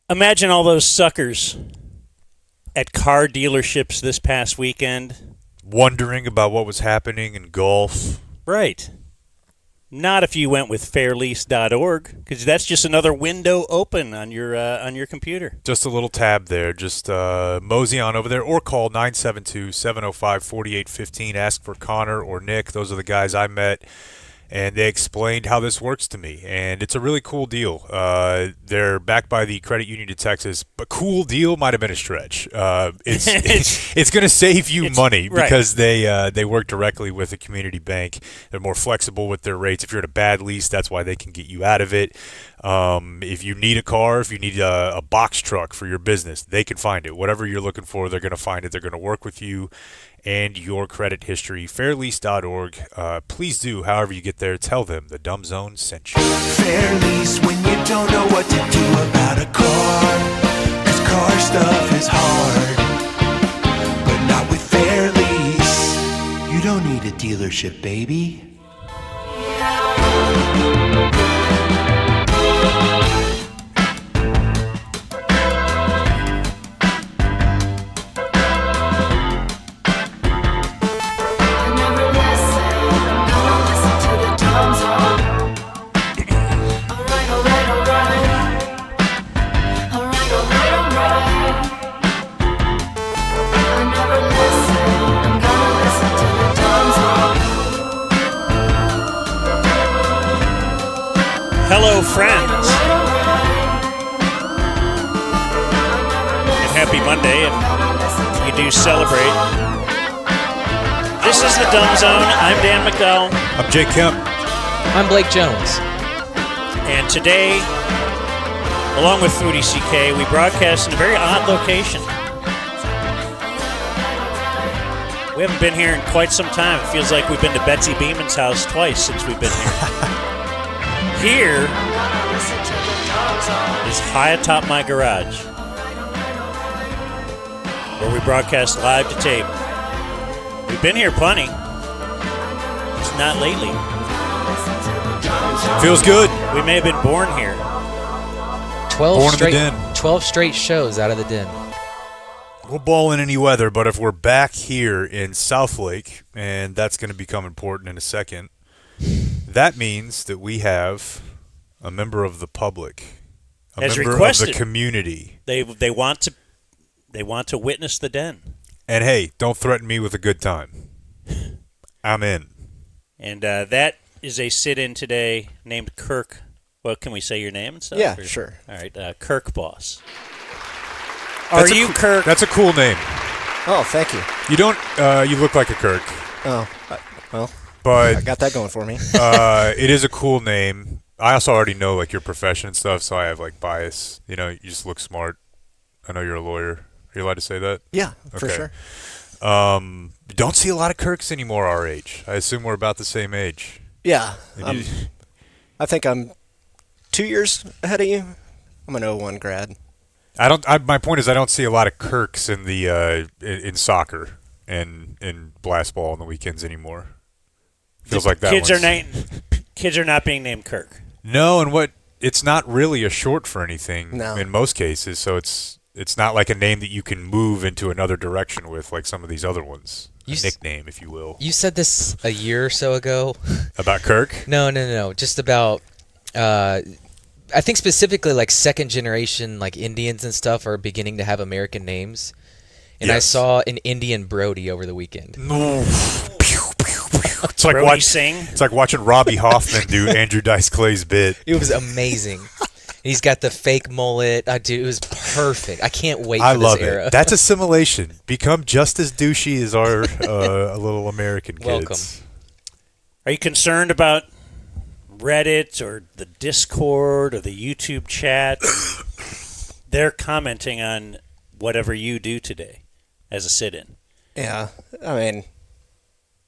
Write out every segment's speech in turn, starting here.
Imagine all those suckers at car dealerships this past weekend. Wondering about what was happening in golf. Right. Not if you went with fairlease.org, because that's just another window open on your computer. Just a little tab there. Just mosey on over there or call 972-705-4815. Ask for Connor or Nick. Those are the guys I met. And they explained how this works to me, and it's a really cool deal. They're backed by the Credit Union of Texas, but cool deal might have been a stretch. It's going to save you money because they work directly with a community bank. They're more flexible with their rates. If you're in a bad lease, that's why they can get you out of it. If you need a car, if you need a box truck for your business, they can find it. Whatever you're looking for, they're going to find it. They're going to work with you and your credit history. Fairlease.org. Please do, however you get there, tell them the Dumb Zone sent you. Fairlease when you don't know what to do about a car. 'Cause car stuff is hard. But not with Fairlease. You don't need a dealership, baby. Hello, friends. And happy Monday if you do celebrate. This is the Dumb Zone. I'm Dan McDowell. I'm Jake Kemp. I'm Blake Jones. And today, along with Foodie CK, we broadcast in a very odd location. We haven't been here in quite some time. It feels like we've been to Betsy Beeman's house twice since we've been here. Here is high atop my garage, where we broadcast live to tape. We've been here plenty. Just not lately. Feels good. We may have been born here. 12 straight shows out of the den. We'll ball in any weather, but if we're back here in Southlake, and that's going to become important in a second, that means that we have a member of the public, a As member requested. of the community. They want to witness the den. And hey, don't threaten me with a good time. I'm in. And that is a sit-in today named Kirk. Well, can we say your name and stuff? Yeah, sure. All right, Kirk Boss. That's Are you Kirk? That's a cool name. Oh, thank you. You don't. You look like a Kirk. Oh, well, but I got that going for me. It is a cool name. I also already know like your profession and stuff, so I have like bias. You know, you just look smart. I know you're a lawyer. Are you allowed to say that? Yeah, for Okay. sure. Don't see a lot of Kirks anymore our age. I assume we're about the same age. Yeah, And you- I think I'm 2 years ahead of you. I'm an 01 grad. My point is, I don't see a lot of Kirks in the in soccer and in blast ball on the weekends anymore. Feels like that. Kids are not being named Kirk. No, and it's not really a short for anything in most cases. So it's not like a name that you can move into another direction with, like some of these other ones. A nickname, if you will. You said this a year or so ago. About Kirk? No. Just about. I think specifically like second generation like Indians and stuff are beginning to have American names. And I saw an Indian Brody over the weekend. It's like Sing. watching Robbie Hoffman do Andrew Dice Clay's bit. It was amazing. He's got the fake mullet. Dude, it was perfect. I can't wait for I love this era. it. That's assimilation. Become just as douchey as our little American kids. Welcome. Are you concerned about Reddit or the Discord or the YouTube chat? They're commenting on whatever you do today as a sit-in. Yeah, I mean,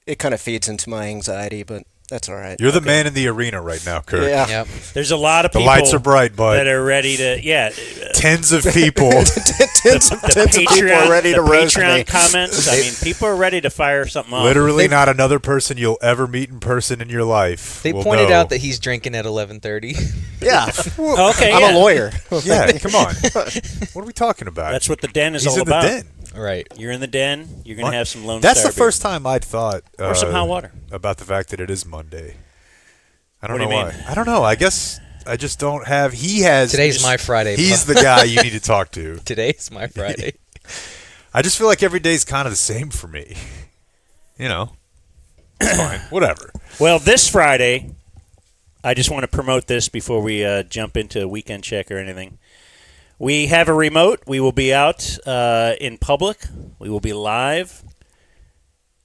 it kind of feeds into my anxiety, but That's all right. You're the man in the arena right now, Kirk. Yeah. Yep. There's a lot of The people lights are bright, bud. that are ready to, Tens of people. Tens of people are ready to the roast Patreon me. comments. I mean, people are ready to fire something off. Literally not another person you'll ever meet in person in your life. They will pointed know. out that he's drinking at 11:30. Yeah. Okay, I'm yeah. a lawyer. Yeah, come on. What are we talking about? That's what the den is He's all in about. the den. Right. You're in the den. You're going What? to have some Lone That's Star the first time I'd thought or some hot water. about the fact that it is Monday. I don't What do know you why. mean? I don't know. I guess I just don't have. He has. Today's my Friday. He's the guy you need to talk to. Today's my Friday. I just feel like every day's kind of the same for me. You know, it's fine. Whatever. Well, this Friday, I just want to promote this before we jump into Weekend Check or anything. We have a remote. We will be out in public. We will be live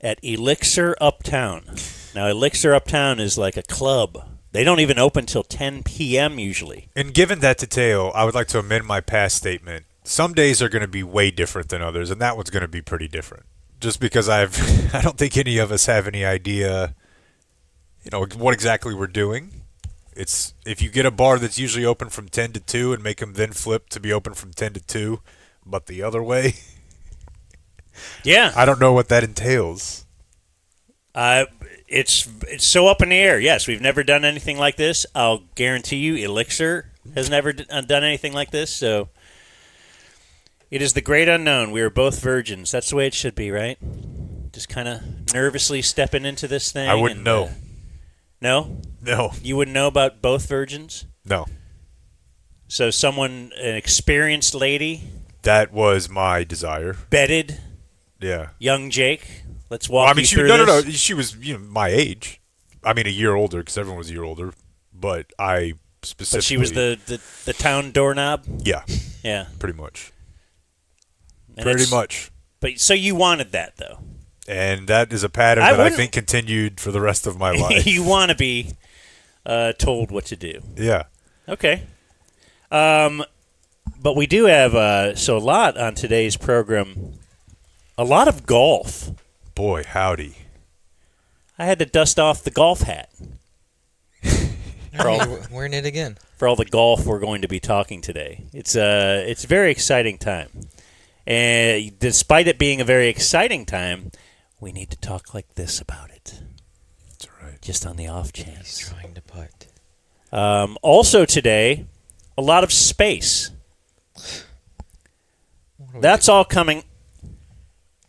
at Elixir Uptown. Now, Elixir Uptown is like a club. They don't even open till 10 p.m. usually. And given that detail, I would like to amend my past statement. Some days are going to be way different than others, and that one's going to be pretty different. Just because I don't think any of us have any idea, what exactly we're doing. It's if you get a bar that's usually open from 10 to 2 and make them then flip to be open from 10 to 2, but the other way. Yeah. I don't know what that entails. It's so up in the air. Yes, we've never done anything like this. I'll guarantee you Elixir has never done anything like this, so it is the great unknown. We are both virgins. That's the way it should be, right? Just kind of nervously stepping into this thing. I wouldn't know. No? No. You wouldn't know about both virgins? No. So an experienced lady, That was my desire. bedded, Yeah. young Jake. Let's walk you she through no. this. She was my age. I mean, a year older because everyone was a year older. But I specifically. But she was the town doorknob? Yeah, Yeah. pretty much. And Pretty it's- much. But so you wanted that, though. And that is a pattern I that I wouldn't- think continued for the rest of my life. You want to be told what to do. Yeah. Okay. But we do have a lot on today's program. A lot of golf. Boy, howdy. I had to dust off the golf hat You're wearing it again. for all the golf we're going to be talking today. It's a very exciting time. And despite it being a very exciting time, we need to talk like this about it. That's all right. Just on the off He's chance. trying to putt. Also today, a lot of space. That's all coming.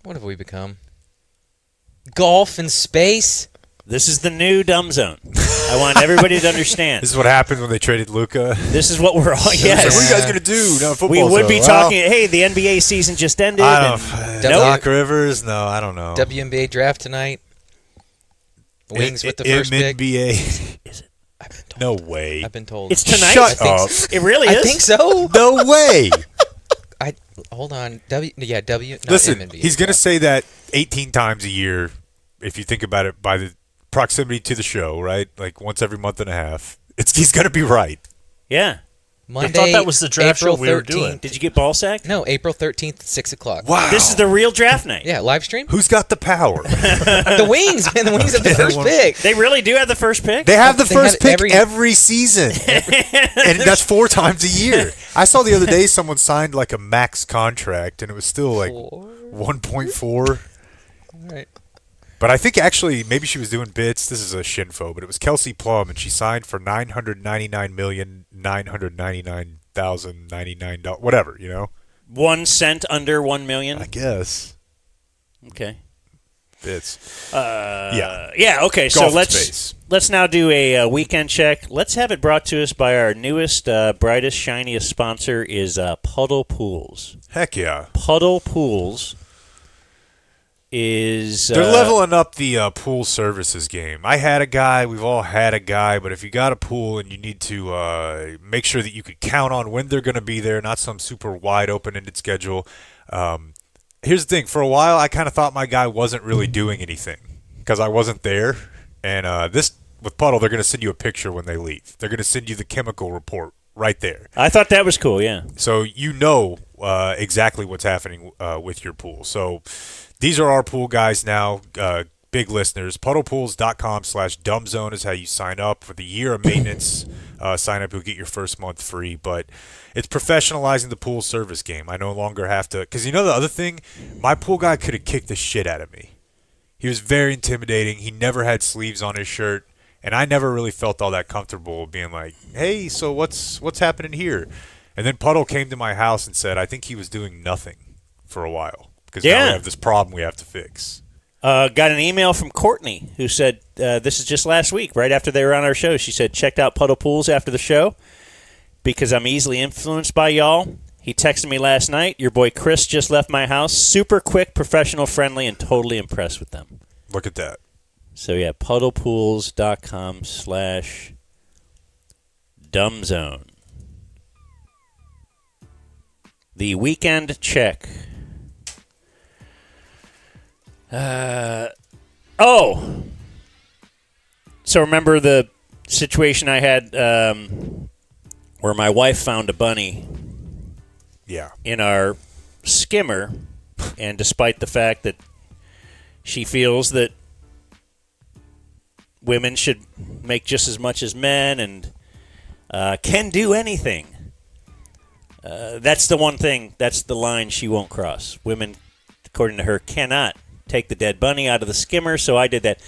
What have we become? Golf in space? This is the new dumb zone. I want everybody to understand. This is what happened when they traded Luka. This is what we're all. What are Yes, you guys gonna do? No football. we would be talking. Hey, the NBA season just ended. I and- don't. Nope. Doc Rivers? No, I don't know. WNBA draft tonight. Wings with the first pick. NBA. Is it? I've been told. No way. I've been told. It's tonight. Shut I think up. It really is. I think so. No way. Hold on. W. No, Listen, MNBA. he's going to say that 18 times a year, if you think about it by the proximity to the show, right? Like once every month and a half. He's going to be right. Yeah. Monday, thought that was the draft April show we were 13th. doing. Did you get ball sack? No, April 13th, 6 o'clock. Wow. This is the real draft night. Yeah, live stream. Who's got the power? The Wings, man. The Wings have the first pick. They really do have the first pick. They have the They first have pick every- every season. And that's 4 times a year. I saw the other day someone signed like a max contract, and it was still like 1.4. All right. But I think actually maybe she was doing bits. This is a shinfo, but it was Kelsey Plum, and she signed for $999,999,099, whatever, 1 cent under 1 million. I guess Okay. bits. Yeah. Okay. Golf So space. let's now do a weekend check. Let's have it brought to us by our newest, brightest, shiniest sponsor is Puddle Pools. Heck yeah. Puddle Pools is They're leveling up the pool services game. I had a guy. We've all had a guy. But if you got a pool and you need to make sure that you could count on when they're going to be there, not some super wide open-ended schedule. Here's the thing. For a while, I kind of thought my guy wasn't really doing anything because I wasn't there. And this with Puddle, they're going to send you a picture when they leave. They're going to send you the chemical report right there. I thought that was cool. Yeah. So you know exactly what's happening with your pool. So these are our pool guys now. big listeners. Puddlepools.com/dumbzone is how you sign up. For the year of maintenance sign up, you'll get your first month free. But it's professionalizing the pool service game. I no longer have to, because you know the other thing, my pool guy could have kicked the shit out of me. He was very intimidating. He never had sleeves on his shirt, and I never really felt all that comfortable being like, "Hey, so what's happening here?" And then Puddle came to my house and said, I think he was doing nothing for a while because now we have this problem we have to fix. Got an email from Courtney who said, this is just last week, right after they were on our show. She said, checked out Puddle Pools after the show because I'm easily influenced by y'all. He texted me last night. Your boy Chris just left my house. Super quick, professional, friendly, and totally impressed with them. Look at that. So, yeah, puddlepools.com/dumbzone. The weekend check. So remember the situation I had where my wife found a bunny in our skimmer, and despite the fact that she feels that women should make just as much as men and can do anything, that's the one thing, that's the line she won't cross. Women, according to her, cannot take the dead bunny out of the skimmer, so I did that.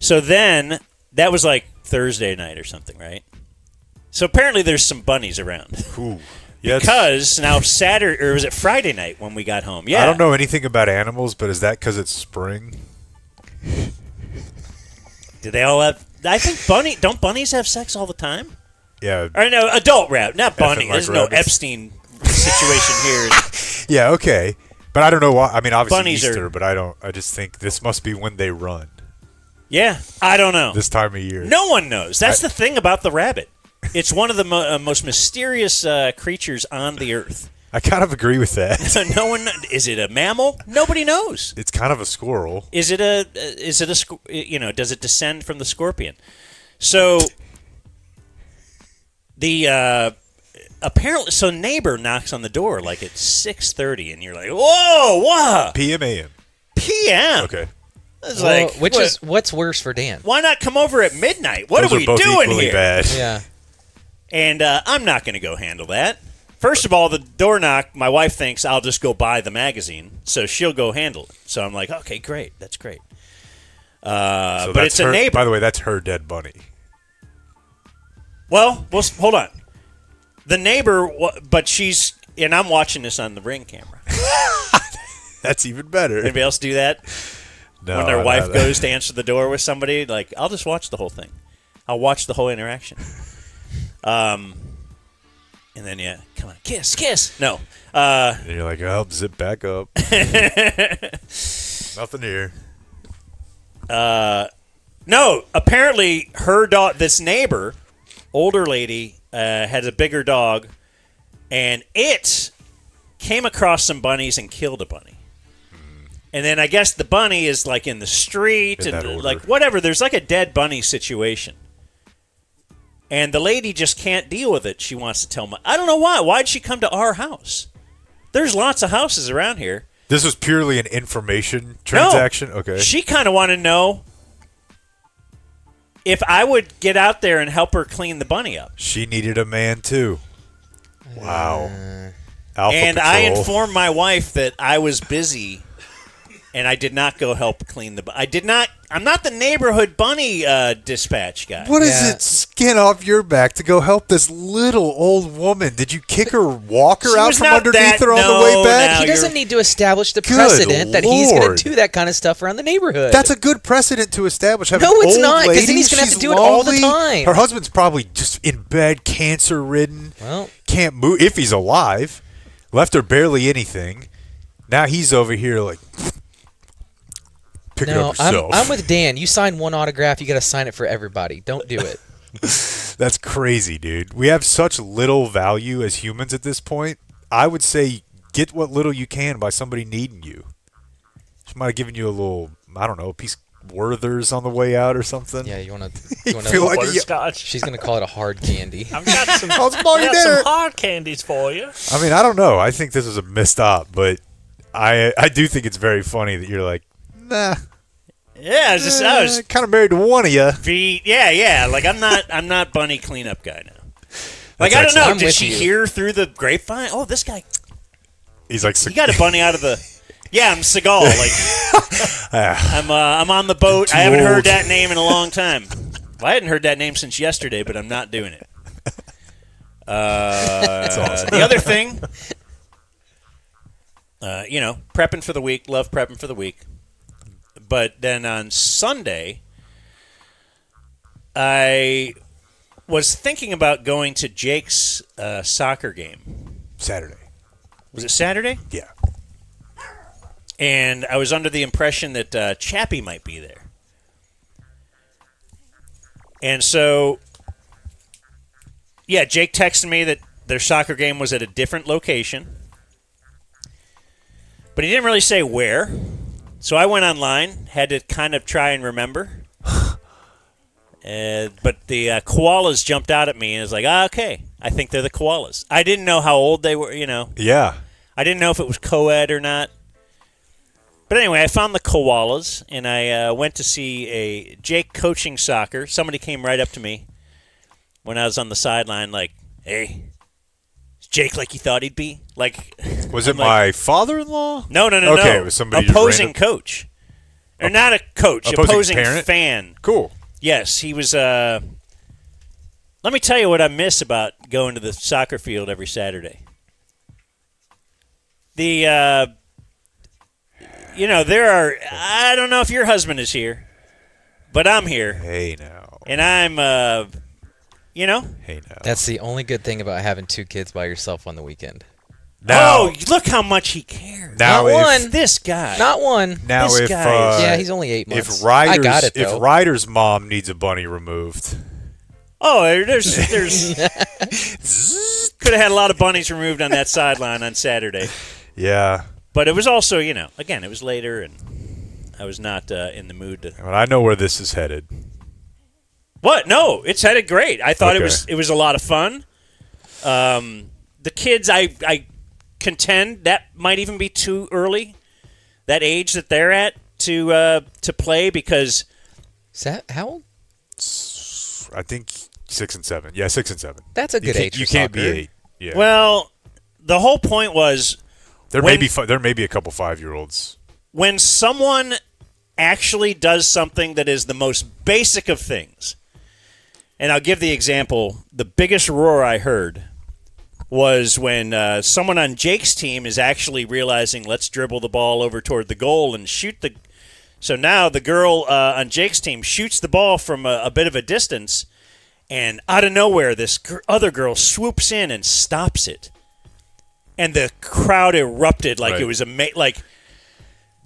So then, that was like Thursday night or something, right? So apparently there's some bunnies around. Ooh. Because now Saturday, or was it Friday night when we got home? Yeah. I don't know anything about animals, but is that because it's spring? Do they all have... I think don't bunnies have sex all the time? Yeah. Or no, adult rabbit, not bunny. Like There's rabbits. no Epstein situation here. Yeah, okay. But I don't know why. I mean, obviously Bunnies Easter, but I just think this must be when they run. Yeah, I don't know. This time of year. No one knows. That's the thing about the rabbit. It's one of the most mysterious creatures on the earth. I kind of agree with that. No one. Is it a mammal? Nobody knows. It's kind of a squirrel. Is it a? Does it descend from the scorpion? So the apparently, so neighbor knocks on the door like at 6:30, and you're like, whoa, what? PM AM. PM. Okay. It's like, what's worse for Dan? why not come over at midnight? What Those are we both doing equally here? Bad. Yeah. And I'm not going to go handle that. First of all, the door knock, my wife thinks I'll just go buy the magazine, so she'll go handle it. So I'm like, okay, great. That's great. So but it's a neighbor. By the way, that's her dead bunny. Well, hold on. The neighbor, but she's, and I'm watching this on the Ring camera. That's even better. Anybody else do that? No, When their I wife know goes to answer the door with somebody, like, I'll just watch the whole thing. I'll watch the whole interaction. And then, yeah, come on, kiss. No. And you're like, oh, zip back up. Nothing here. No, apparently her dog, this neighbor, older lady, has a bigger dog, and it came across some bunnies and killed a bunny. And then I guess the bunny is like in the street and like whatever. There's like a dead bunny situation. And the lady just can't deal with it. She wants to tell me. I don't know why. Why'd she come to our house? There's lots of houses around here. This was purely an information transaction? No, okay. She kind of wanted to know if I would get out there and help her clean the bunny up. She needed a man, too. Wow. Alpha And Patrol. I informed my wife that I was busy and I did not go help clean the bunny. I'm not the neighborhood bunny dispatch guy. What is it skin off your back to go help this little old woman? Did you kick her, walk her She out was from not underneath that- her on no, the way back? now He doesn't need to establish the Good precedent that he's going Lord. to do that kind of stuff around the neighborhood. That's a good precedent to establish. Have No, an it's old not, 'cause lady, then he's gonna have to she's do it all the lonely. time. Her husband's probably just in bed, cancer-ridden, Well, can't move, if he's alive. Left her barely anything. Now he's over here like, pick it no, up yourself. I'm with Dan. You sign one autograph, you got to sign it for everybody. Don't do it. That's crazy, dude. We have such little value as humans at this point. I would say get what little you can by somebody needing you. She might have given you a little, I don't know, a piece of Werther's on the way out or something. Yeah, you want You to. feel like Butterscotch. She's going to call it a hard candy. I've got some, I'll smell your got dinner. some hard candies for you. I mean, I don't know. I think this is a missed op, but I do think it's very funny that you're like, nah. Yeah, I was kind of married to one of you. yeah. Like I'm not bunny cleanup guy now. Like I don't know. I'm Did with she you. hear through the grapevine? Oh, this guy. He's like, He got a bunny out of the. Yeah, I'm Seagal. Like I'm on the boat. I haven't heard that name in a long time. Well, I hadn't heard that name since yesterday, but I'm not doing it. That's awesome. The other thing, prepping for the week. Love prepping for the week. But then on Sunday, I was thinking about going to Jake's soccer game. Saturday. Was it Saturday? Yeah. And I was under the impression that Chappie might be there. And so, yeah, Jake texted me that their soccer game was at a different location. But he didn't really say where. So I went online, had to kind of try and remember. But the koalas jumped out at me and was like, okay, I think they're the koalas. I didn't know how old they were, Yeah. I didn't know if it was co-ed or not. But anyway, I found the koalas, and I went to see a Jake coaching soccer. Somebody came right up to me when I was on the sideline like, hey, is Jake like you thought he'd be? Like, Was it my father-in-law? No. Okay, it was somebody just opposing random- coach. Or not a coach, Opposing opposing parent? fan. Cool. Yes, he was. Let me tell you what I miss about going to the soccer field every Saturday. There are. I don't know if your husband is here, but I'm here, Hey, now. and I'm. Hey, now. That's the only good thing about having 2 kids by yourself on the weekend. Now, Oh, look how much he cares. now Not if, one. This guy. Not one. Now This if guy is- Yeah, he's only 8 months. if Ryder's I got it, though. if Ryder's mom needs a bunny removed, Oh, there's could have had a lot of bunnies removed on that sideline on Saturday. yeah. But it was also, again, it was later, and I was not in the mood to. I mean, I know where this is headed. What? No, it's headed great. I thought Okay. it was a lot of fun. The kids, I contend that might even be too early. That age that they're at to play because Is that how old? I think 6 and 7. Yeah, 6 and 7. That's a good age You for can't be soccer. 8. Yeah. well, the whole point was there when- may be a couple 5-year-olds. when someone actually does something that is the most basic of things. And I'll give the example. The biggest roar I heard was when someone on Jake's team is actually realizing, let's dribble the ball over toward the goal and shoot the. So now the girl on Jake's team shoots the ball from a bit of a distance, and out of nowhere, this other girl swoops in and stops it. And the crowd erupted like Right. it was like.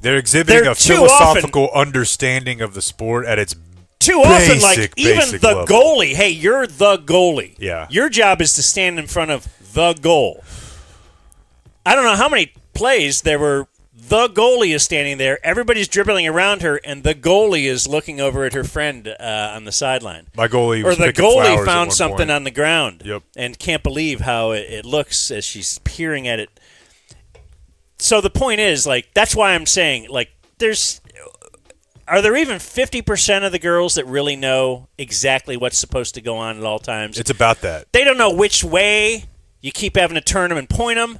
They're exhibiting They're a too philosophical understanding of the sport at its Too often, like, basic even the level. goalie, hey, you're the goalie. Yeah. Your job is to stand in front of the goal. I don't know how many plays there were. The goalie is standing there. Everybody's dribbling around her, and the goalie is looking over at her friend on the sideline. My goalie Or was the picking flowers goalie at found one something point. on the ground Yep. and can't believe how it looks as she's peering at it. So the point is, like, that's why I'm saying, like, are there even 50% of the girls that really know exactly what's supposed to go on at all times? It's about that. They don't know which way. You keep having to turn them and point them.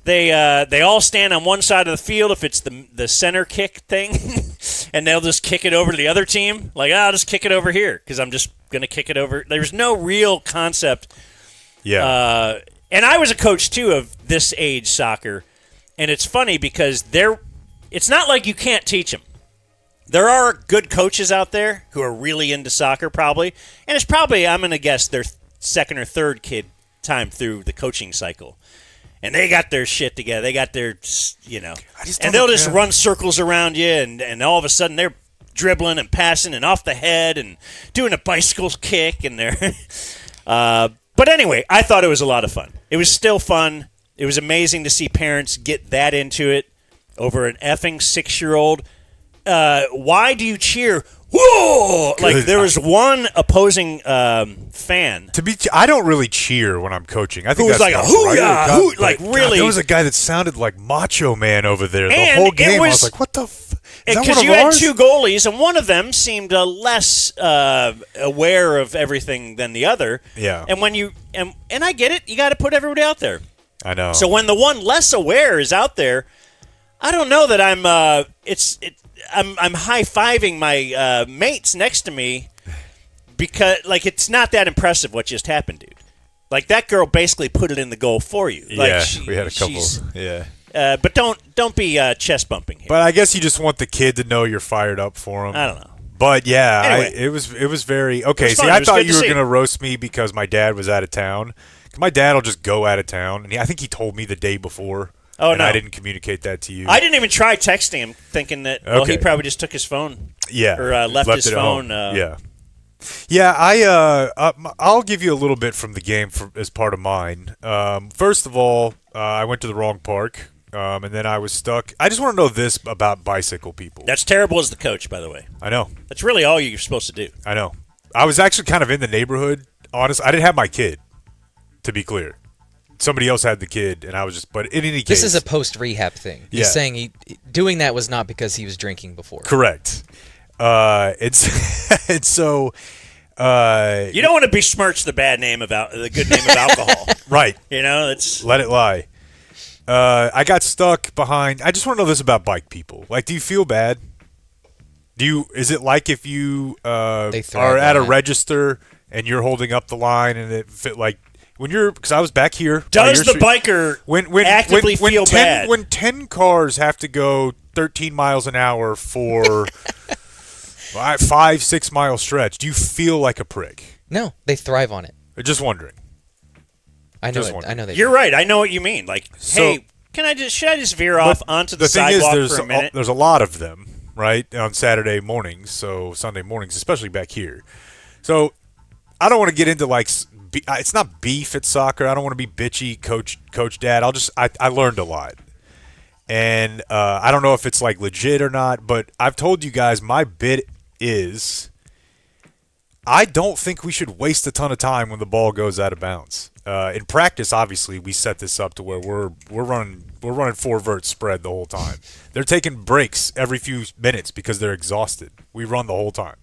They all stand on one side of the field if it's the center kick thing, and they'll just kick it over to the other team. Like, I'll just kick it over here because I'm just going to kick it over. There's no real concept. Yeah. And I was a coach, too, of this age soccer, and it's funny because it's not like you can't teach them. There are good coaches out there who are really into soccer, probably, and it's probably, I'm going to guess, their second or third kid time through the coaching cycle. And they got their shit together. They got their, and they'll just run circles around you, and all of a sudden they're dribbling and passing and off the head and doing a bicycle kick, and they're. But anyway, I thought it was a lot of fun. It was still fun. It was amazing to see parents get that into it over an effing 6-year-old. Why do you cheer? Whoa! Like, there was one opposing fan. I don't really cheer when I'm coaching. I think Who was that's like a not right. hoo-yah, God, like, God, really. there was a guy that sounded like Macho Man over there the And whole it game. I was- was like, what the? Is that Because one you of had ours? 2 goalies, and one of them seemed less aware of everything than the other. Yeah. And when you and I get it, you got to put everybody out there. I know. So when the one less aware is out there, I don't know that I'm high-fiving my mates next to me because like it's not that impressive what just happened, dude. Like that girl basically put it in the goal for you. Like yeah, we had a couple. Yeah. But don't be chest bumping here. But I guess you just want the kid to know you're fired up for him. I don't know. But yeah, Anyway. it was very okay. was See, fun. I It was thought good you to were see. gonna roast me because my dad was out of town. My dad will just go out of town, and I think he told me the day before. Oh, and no. I didn't communicate that to you. I didn't even try texting him, thinking that he Okay. probably just took his phone. Yeah, Or left his it at home. phone. Yeah. I'll give you a little bit from the game as part of mine. First of all, I went to the wrong park, and then I was stuck. I just want to know this about bicycle people. That's terrible as the coach, by the way. I know. That's really all you're supposed to do. I know. I was actually kind of in the neighborhood. Honest, I didn't have my kid. To be clear, somebody else had the kid, and I was just. But in any case, This is a post-rehab thing. He's Yeah. saying doing that was not because he was drinking before. correct. And so. You don't want to besmirch the bad name of the good name of alcohol. Right. You know, it's Let it lie. I got stuck behind. I just want to know this about bike people. Like, do you feel bad? Is it like if you They thrive are at a on it. register and you're holding up the line and it fit like when you're because I was back here. by does your the street- biker when actively when feel 10, bad? when 10 cars have to go 13 miles an hour for a 5-6 mile stretch, do you feel like a prick? No, they thrive on it. Just wondering. I know Just it. wondering. I know they You're right. I know what you mean. Like, So- hey, should I just veer off onto the thing is, sidewalk for a minute? there's a lot of them, right, on Saturday mornings, so Sunday mornings, especially back here. So I don't want to get into like it's not beef at soccer. I don't want to be bitchy, coach dad. I learned a lot, and I don't know if it's like legit or not, but I've told you guys my bit is I don't think we should waste a ton of time when the ball goes out of bounds. In practice, obviously, we set this up to where we're running 4 vert spread the whole time. They're taking breaks every few minutes because they're exhausted. We run the whole time.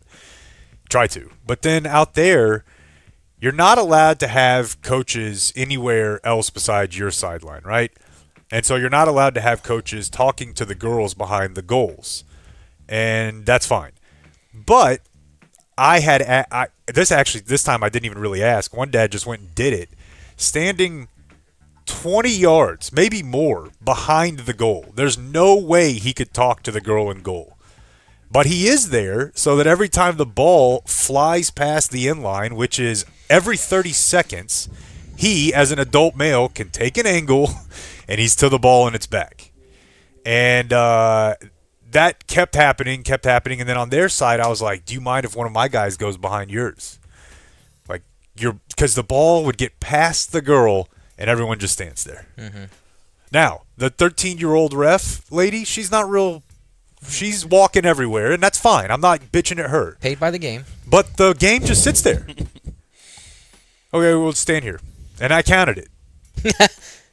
Try to. But then out there, you're not allowed to have coaches anywhere else besides your sideline, right? And so you're not allowed to have coaches talking to the girls behind the goals. And that's fine. But this time I didn't even really ask. One dad just went and did it. Standing 20 yards, maybe more, behind the goal. There's no way he could talk to the girl in goal. But he is there so that every time the ball flies past the inline, which is every 30 seconds, he, as an adult male, can take an angle and he's to the ball and it's back. And that kept happening. And then on their side, I was like, do you mind if one of my guys goes behind yours? Because the ball would get past the girl and everyone just stands there. Mm-hmm. Now, the 13-year-old ref lady, she's walking everywhere, and that's fine. I'm not bitching at her. paid by the game. But the game just sits there. Okay, we'll stand here. And I counted it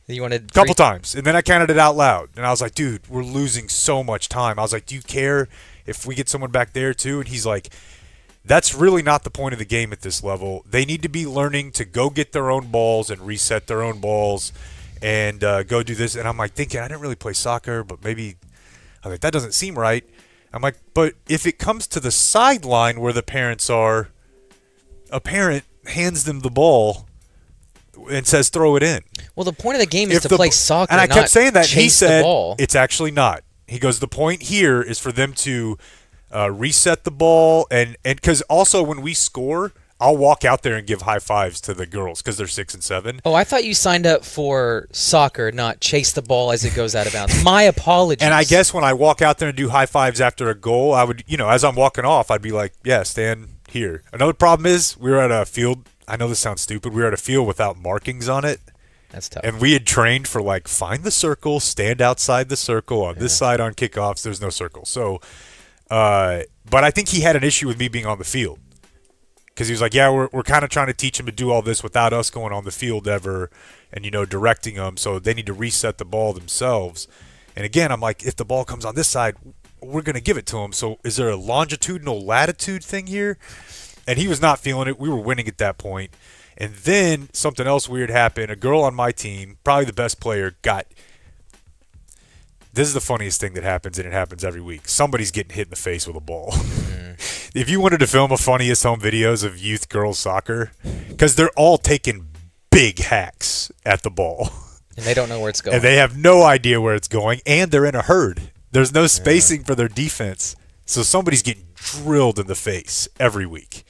You wanted a couple times, and then I counted it out loud. And I was like, dude, we're losing so much time. I was like, do you care if we get someone back there too? And he's like, that's really not the point of the game at this level. They need to be learning to go get their own balls and reset their own balls and go do this. And I'm like thinking, I didn't really play soccer, but maybe I'm like, that doesn't seem right. I'm like, but if it comes to the sideline where the parents are, a parent hands them the ball and says throw it in. Well, the point of the game is If to the- play soccer, and I not kept saying that. He chase said the ball. it's actually not. He goes, the point here is for them to reset the ball, and because also when we score, I'll walk out there and give high fives to the girls because they're 6 and 7. Oh, I thought you signed up for soccer, not chase the ball as it goes out of bounds. My apologies. And I guess when I walk out there and do high fives after a goal, I would, as I'm walking off, I'd be like, yeah, stand here. Another problem is we were at a field. I know this sounds stupid. We were at a field without markings on it. That's tough. And we had trained for find the circle, stand outside the circle. On this side on kickoffs, there's no circle. So, but I think he had an issue with me being on the field. Because he was like, yeah, we're kind of trying to teach him to do all this without us going on the field ever and, directing them. So they need to reset the ball themselves. And again, I'm like, if the ball comes on this side, we're going to give it to him. So is there a longitudinal latitude thing here? And he was not feeling it. We were winning at that point. And then something else weird happened. A girl on my team, probably the best player, this is the funniest thing that happens, and it happens every week. Somebody's getting hit in the face with a ball. If you wanted to film a funniest home videos of youth girls soccer, because they're all taking big hacks at the ball. And they don't know where it's going. And they have no idea where it's going, and they're in a herd. There's no spacing for their defense. So somebody's getting drilled in the face every week.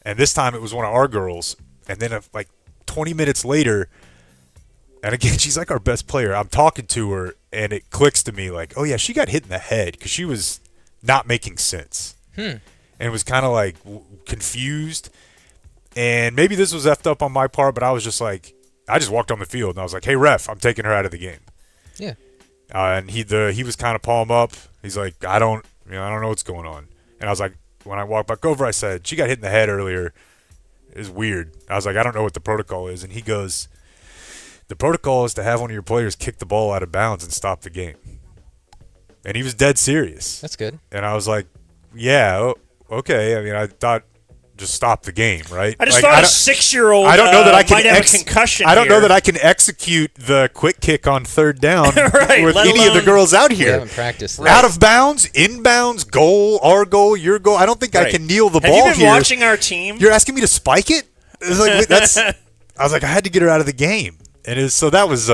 And this time it was one of our girls. And then like 20 minutes later, and again, she's like our best player. I'm talking to her, and it clicks to me like, oh, yeah, she got hit in the head because she was not making sense. And was kind of like confused. And maybe this was effed up on my part, but I was just like, I just walked on the field, and I was like, hey, ref, I'm taking her out of the game. Yeah. And he was kind of palm up. He's like, I don't know what's going on. And I was like, when I walked back over, I said, she got hit in the head earlier. It was weird. I was like, I don't know what the protocol is. And he goes, the protocol is to have one of your players kick the ball out of bounds and stop the game. And he was dead serious. That's good. And I was like, yeah, okay. I mean, I thought just stop the game, right? I just thought a 6-year-old I don't know that I can might have a concussion I don't know here. that I can execute the quick kick on third down Right, with let any of the alone- girls out We here. haven't practiced. Out of bounds, inbounds, goal, our goal, your goal. I don't think I Right. can kneel the Have ball you been here. watching our team? You're asking me to spike it? It's like, wait, that's. I was like, I had to get her out of the game, and so that was.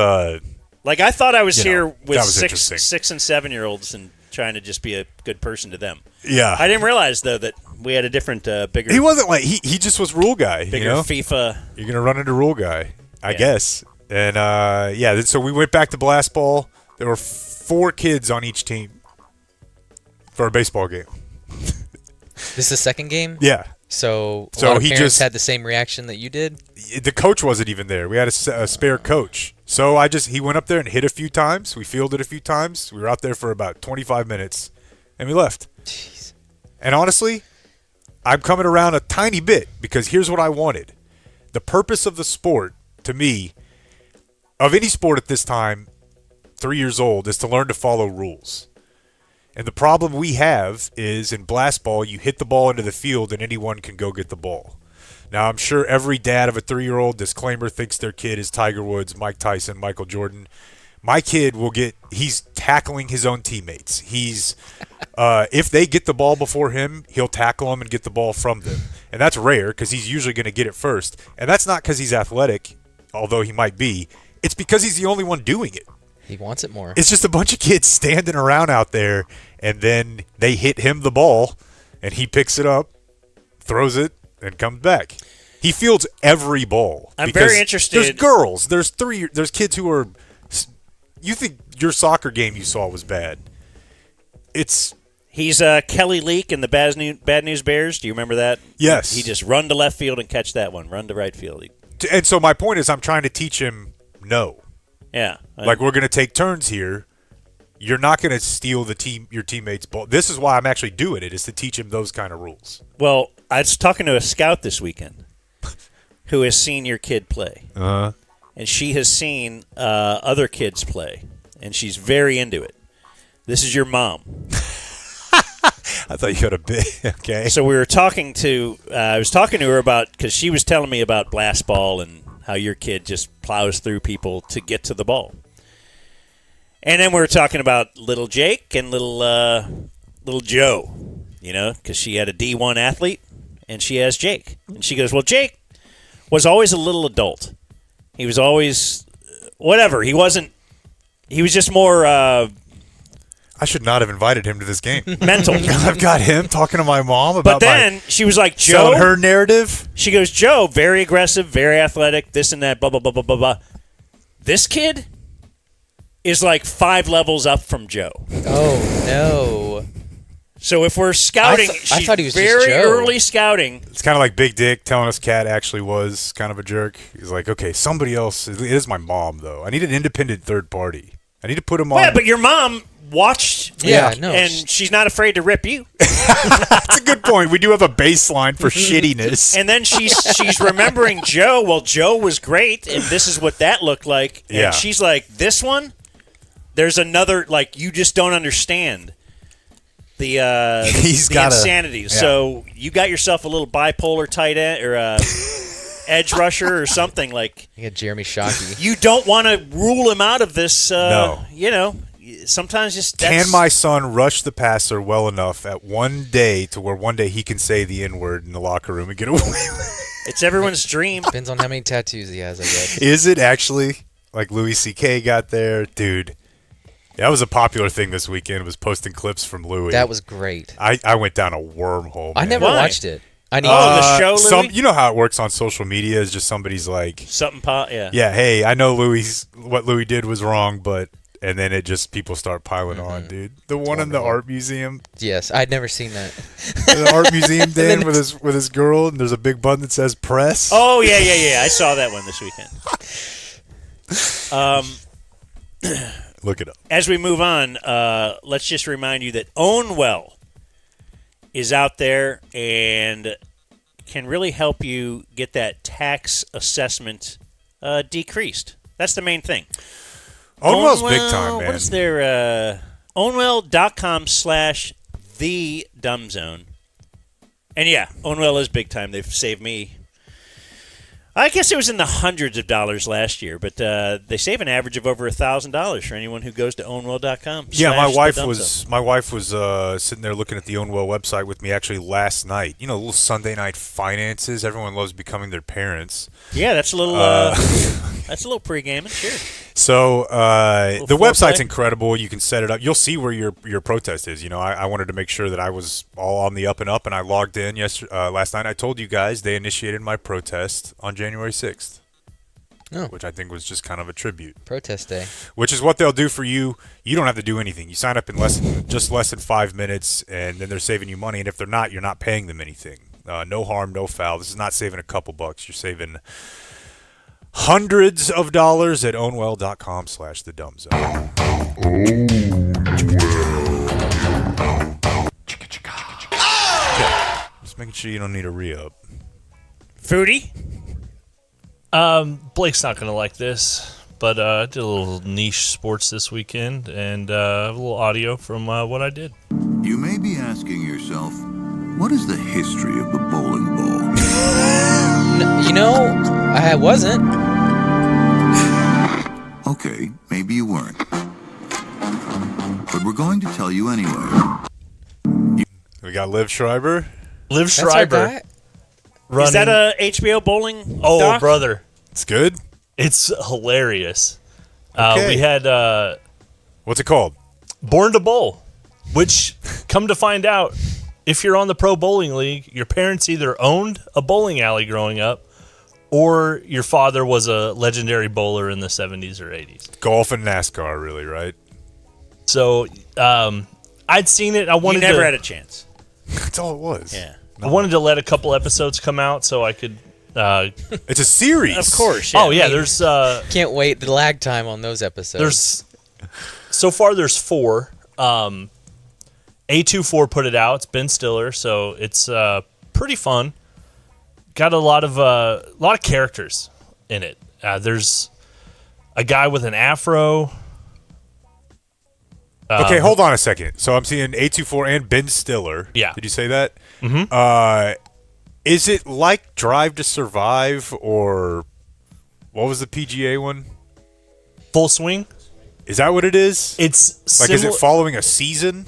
Like, I thought I was You know, here with that was interesting. 6 and 7-year-olds and trying to just be a good person to them. Yeah. I didn't realize, though, that we had a different, bigger, He wasn't like he just was rule guy. bigger You know, FIFA. you're gonna run into rule guy, I Yeah. guess. And so we went back to blast ball. There were 4 kids on each team for a baseball game. This is the second game? Yeah. So a So lot of he parents just- had the same reaction that you did? The coach wasn't even there. We had a spare coach. So he went up there and hit a few times. We fielded a few times. We were out there for about 25 minutes, and we left. Jeez. And honestly, I'm coming around a tiny bit because here's what I wanted. The purpose of the sport, to me, of any sport at this time, 3 years old, is to learn to follow rules. And the problem we have is in blast ball, you hit the ball into the field and anyone can go get the ball. Now, I'm sure every dad of a 3-year-old, disclaimer, thinks their kid is Tiger Woods, Mike Tyson, Michael Jordan. My kid he's tackling his own teammates. He's, if they get the ball before him, he'll tackle them and get the ball from them. And that's rare because he's usually going to get it first. And that's not because he's athletic, although he might be. It's because he's the only one doing it. He wants it more. It's just a bunch of kids standing around out there, and then they hit him the ball, and he picks it up, throws it, and comes back. He fields every ball. I'm because very interested- There's girls. There's kids who are. You think your soccer game you saw was bad? He's Kelly Leak in the Bad News Bears. Do you remember that? Yes. He just run to left field and catch that one. Run to right field. And so my point is, I'm trying to teach him no. Yeah. Like, we're going to take turns here. You're not going to steal your teammate's ball. This is why I'm actually doing it, is to teach him those kind of rules. Well, I was talking to a scout this weekend who has seen your kid play. Uh-huh. And she has seen other kids play, and she's very into it. This is your mom. I thought you had a bit. Okay. So we were talking to I was talking to her about, because she was telling me about blast ball and how your kid just plows through people to get to the ball. And then we were talking about little Jake and little Joe, because she had a D1 athlete, and she has Jake. And she goes, well, Jake was always a little adult. He was always whatever. He was just more I should not have invited him to this game. mental. I've got him talking to my mom But about then she was like, selling Joe, her narrative. she goes, Joe, very aggressive, very athletic, this and that, blah, blah, blah, blah, blah, blah. This kid is like 5 levels up from Joe. Oh, no. So if we're scouting, I thought he was just very Joe. early scouting. It's kind of like Big Dick telling us Cat actually was kind of a jerk. He's like, okay, somebody else. It is my mom, though. I need an independent third party. I need to put him on. Yeah, but your mom watched, Yeah, no. and she's not afraid to rip you. That's a good point. We do have a baseline for shittiness. And then she's remembering Joe. Well, Joe was great, and this is what that looked like. And Yeah. she's like, this one, there's another, like, you just don't understand. He's the got insanity. So you got yourself a little bipolar tight end or edge rusher or something like. You got Jeremy Shockey. You don't want to rule him out of this. No. You know, sometimes just can my son rush the passer well enough at one day to where one day he can say the N-word in the locker room and get away with it? It's everyone's dream. Depends on how many tattoos he has, I guess. Is it actually? Like Louis C.K. got there? Dude, that was a popular thing this weekend, was posting clips from Louis. That was great. I went down a wormhole, man. I never Why? watched it. I need the show, Louis? You know how it works on social media is just somebody's like, Something yeah. yeah, hey, I know what Louis did was wrong, but... And then it just, people start piling on, dude. The one in the art museum. Yes, I'd never seen that. The art museum, Dan, with his girl, and there's a big button that says press. Oh, yeah. I saw that one this weekend. Look it up. As we move on, let's just remind you that Own Well is out there and can really help you get that tax assessment decreased. That's the main thing. Ownwell's big time, man. What is their ownwell.com/thedumbzone. And yeah, Ownwell is big time. They've saved me. I guess it was in the hundreds of dollars last year, but they save an average of over $1,000 for anyone who goes to ownwell.com. Yeah, my wife was sitting there looking at the Ownwell website with me actually last night. You know, little Sunday night finances. Everyone loves becoming their parents. Yeah, that's a little that's a little pre-gaming, sure. So the website's foreplay. incredible. You can set it up. You'll see where your protest is. You know, I wanted to make sure that I was all on the up and up, and I logged in last night. I told you guys they initiated my protest on January 6th, which I think was just kind of a tribute. Protest day. Which is what they'll do for you. You don't have to do anything. You sign up in less than 5 minutes, and then they're saving you money. And if they're not, you're not paying them anything. No harm, no foul. This is not saving a couple bucks. You're saving hundreds of dollars at ownwell.com/thedumbzone. Just making sure you don't need a re-up. Foodie? Blake's not going to like this, but I did a little niche sports this weekend and a little audio from what I did. You may be asking yourself, what is the history of the bowling ball? You know, I wasn't. Okay, maybe you weren't. But we're going to tell you anyway. We got Liv Schreiber. Liv That's our Schreiber. guy? Running, Is that a HBO bowling oh, doc? brother. It's good. It's hilarious. Okay. We had What's it called? Born to Bowl, which, come to find out, if you're on the Pro Bowling League, your parents either owned a bowling alley growing up or your father was a legendary bowler in the 70s or 80s. Golf and NASCAR, really, right? So I'd seen it. I You wanted never to, had a chance. That's all it was. Yeah. I wanted to let a couple episodes come out so I could. It's a series. Of course, yeah. Oh yeah, there's Can't wait the lag time on those episodes. so far there's 4. A24 put it out. It's Ben Stiller, so it's pretty fun. Got a lot of characters in it. There's a guy with an afro. Okay, hold on a second. So I'm seeing A24 and Ben Stiller. Yeah. Did you say that? Mm-hmm. Is it like Drive to Survive or what was the PGA one? Full Swing. Is that what it is? It's Like, is it following a season?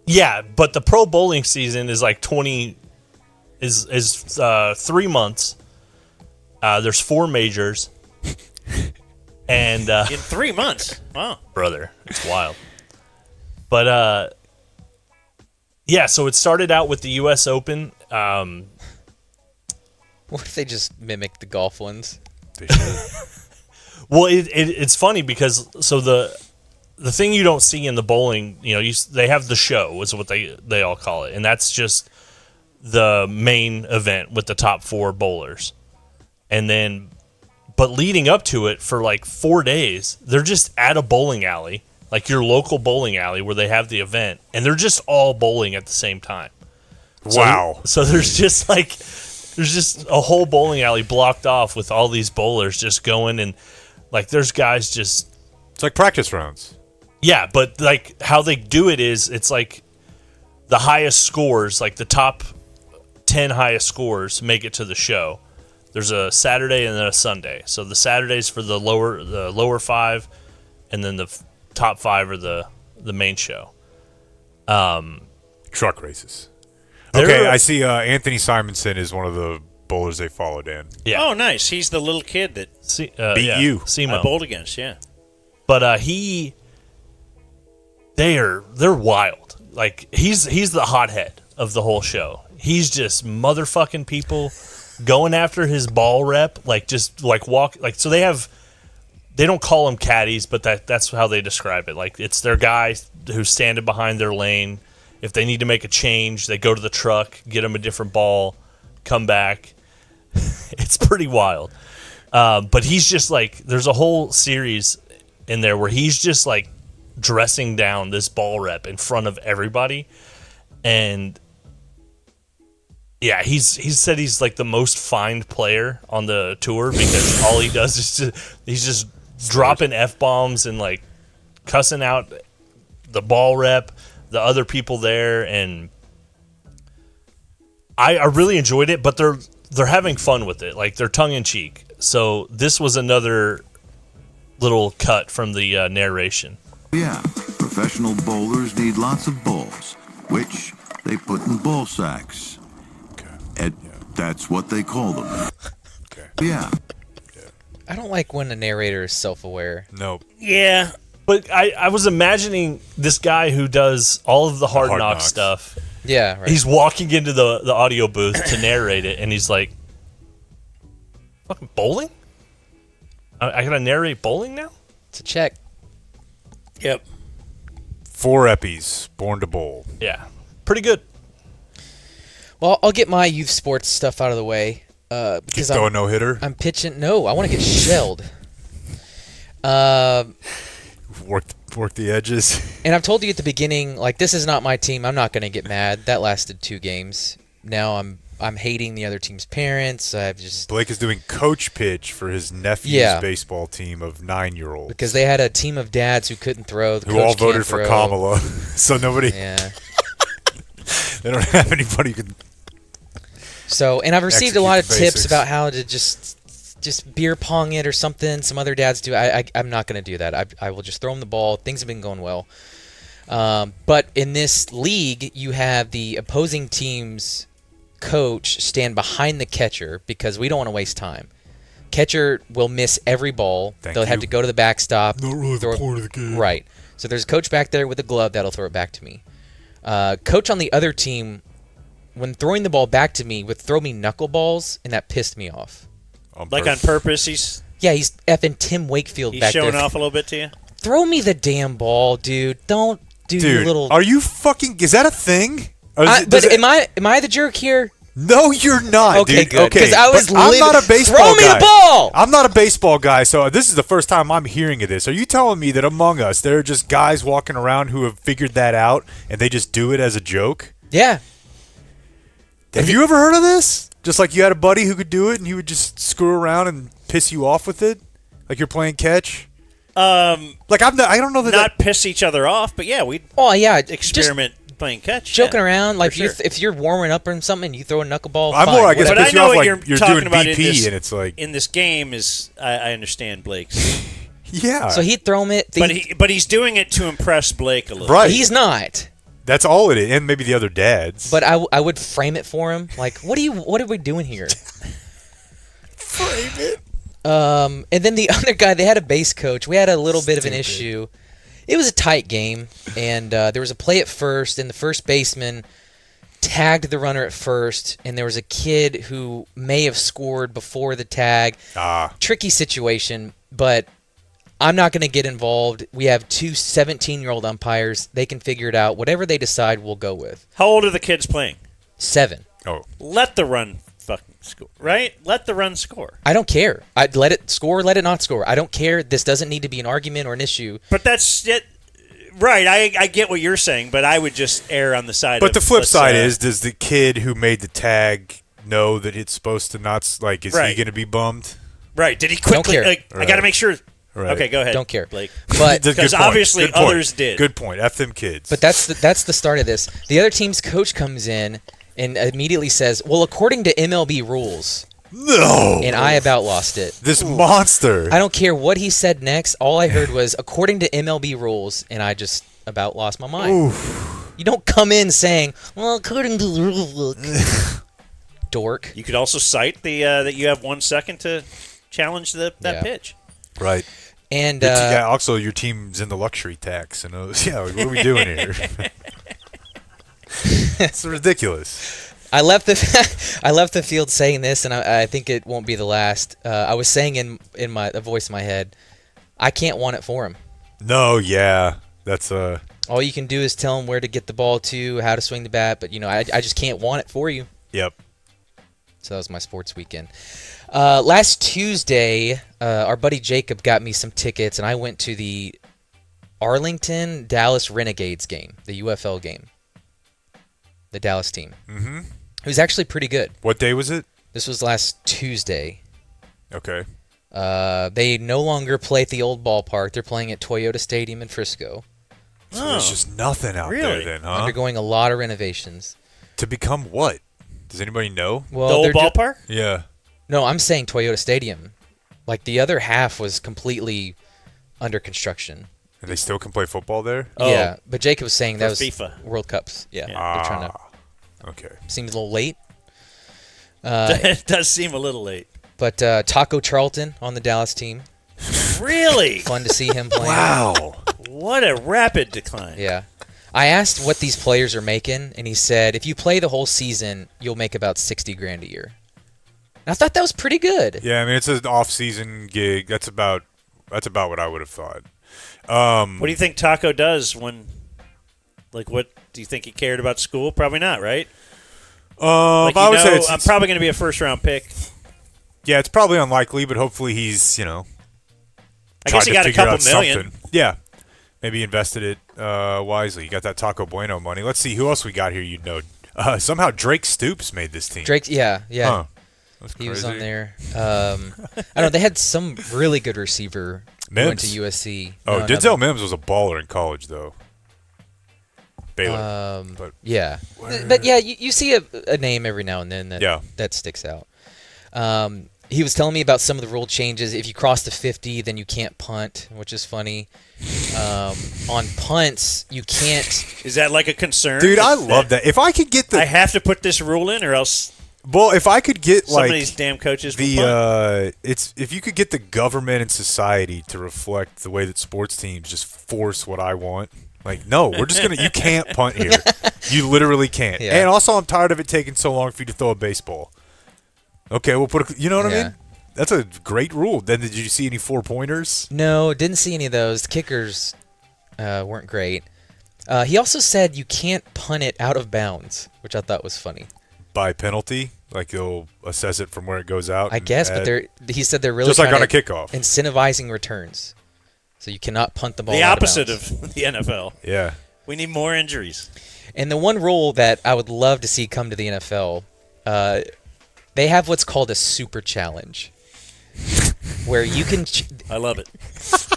Yeah, but the pro bowling season is like 3 months. There's 4 majors, and In 3 months. Wow. brother, it's wild. But yeah, so it started out with the U.S. Open. What if they just mimic the golf ones? They should. Well, it's funny because the thing you don't see in the bowling, they have the show is what they all call it, and that's just the main event with the top 4 bowlers, and then but leading up to it for like 4 days, they're just at a bowling alley, like your local bowling alley where they have the event, and they're just all bowling at the same time. Wow. So there's just a whole bowling alley blocked off with all these bowlers just going, and like there's guys just. It's like practice rounds. Yeah, but like how they do it is it's like the highest scores, like the top 10 highest scores, make it to the show. There's a Saturday and then a Sunday. So the Saturdays for the lower 5, and then the top 5 are the main show. Truck races. Okay, I see Anthony Simonson is one of the bowlers they followed in. Yeah. Oh, nice. He's the little kid that Beat you. Simo. I bowled against, yeah. But they're wild. Like he's the hothead of the whole show. He's just motherfucking people, going after his ball rep, like just like walk like so they don't call them caddies, but that's how they describe it. Like it's their guy who's standing behind their lane. If they need to make a change, they go to the truck, get them a different ball, come back. It's pretty wild. But he's just like, there's a whole series in there where he's just like dressing down this ball rep in front of everybody. And yeah, he's said he's like the most fined player on the tour because all he does is he's just dropping F-bombs and like cussing out the ball rep, the other people there, and I really enjoyed it, but they're having fun with it. Like, they're tongue-in-cheek. So this was another little cut from the narration. Yeah, professional bowlers need lots of balls, which they put in ball sacks. And that's what they call them. Yeah. I don't like when the narrator is self-aware. Nope. Yeah. But I was imagining this guy who does all of the hard knock stuff. Yeah, right. He's walking into the audio booth to narrate it, and he's like, fucking bowling? I gotta narrate bowling now? It's a check. Yep. 4 Eppies, born to bowl. Yeah. Pretty good. Well, I'll get my youth sports stuff out of the way. Because Throw a no-hitter? I'm pitching. No, I want to get shelled. Work the edges. And I've told you at the beginning, like, this is not my team. I'm not going to get mad. That lasted 2 games. Now I'm hating the other team's parents. I've just Blake is doing coach pitch for his nephew's baseball team of 9-year-olds. Because they had a team of dads who couldn't throw. The who coach all voted can't for throw. Kamala. So nobody. Yeah. They don't have anybody who can. So, and I've received a lot of Execute the tips basics. about how to just beer pong it or something. Some other dads do. I'm not going to do that. I will just throw them the ball. Things have been going well. But in this league, you have the opposing team's coach stand behind the catcher because we don't want to waste time. Catcher will miss every ball. They'll have to go to the backstop. Not really the point of the game. Right. So there's a coach back there with a glove that'll throw it back to me. Coach on the other team, when throwing the ball back to me, would throw me knuckleballs, and that pissed me off. Like on purpose, he's effing Tim Wakefield back there. showing off a little bit to you? Throw me the damn ball, dude. Don't do your little... Are you fucking... Is that a thing? Am I the jerk here? No, you're not, Okay, dude. good. Because I was I'm not a baseball Throw me guy. the ball! I'm not a baseball guy, so this is the first time I'm hearing of this. Are you telling me that among us, there are just guys walking around who have figured that out, and they just do it as a joke? Yeah. Have you ever heard of this? Just like you had a buddy who could do it, and he would just screw around and piss you off with it? Like you're playing catch? Like I don't know that... Not piss each other off, but yeah, we'd Oh, yeah. experiment playing catch. Joking yeah, around. Like, for sure. if you're warming up or something and you throw a knuckleball, I'm fine, more, I guess, But piss I you know off what like you're you're talking doing about BP, and it's like... in this game is I understand Blake's, Yeah. So he'd throw me... but he's doing it to impress Blake a little. Right. He's not. That's all it is, and maybe the other dads. But I would frame it for him. Like, what are we doing here? frame it. And then the other guy, they had a base coach. We had a little bit of an issue. It was a tight game, and there was a play at first, and the first baseman tagged the runner at first, and there was a kid who may have scored before the tag. Tricky situation, but I'm not going to get involved. We have 2 17-year-old umpires. They can figure it out. Whatever they decide, we'll go with. How old are the kids playing? 7. Oh. Let the run fucking score, right? Let the run score. I don't care. I'd let it score, let it not score. I don't care. This doesn't need to be an argument or an issue. But that's it. Right, I get what you're saying, but I would just err on the side But of... the flip side is, does the kid who made the tag know that it's supposed to not... Like, is he Right. going to be bummed? Right, did he Don't quickly... care. Like, I got to make sure... Right. Okay, go ahead. Don't care. Blake. But Good Because point. obviously Good point. others did. Good point. F them kids. But that's the start of this. The other team's coach comes in and immediately says, "Well, according to MLB rules," no. and I about lost it. This monster. I don't care what he said next. All I heard was, "According to MLB rules," and I just about lost my mind. Oof. You don't come in saying, "Well, according to the rule book." Dork. You could also cite the that you have 1 second to challenge that Yeah. pitch. Right. And Yeah. Also, your team's in the luxury tax, and yeah, what are we doing here? It's ridiculous. I left the field saying this, and I think it won't be the last. I was saying in my a voice in my head, I can't want it for him. No. Yeah. That's All you can do is tell him where to get the ball to, how to swing the bat, but I just can't want it for you. Yep. So that was my sports weekend. Last Tuesday, our buddy Jacob got me some tickets, and I went to the Arlington Dallas Renegades game, the UFL game, the Dallas team. Mm-hmm. It was actually pretty good. What day was it? This was last Tuesday. Okay. They no longer play at the old ballpark. They're playing at Toyota Stadium in Frisco, So there's just nothing out Really? there then, huh? undergoing a lot of renovations. To become what? Does anybody know? Well, the old they're ballpark? Yeah. no, I'm saying Toyota Stadium. Like the other half was completely under construction. And they still can play football there? Oh. Yeah, but Jacob was saying that For was FIFA. World Cups. Yeah, Yeah. they're trying to. Okay. Seems a little late. It does seem a little late. But Taco Charlton on the Dallas team. Really? Fun to see him playing. Wow. What a rapid decline. Yeah. I asked what these players are making, and he said, if you play the whole season, you'll make about $60,000 a year. And I thought that was pretty good. Yeah, I mean it's an off-season gig. That's about what I would have thought. What do you think Taco does when, like, what do you think he cared about school? Probably not, right? Like, I would say I'm probably going to be a first-round pick. yeah, it's probably unlikely, but hopefully he's I tried guess he to got a figure couple out million. something. Yeah, maybe invested it wisely. You got that Taco Bueno money. Let's see who else we got here. Somehow Drake Stoops made this team. Drake, yeah. Huh. That's He was crazy. on there. I don't know. They had some really good receiver who went to Mims. USC. Oh, No, Denzel Mims was a baller in college, though. Baylor. But yeah. But yeah, you see a name every now and then that sticks out. He was telling me about some of the rule changes. If you cross the 50, then you can't punt, which is funny. On punts, you can't. Is that like a concern? dude, I love that. If I could get I have to put this rule in, or else if I could get some of these damn coaches will punt. if you could get the government and society to reflect the way that sports teams just force what I want. Like, no, we're just you can't punt here. You literally can't. Yeah. And also, I'm tired of it taking so long for you to throw a baseball. Okay, we'll put you know what I Yeah. mean? That's a great rule. Then did you see any 4-pointers? No, didn't see any of those. The kickers weren't great. He also said you can't punt it out of bounds, which I thought was funny. By penalty? Like they'll assess it from where it goes out? I and guess, but add- he said they're really Just like trying on a to kickoff. incentivizing returns. So you cannot punt the ball The out opposite of bounds. of the NFL. Yeah. We need more injuries. And the one rule that I would love to see come to the NFL, they have what's called a super challenge, where you can. I love it.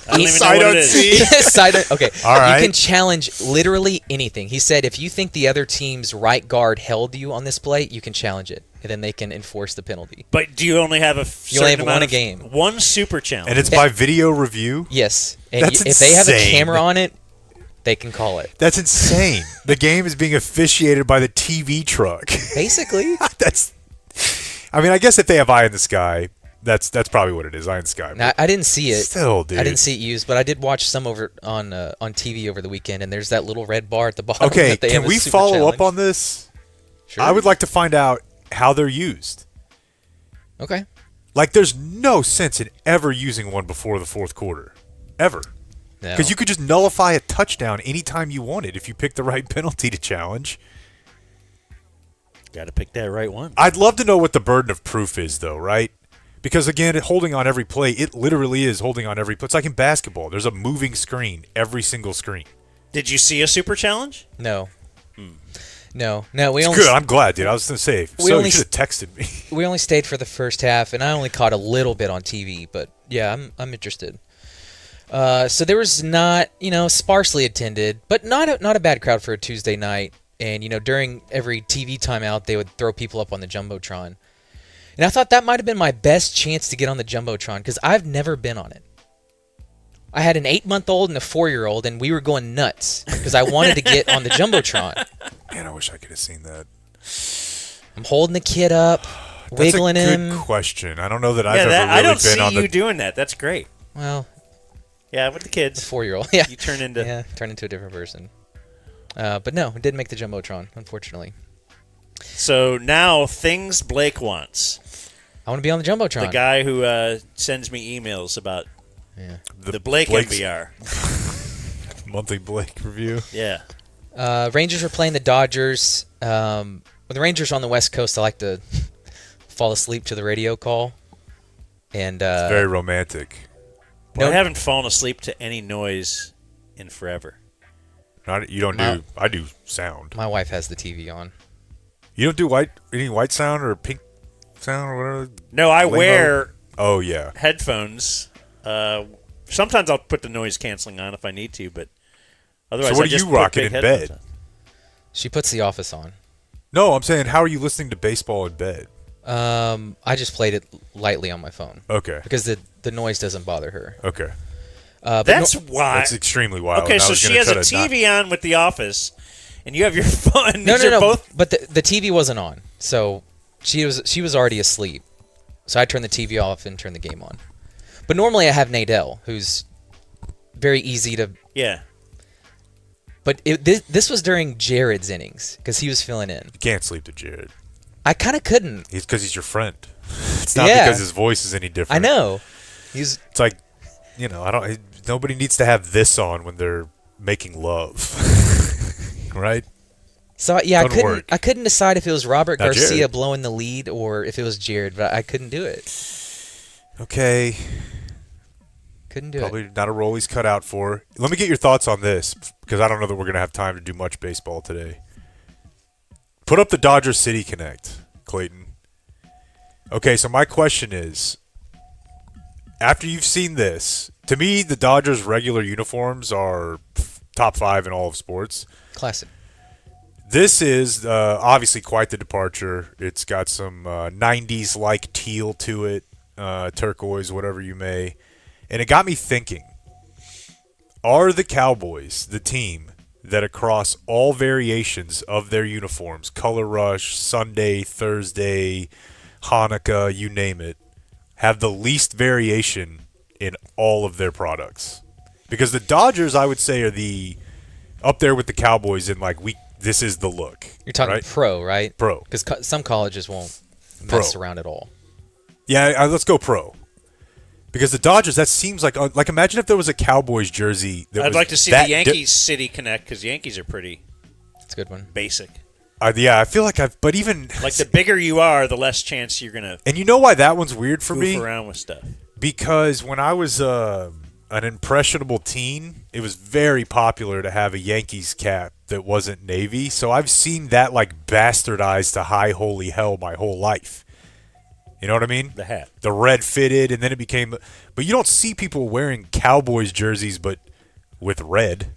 I don't even know Sight what it is. Okay. All right. You can challenge literally anything. He said if you think the other team's right guard held you on this play, you can challenge it, and then they can enforce the penalty. But do you only have a You only have certain one amount a of- game. One super challenge. And it's by video review? Yes. And That's if they have a insane. camera on it, they can call it. That's insane. The game is being officiated by the TV truck. Basically. I mean, I guess if they have Eye in the Sky, that's probably what it is. Eye in the Sky. Now, I didn't see it. Still, dude. I didn't see it used, but I did watch some over on TV over the weekend, and there's that little red bar at the bottom. Okay, that they can have a we super follow challenge. up on this? Sure. I would like to find out how they're used. Okay. Like, there's no sense in ever using one before the fourth quarter. Ever. No. Because you could just nullify a touchdown anytime you wanted if you pick the right penalty to challenge. Got to pick that right one. I'd love to know what the burden of proof is, though, right? Because, again, holding on every play, it literally is holding on every play. It's like in basketball. There's a moving screen, every single screen. Did you see a super challenge? No. No. We It's only good. I'm glad, dude. I was going to say, We so only you should have texted me. we only stayed for the first half, and I only caught a little bit on TV. But yeah, I'm interested. So there was not, sparsely attended, but not a bad crowd for a Tuesday night. And, during every TV timeout, they would throw people up on the Jumbotron. And I thought that might have been my best chance to get on the Jumbotron because I've never been on it. I had an 8-month-old and a 4-year-old, and we were going nuts because I wanted to get on the Jumbotron. Man, I wish I could have seen that. I'm holding the kid up, wiggling That's a him. good question. I don't know that I've ever I really don't been see on you the. doing that. That's great. Well, Yeah, with the kids. the 4-year-old. Yeah. You turn into. Yeah, turn into a different person. But no, it didn't make the Jumbotron, unfortunately. So now things Blake wants. I want to be on the Jumbotron. The guy who sends me emails about the Blake Blake's MBR. monthly Blake review. Yeah. Rangers were playing the Dodgers. When the Rangers are on the West Coast, I like to fall asleep to the radio call. And Very romantic. I haven't fallen asleep to any noise in forever. You don't do. I do sound. my wife has the TV on. You don't do any white sound or pink sound or whatever. No, I Limbo? wear Oh yeah. headphones. Sometimes I'll put the noise canceling on if I need to, but otherwise, So what I are just you put rocking big in headphones bed? She puts The Office on. No, I'm saying, how are you listening to baseball in bed? I just played it lightly on my phone Okay. because the noise doesn't bother her. Okay. But That's why. That's extremely wild. Okay, and I so was she gonna has a try to not- TV on with The Office, and you have your phone. No, These are both. But the TV wasn't on, so she was already asleep. So I turned the TV off and turned the game on. But normally I have Nadell, who's very easy to. Yeah. But this was during Jared's innings because he was filling in. You can't sleep to Jared. I kind of couldn't. He's because he's your friend. It's not Yeah. because his voice is any different. I know. He's It's like, I don't. Nobody needs to have this on when they're making love, right? so yeah. Doesn't work. I couldn't decide if it was Robert Not Garcia Jared. blowing the lead or if it was Jared, but I couldn't do it. Okay. Couldn't do it. Probably not a role he's cut out for. Let me get your thoughts on this because I don't know that we're gonna have time to do much baseball today. Put up the Dodgers City Connect, Clayton. Okay, so my question is, after you've seen this, to me the Dodgers regular uniforms are top 5 in all of sports. Classic. This is obviously quite the departure. It's got some 90s like teal to it, turquoise, whatever you may. And it got me thinking, are the Cowboys the team that across all variations of their uniforms, Color Rush, Sunday, Thursday, Hanukkah, you name it, have the least variation in all of their products? Because the Dodgers, I would say, are up there with the Cowboys in this is the look. You're talking right? pro, right? Pro. Because some colleges won't mess Pro. around at all. Yeah, let's go pro. Because the Dodgers, that seems like imagine if there was a Cowboys jersey. I'd like to see the Yankees City Connect because Yankees are pretty It's a good one. basic. Yeah, I feel like but even Like the bigger you are, the less chance you're gonna and you know why that one's weird for goof me? around with stuff. Because when I was an impressionable teen, it was very popular to have a Yankees cap that wasn't navy. So I've seen that bastardized to high holy hell my whole life. You know what I mean? The hat. The red fitted, and then it became. But you don't see people wearing Cowboys jerseys, but with red,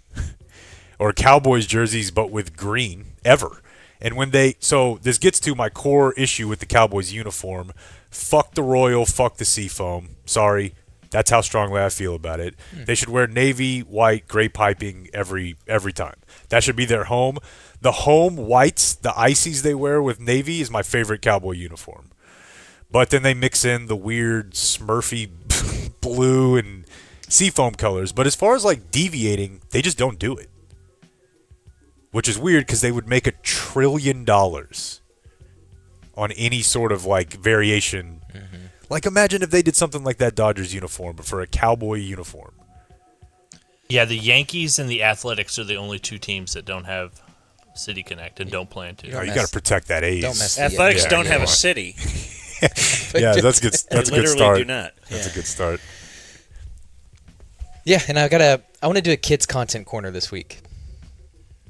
or Cowboys jerseys, but with green, ever. And so this gets to my core issue with the Cowboys uniform. Fuck the Royal, fuck the Seafoam. Sorry, that's how strongly I feel about it. They should wear navy, white, gray piping every time. That should be their home. The home whites, the ices they wear with navy is my favorite Cowboy uniform. But then they mix in the weird Smurfy blue and Seafoam colors. But as far as deviating, they just don't do it. Which is weird because they would make $1 trillion on any sort of variation. Mm-hmm. Imagine if they did something like that Dodgers uniform, but for a Cowboy uniform. Yeah, the Yankees and the Athletics are the only two teams that don't have City Connect and don't plan to. You got to protect that ace. Don't mess the Athletics Yeah, don't yeah. have a city. Yeah, that's good. That's a They good literally start. do not. That's a good start. Yeah, and I want to do a kids content corner this week.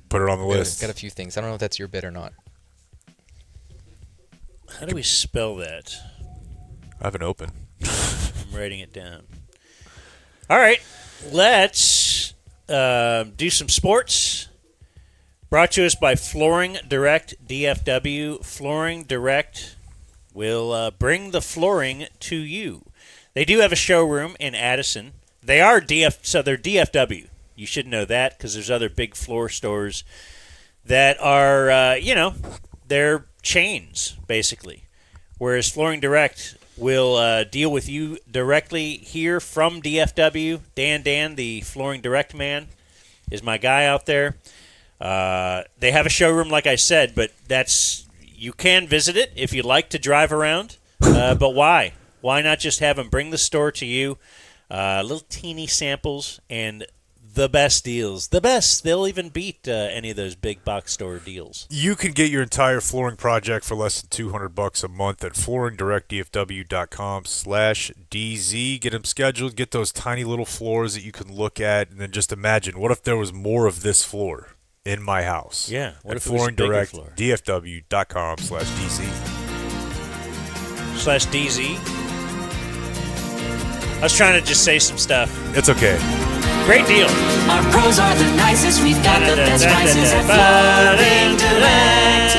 Put it on the list. Got a few things. I don't know if that's your bid or not. How do we spell that? I have an open. I'm writing it down. All right. let's do some sports. Brought to us by Flooring Direct DFW. Flooring Direct will bring the flooring to you. They do have a showroom in Addison. They are they're DFW. You should know that because there's other big floor stores that are, they're chains, basically. Whereas Flooring Direct will deal with you directly here from DFW. Dan, the Flooring Direct man, is my guy out there. They have a showroom, like I said, but you can visit it if you'd like to drive around. But why? Why not just have them bring the store to you? Little teeny samples and the best deals. The best. They'll even beat any of those big box store deals. You can get your entire flooring project for less than $200 a month at flooringdirectdfw.com/DZ. Get them scheduled. Get those tiny little floors that you can look at, and then just imagine, what if there was more of this floor in my house? Yeah. What at if it was a bigger floor? flooringdirectdfw.com/DZ. /DZ. I was trying to just say some stuff. It's okay. Great deal. Our pros are the nicest. We've got the best prices at Flooring Direct.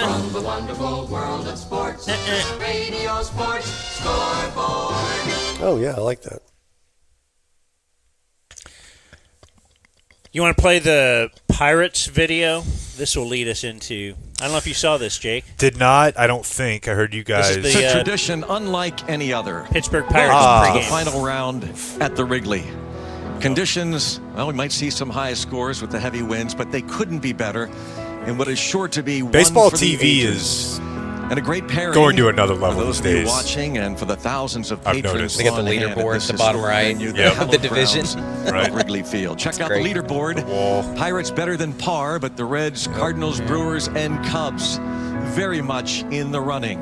From the wonderful world of sports, Radio Sports Scoreboard. Oh, yeah, I like that. You want to play the Pirates video? This will lead us into... I don't know if you saw this, Jake. Did not. I don't think. I heard you guys. This is It's a tradition unlike any other. Pittsburgh Pirates The pregame. final round at the Wrigley. Conditions, well, we might see some high scores with the heavy winds, but they couldn't be better in what is sure to be Baseball one for the TV ages. is and a great pairing going to another level for those these of you days. watching and for the thousands of I've patrons. noticed. They got the on hand leaderboard this at the bottom historic right venue, Yep. of the division. Right. of Wrigley Field. Check out great. the leaderboard. The wall. Pirates better than par, but the Reds, Cardinals, Brewers, and Cubs very much in the running.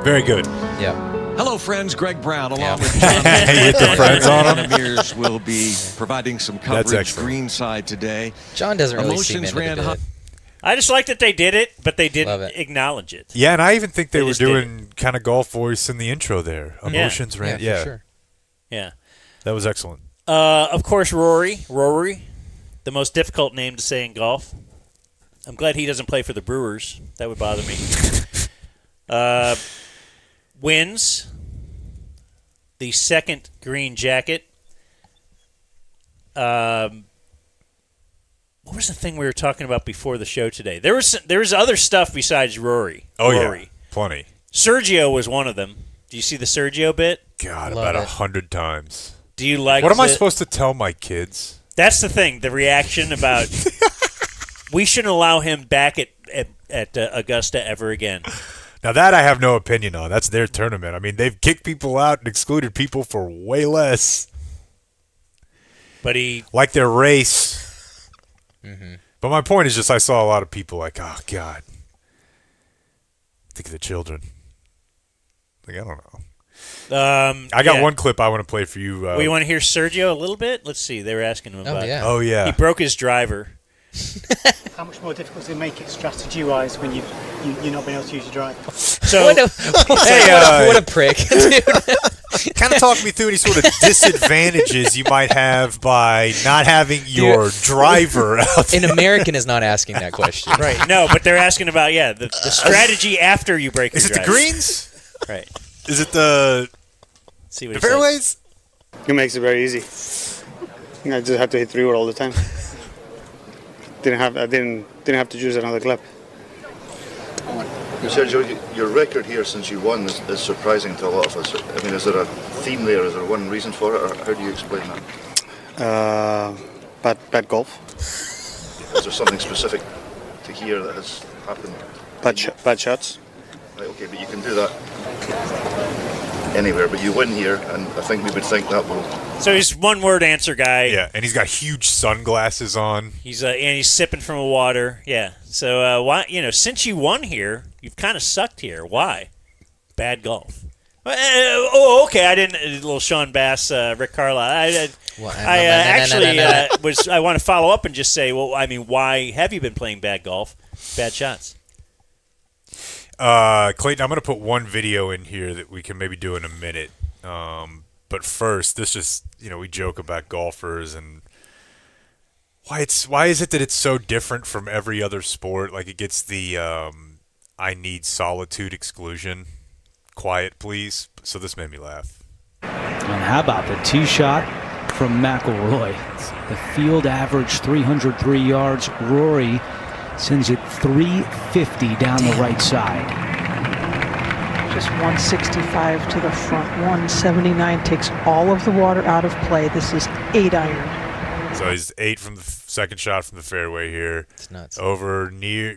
Very good. Yeah. Hello, friends. Greg Brown, along Yeah. with John. You hit the friends on him? Mears will be providing some coverage excellent. greenside today. John doesn't really seem Emotions into ran the high. bit. I just like that they did it, but they Love didn't it. acknowledge it. Yeah, and I even think they They were just did doing kind of golf voice in the intro there. Emotions ran. Yeah, for sure. Yeah. That was excellent. Of course, Rory, the most difficult name to say in golf. I'm glad he doesn't play for the Brewers. That would bother me. Wins the second green jacket. What was the thing we were talking about before the show today? There was other stuff besides Rory. Oh, Rory. yeah. Plenty. Sergio was one of them. Do you see the Sergio bit? God, Love about it. 100 times. Do you like What am I the- supposed to tell my kids? That's the thing. The reaction about we shouldn't allow him back at Augusta ever again. Now, that I have no opinion on. That's their tournament. I mean, they've kicked people out and excluded people for way less. But he Like their race. But my point is just I saw a lot of people like, oh, God. Think of the children. Like, I don't know. I got one clip I want to play for you. We want to hear Sergio a little bit. Let's see. They were asking him about. yeah. Oh, yeah. He broke his driver. How much more difficult does it make it strategy-wise when you're not being able to use your driver? So What a prick, dude. Kind of talk me through any sort of disadvantages you might have by not having your driver out there. An American is not asking that question. right. No, but they're asking about the strategy after you break. Is your it the driver. greens? Right. Is it the See what the he said. fairways? It makes it very easy. I just have to hit 3-wood all the time. I didn't have to choose another club. Sergio, your record here since you won is surprising to a lot of us. I mean, is there a theme there? Is there one reason for it, or how do you explain that? Bad golf, Is there something specific to here that has happened? bad shots. Right, okay, but you can do that anywhere. But you win here, and I think we would think that will. So he's one-word answer guy. Yeah, and he's got huge sunglasses on. He's and he's sipping from a water. Yeah. So why? Since you won here, you've kind of sucked here. Why? Bad golf. Okay. I didn't. Little Sean Bass, Rick Carlisle. I want to follow up and just say, well, I mean, why have you been playing bad golf, bad shots? Clayton, I'm going to put one video in here that we can maybe do in a minute. But first, this just, we joke about golfers and why is it that it's so different from every other sport? Like it gets the I need solitude exclusion. Quiet, please. So this made me laugh. And how about the tee shot from McIlroy? The field average 303 yards. Rory sends it 350 down the right side. Just 165 to the front. 179 takes all of the water out of play. This is 8 iron. So he's 8 from the second shot from the fairway here. It's nuts. Over near,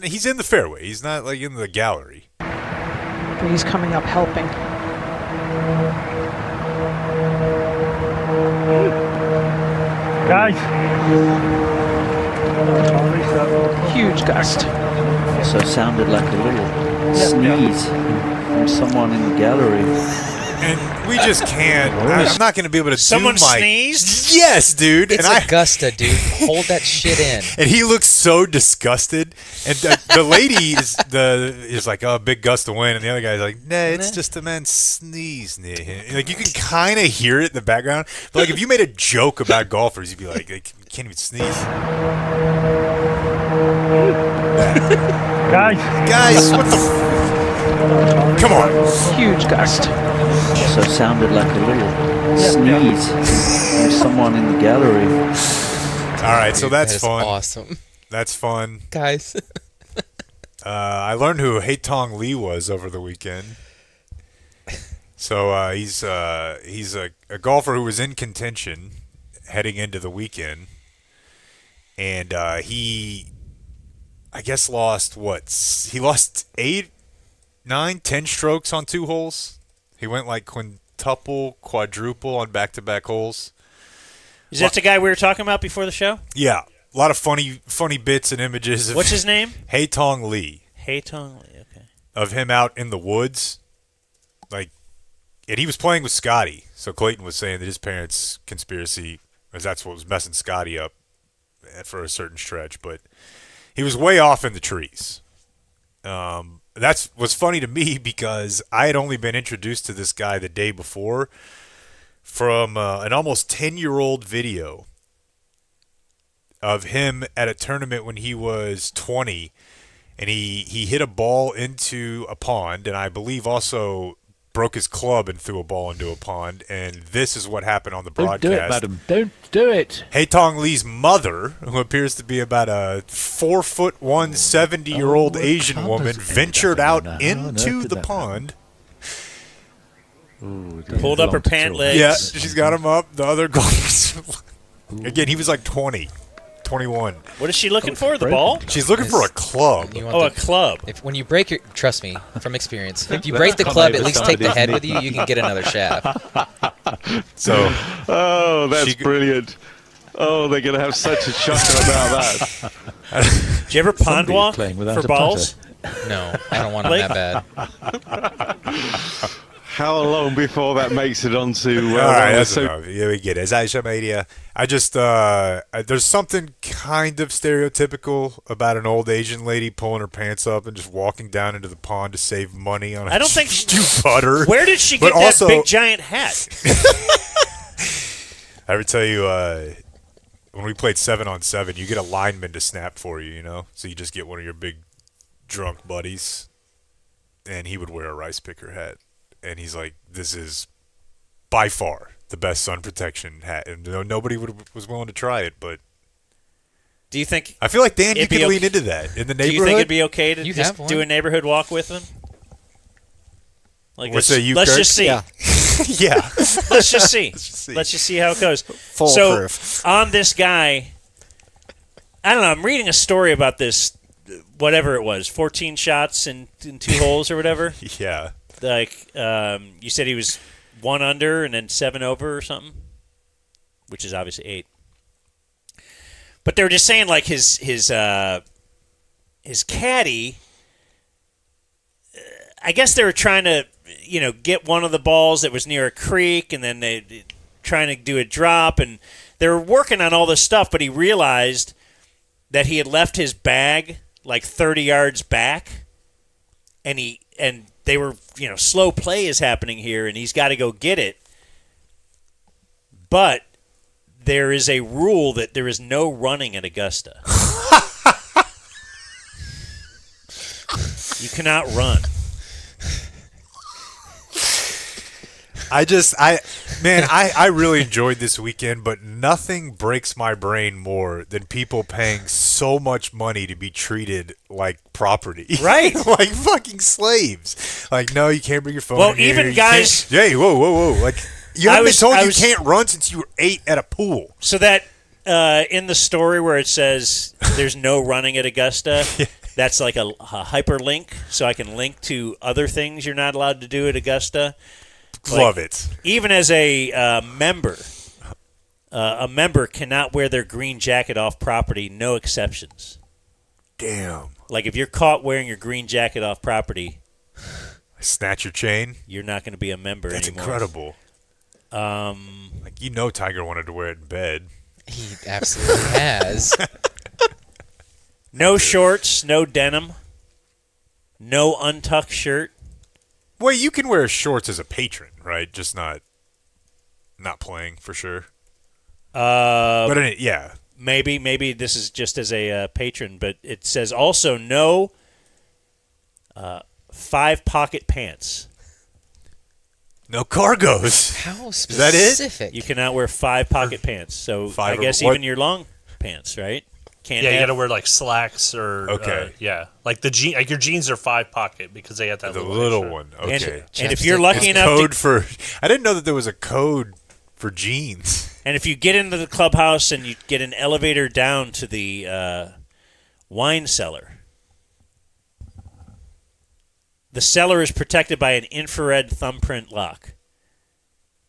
he's in the fairway. He's not like in the gallery. But he's coming up helping. Guys. Huge gust. Also sounded like a little sneeze from someone in the gallery. And we just can't. I'm not going to be able to Someone do my... sneezed? Yes, dude. It's Augusta, dude. Hold that shit in. And he looks so disgusted. And the lady is like, oh, big gust of wind. And the other guy's like, nah, it's just a man sneeze near him. Like, you can kind of hear it in the background. But, like, if you made a joke about golfers, you'd be like, you can't even sneeze. Guys, what the... Come on. Huge gust. Also sounded like a little sneeze from someone in the gallery. All right, so that's That is fun. awesome. That's fun. Guys. I learned who Hae-Tong Lee was over the weekend. So he's a golfer who was in contention heading into the weekend. And he, I guess, lost He lost 8, 9, 10 strokes on 2 holes. He went like quintuple, quadruple on back-to-back holes. Is that the guy we were talking about before the show? Yeah. A lot of funny bits and images. What's his name? Hae-Tong Lee. Hae-Tong Lee, okay. Of him out in the woods. And he was playing with Scotty. So Clayton was saying that his parents' conspiracy, that's what was messing Scotty up for a certain stretch. But he was way off in the trees. That's what's funny to me because I had only been introduced to this guy the day before from an almost 10-year-old video of him at a tournament when he was 20, and he hit a ball into a pond, and I believe also broke his club and threw a ball into a pond, and this is what happened on the broadcast. Don't do it, madam. Don't do it. Hae-Tong Lee's mother, who appears to be about a 4'1", 70-year-old Asian woman, ventured out into the pond. Pulled up her pant legs. Yeah, she's got him up. The other golfers. Again, he was like 20, 21. What is she looking for? The ball? She's looking for a club. A club. When you break your, trust me, from experience, if you break the club, at least take the head with you. You can get another shaft. So, that's brilliant. Oh, they're going to have such a chuckle about that. Did you ever pond walk for balls? No, I don't want them that bad. How long before that makes it onto... All right, that's enough. Yeah, we get it. As Aisha Media, I just... there's something kind of stereotypical about an old Asian lady pulling her pants up and just walking down into the pond to save money on a I don't think butter. Where did she get that big giant hat? I ever tell you, when we played 7-on-7, you get a lineman to snap for you, So you just get one of your big drunk buddies, and he would wear a rice picker hat. And he's like, this is by far the best sun protection hat. And nobody was willing to try it, but... Do you think... I feel like, Dan, you could lean into that in the neighborhood. Do you think it'd be okay to just do a neighborhood walk with them? Like let's just see. Yeah. Yeah. Let's just see. Let's just see how it goes. Foolproof. On this guy, I don't know, I'm reading a story about this, whatever it was, 14 shots in 2 holes or whatever. Yeah. Like, you said he was 1 under and then 7 over or something, which is obviously 8. But they were just saying, like, his caddy, I guess they were trying to, get one of the balls that was near a creek, and then they trying to do a drop, and they were working on all this stuff, but he realized that he had left his bag, like, 30 yards back, and they were, slow play is happening here, and he's got to go get it. but there is a rule that there is no running at Augusta. You cannot run. I really enjoyed this weekend, but nothing breaks my brain more than people paying so much money to be treated like property. Right. Like fucking slaves. Like, no, you can't bring your phone Well, in here. even You guys- can't- Hey, whoa. Like, you haven't been told I you was- can't run since you were 8 at a pool. So that in the story where it says there's no running at Augusta, that's like a hyperlink, so I can link to other things you're not allowed to do at Augusta. Love it. Even as a member cannot wear their green jacket off property, no exceptions. Damn. Like if you're caught wearing your green jacket off property, Snatch your chain. you're not going to be a member That's anymore. incredible. Like, Tiger wanted to wear it in bed. He absolutely has. No shorts, no denim, no untucked shirt. Well, you can wear shorts as a patron, right? Just not playing for sure. Yeah. Maybe this is just as a patron, but it says also no 5-pocket pants. No cargos. How Is that it? specific? You cannot wear 5-pocket pants. So I guess what? even your long pants, right? Can't Yeah, you have- got to wear like slacks or Okay. like your jeans are 5-pocket because they have that The little little extra. one. Okay. And if you're lucky enough Code to, for. I didn't know that there was a code for jeans. and if you get into the clubhouse and you get an elevator down to the wine cellar, the cellar is protected by an infrared thumbprint lock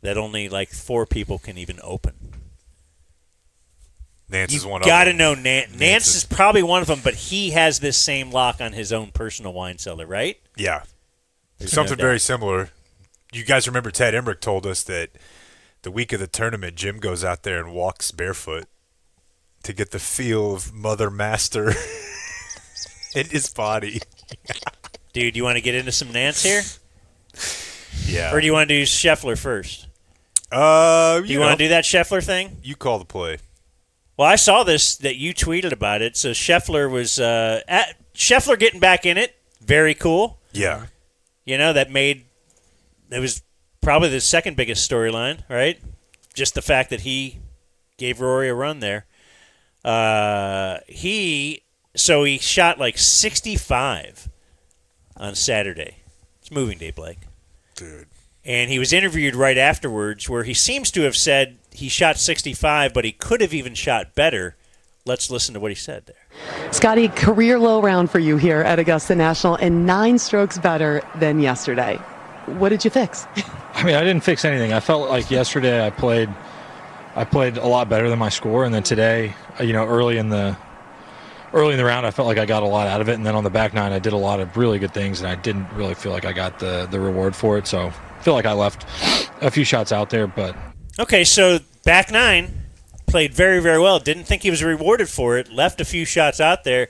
that only like 4 people can even open. Nance is You one got to of them. know Nance is probably one of them, but he has this same lock on his own personal wine cellar, right? Yeah. There's Something no very doubt. similar. You guys remember Ted Emmerich told us that the week of the tournament, Jim goes out there and walks barefoot to get the feel of Mother Master in his body. Dude, you want to get into some Nance here? Yeah. Or do you want to do Scheffler first? Do you want to do that Scheffler thing? You call the play. Well, I saw this that you tweeted about it. So Scheffler was Scheffler getting back in it. Very cool. Yeah. You know, it was probably the second biggest storyline, right? Just the fact that he gave Rory a run there. He shot like 65 on Saturday. It's moving day, Blake. Dude. And he was interviewed right afterwards where he seems to have said he shot 65, but he could have even shot better. Let's listen to what he said there. Scotty, career low round for you here at Augusta National and 9 strokes better than yesterday. What did you fix? I mean, I didn't fix anything. I felt like yesterday I played a lot better than my score, and then today, early in the round, I felt like I got a lot out of it, and then on the back nine, I did a lot of really good things, and I didn't really feel like I got the reward for it. So I feel like I left a few shots out there, but Okay, so back nine played very, very well. Didn't think he was rewarded for it. Left a few shots out there.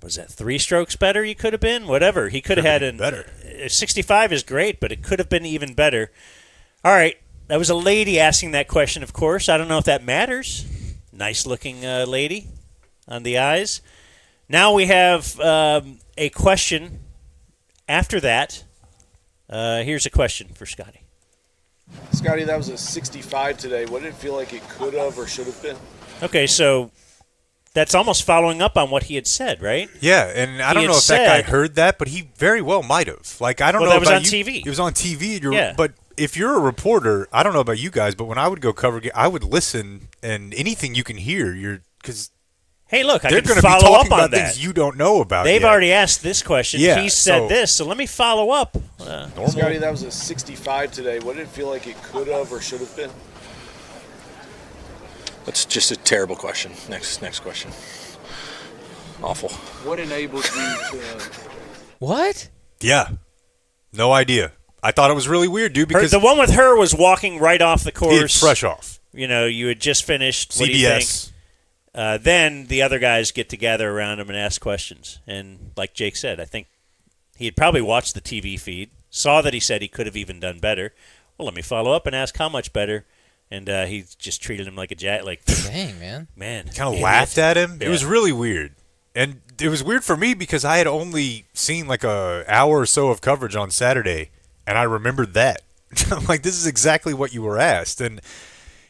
Was that 3 strokes better? You could have been whatever. He could have had better. 65 is great, but it could have been even better. All right, that was a lady asking that question. Of course, I don't know if that matters. Nice looking lady on the eyes. Now we have a question. After that, here's a question for Scotty. Scotty, that was a 65 today. What did it feel like it could have or should have been? Okay, so that's almost following up on what he had said, right? Yeah, and I don't know if that guy heard that, but he very well might have. Like, I don't know that was about on you. TV. It was on TV. Yeah. But if you're a reporter, I don't know about you guys, but when I would go cover, I would listen, and anything you can hear, because hey, look, I they're can going to be follow talking up on about that. things you don't know about. They've yet. already asked this question. Yeah, He said so- this, so let me follow up. Scotty, that was a 65 today. What did it feel like it could have or should have been? That's just a terrible question. Next question. Awful. What enabled you to... What? Yeah. No idea. I thought it was really weird, dude, because The one with her was walking right off the course. It's fresh off. You know, you had just finished. What do you CBS. think? Then the other guys get to gather around him and ask questions. And like Jake said, I think he had probably watched the TV feed, saw that he said he could have even done better. Well, let me follow up and ask how much better. and he just treated him like a jack. Like, dang, man. Kind of laughed at him. Yeah. It was really weird. And it was weird for me because I had only seen like a hour or so of coverage on Saturday, and I remembered that. I'm like, this is exactly what you were asked. And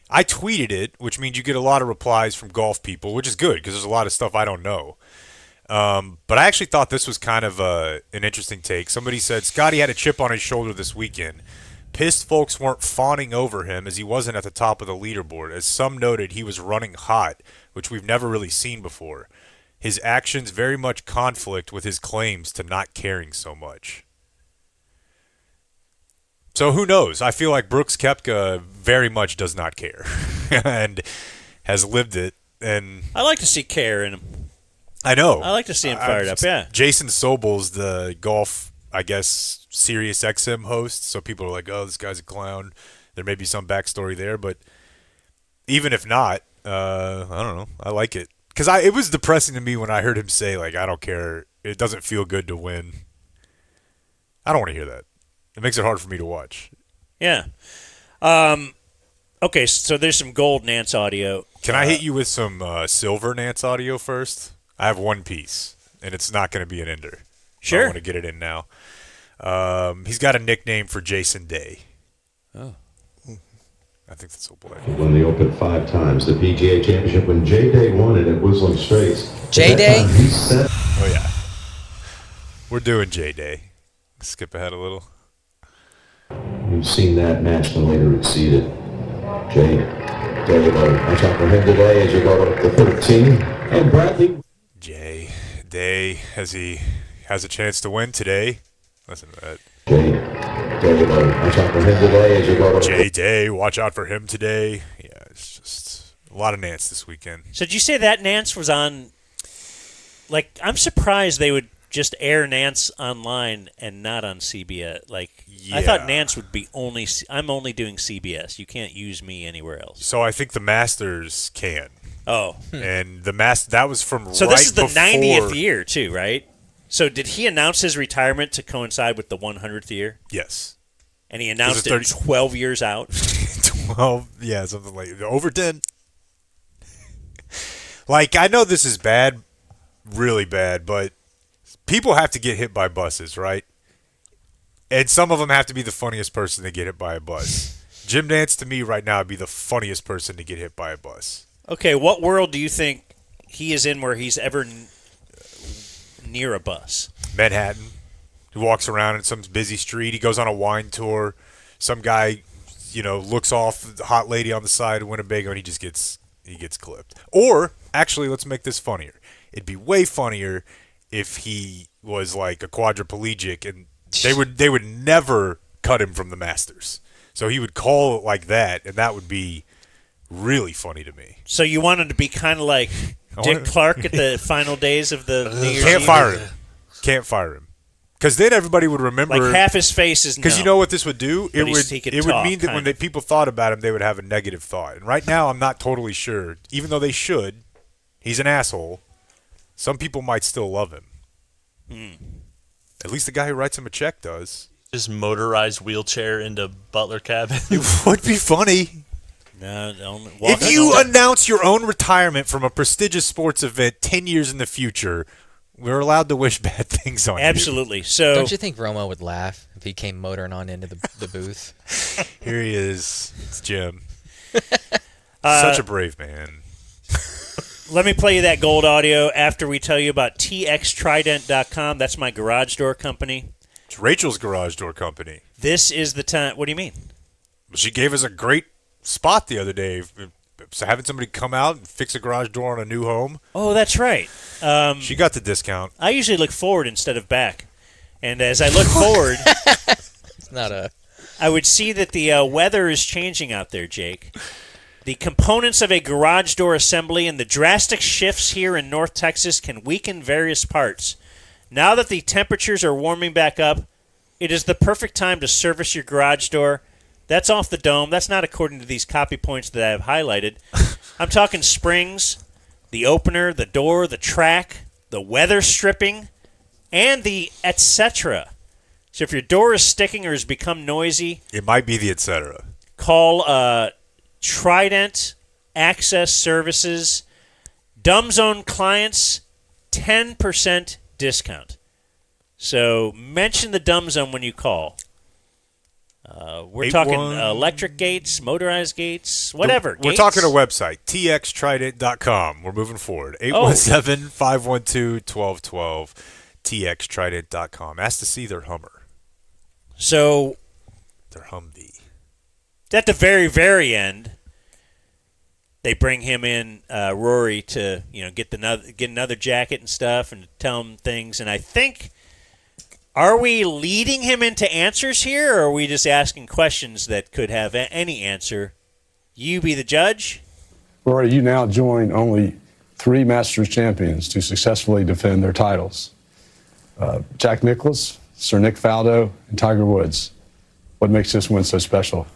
I tweeted it, which means you get a lot of replies from golf people, which is good because there's a lot of stuff I don't know. But I actually thought this was kind of an interesting take. Somebody said Scotty had a chip on his shoulder this weekend. Pissed folks weren't fawning over him as he wasn't at the top of the leaderboard. As some noted, he was running hot, which we've never really seen before. His actions very much conflict with his claims to not caring so much. So who knows? I feel like Brooks Koepka very much does not care and has lived it. And I like to see care in him. I know. I like to see him fired up, yeah. Jason Sobel's the golf, I guess, Sirius XM host, so people are like, oh, this guy's a clown. There may be some backstory there, but even if not, I don't know. I like it. Because it was depressing to me when I heard him say, like, I don't care. It doesn't feel good to win. I don't want to hear that. It makes it hard for me to watch. Yeah. Okay, so there's some gold Nance audio. Can I hit you with some silver Nance audio first? I have one piece, and it's not going to be an ender. Sure. I want to get it in now. He's got a nickname for Jason Day. Oh. I think that's a boy. Won the Open 5 times. The PGA Championship when J Day won it at Whistling Straits. J Day? Oh, yeah. We're doing J Day. Skip ahead a little. You've seen that match and later exceeded. J Day, watch out for him today as you go to the 13. And Bradley. J Day, as he has a chance to win today. Listen to that. J Day, watch out for him today as you go to J Day, watch out for him today. Yeah, it's just a lot of Nance this weekend. So did you say that Nance was on? Like, I'm surprised they would just air Nance online and not on CBS. Like, yeah. I thought Nance would be only. I'm only doing CBS. You can't use me anywhere else. So I think the Masters can. Oh, and that was from. So right this is the before. 90th year too, right? So did he announce his retirement to coincide with the 100th year? Yes. And he announced it 12 years out? 12, yeah, something like over 10. Like, I know this is bad, really bad, but people have to get hit by buses, right? And some of them have to be the funniest person to get hit by a bus. Jim Nance, to me, right now, would be the funniest person to get hit by a bus. Okay, what world do you think he is in where he's ever near a bus? Manhattan. He walks around in some busy street. He goes on a wine tour. Some guy, looks off the hot lady on the side of Winnebago, and he gets clipped. Or, actually, let's make this funnier. It'd be way funnier if he was like a quadriplegic, and they would never cut him from the Masters. So he would call it like that, and that would be really funny to me. So you want him to be kind of like Dick Clark at the final days of the New Year's Can't Eve? fire him. Can't fire him. Because then everybody would remember. Like half his face is no. Because you know what this would do? But It would mean that when people thought about him, they would have a negative thought. And right now, I'm not totally sure. Even though they should, he's an asshole. Some people might still love him. At least the guy who writes him a check does. Just motorized wheelchair into Butler cabin. It would be funny. No, if you announce your own retirement from a prestigious sports event 10 years in the future, we're allowed to wish bad things on you. Absolutely. So, don't you think Romo would laugh if he came motoring on into the booth? Here he is. It's Jim. Such a brave man. Let me play you that gold audio after we tell you about txtrident.com. That's my garage door company. It's Rachel's garage door company. This is the time. What do you mean? She gave us a great spot the other day. So having somebody come out and fix a garage door on a new home. Oh, that's right. She got the discount. I usually look forward instead of back. And as I look forward, I would see that the weather is changing out there, Jake. The components of a garage door assembly and the drastic shifts here in North Texas can weaken various parts. Now that the temperatures are warming back up, it is the perfect time to service your garage door. That's off the dome. That's not according to these copy points that I have highlighted. I'm talking springs, the opener, the door, the track, the weather stripping, and the etc. So if your door is sticking or has become noisy, it might be the etc. Call Trident Access Services. DumbZone clients, 10% discount. So mention the DumbZone when you call. We're talking electric gates, motorized gates, whatever. We're talking a website, txtrident.com. We're moving forward. 817-512-1212, txtrident.com. Ask to see their Hummer. So their Humvee. At the very, very end, they bring him in, Rory, to get another jacket and stuff, and tell him things. And I think, are we leading him into answers here, or are we just asking questions that could have any answer? You be the judge. Rory, you now join only 3 Masters champions to successfully defend their titles: Jack Nicklaus, Sir Nick Faldo, and Tiger Woods. What makes this win so special?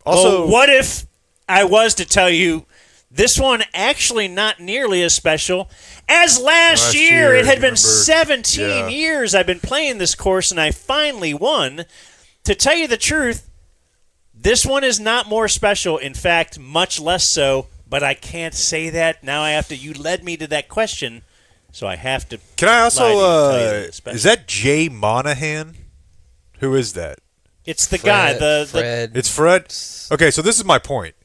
Also, what if I was to tell you this one actually not nearly as special as last year? It had been 17 years I've been playing this course, and I finally won. To tell you the truth, this one is not more special. In fact, much less so, but I can't say that. Now I have to. You led me to that question, so I have to. Can I also, is that Jay Monahan? Who is that? It's the guy. Fred. It's Fred? Okay, so this is my point.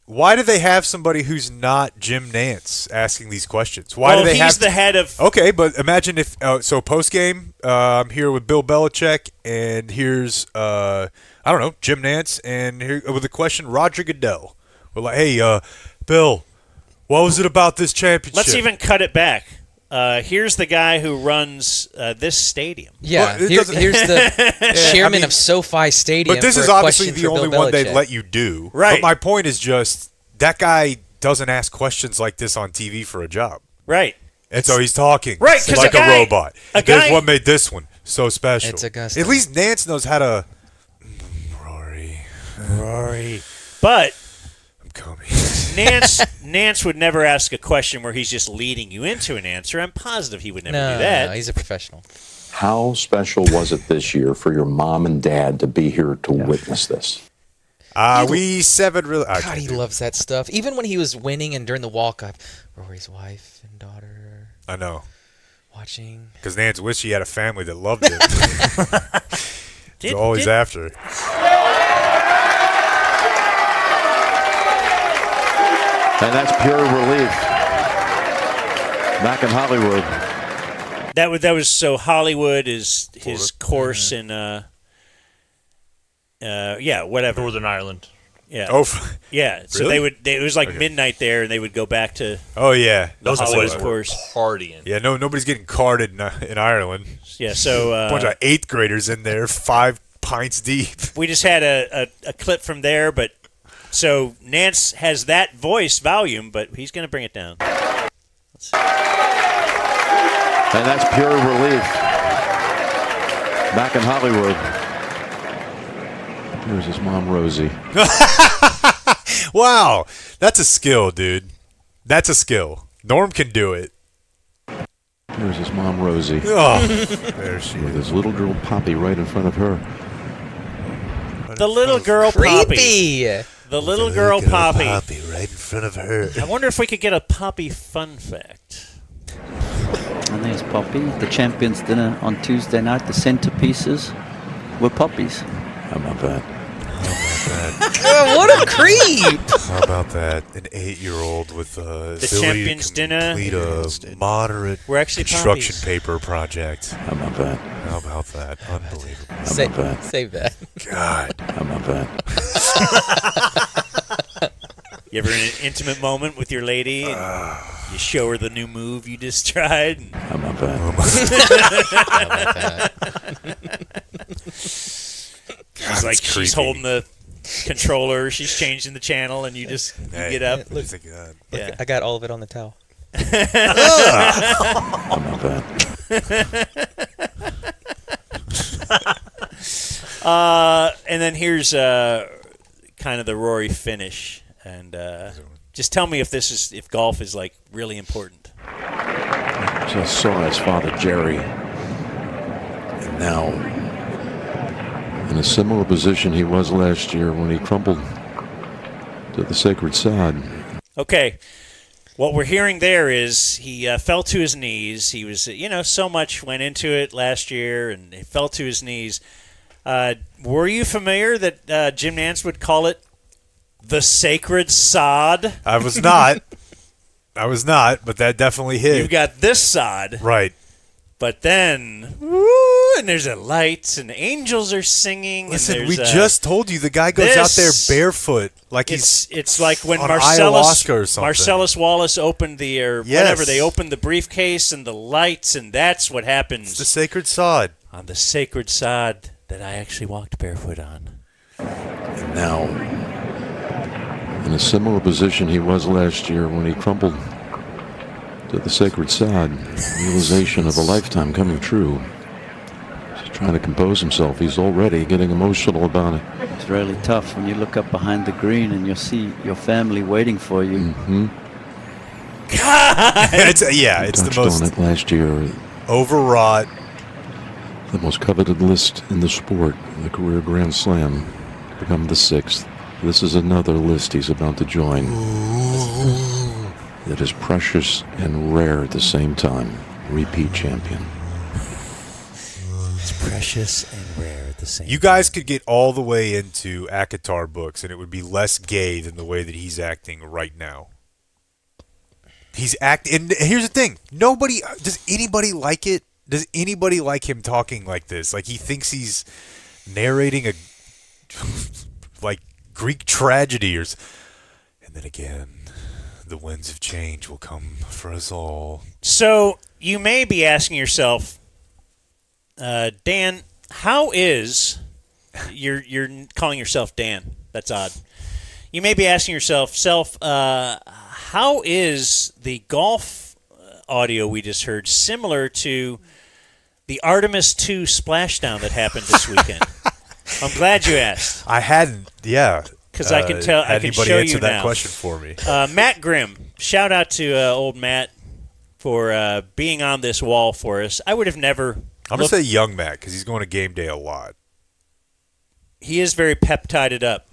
Why do they have somebody who's not Jim Nance asking these questions? Why do they he's the head of... Okay, but imagine if... so post-game, I'm here with Bill Belichick, and here's, I don't know, Jim Nance, and here with a question, Roger Goodell. We're like, hey, Bill, what was it about this championship? Let's even cut it back. Here's the guy who runs this stadium. Yeah, here's the chairman of SoFi Stadium. But this is obviously the only one they'd let you do. Right. But my point is just, that guy doesn't ask questions like this on TV for a job. Right. And so he's talking a like robot. That's what made this one so special. It's Augusta. At least Nance knows how to... Rory. But... coming. Nance would never ask a question where he's just leading you into an answer. I'm positive he would never do that. No, he's a professional. How special was it this year for your mom and dad to be here to witness this? We severed really... God, he loves that stuff. Even when he was winning and during the walk-up, Rory's wife and daughter... I know. Watching. Because Nance wished he had a family that loved him. He's always after it. And that's pure relief. Back in Hollywood. That was so Hollywood is his course in whatever. Northern Ireland. Yeah. Oh, yeah. So really? it was like midnight there, and they would go back to. Oh yeah, those Hollywood course. Partying. Yeah, nobody's getting carded in Ireland. Yeah, so a bunch of 8th graders in there, 5 pints deep. We just had a clip from there, but. So Nance has that voice volume, but he's going to bring it down. And that's pure relief. Back in Hollywood. Here's his mom, Rosie. Wow. That's a skill, dude. That's a skill. Norm can do it. Here's his mom, Rosie. Oh, there she is. With his little girl, Poppy, right in front of her. The little girl, Poppy. The little girl, Poppy. Poppy right in front of her. I wonder if we could get a Poppy fun fact. And there's Poppy. The champions' dinner on Tuesday night. The centerpieces were puppies. How about that? What a creep! How about that? An 8-year-old with the champions' dinner. Complete a moderate We're actually construction puppies. paper project. How about that? How about that? Unbelievable. How about that? Save that. God. How about that? You ever in an intimate moment with your lady and you show her the new move you just tried? How about that? She's like, she's holding the controller, she's changing the channel, and you just get up. Look, yeah. I got all of it on the towel. How about that? And then here's kind of the Rory finish, and just tell me if golf is like really important. Just saw his father Jerry, and now in a similar position he was last year when he crumbled to the sacred sod. Okay. What we're hearing there is he fell to his knees. He was, so much went into it last year, and he fell to his knees. Were you familiar that Jim Nantz would call it the sacred sod? I was not. But that definitely hit. You've got this sod. Right. But then, and there's a light, and angels are singing. Listen, and we just told you the guy goes out there barefoot, like it's like when on Marcellus ayahuasca or something. Marcellus Wallace opened whatever, they opened the briefcase and the lights, and that's what happens. It's the sacred sod. On the sacred sod that I actually walked barefoot on. And now, in a similar position he was last year when he crumbled to the sacred sod, realization of a lifetime coming true. He's trying to compose himself. He's already getting emotional about it. It's really tough when you look up behind the green and you see your family waiting for you. Mm-hmm. God! it's the Touched most on it last year. overwrought. The most coveted list in the sport, the career Grand Slam, become the 6th. This is another list he's about to join. That is precious and rare at the same time. Repeat champion. It's precious and rare at the same time. You guys could get all the way into Akatar books, and it would be less gay than the way that he's acting right now. He's acting, and here's the thing: does anybody like it? Does anybody like him talking like this? Like he thinks he's narrating a like Greek tragedy, and then again, the winds of change will come for us all. So you may be asking yourself, Dan, how is you're calling yourself Dan? That's odd. You may be asking yourself, how is the golf audio we just heard similar to the Artemis II splashdown that happened this weekend? I'm glad you asked. I hadn't, yeah. Because I can tell. I can show answer you that now. question for me. Matt Grimm, shout out to old Matt for being on this wall for us. I would have never. I'm going to say young Matt because he's going to game day a lot. He is very peptided up.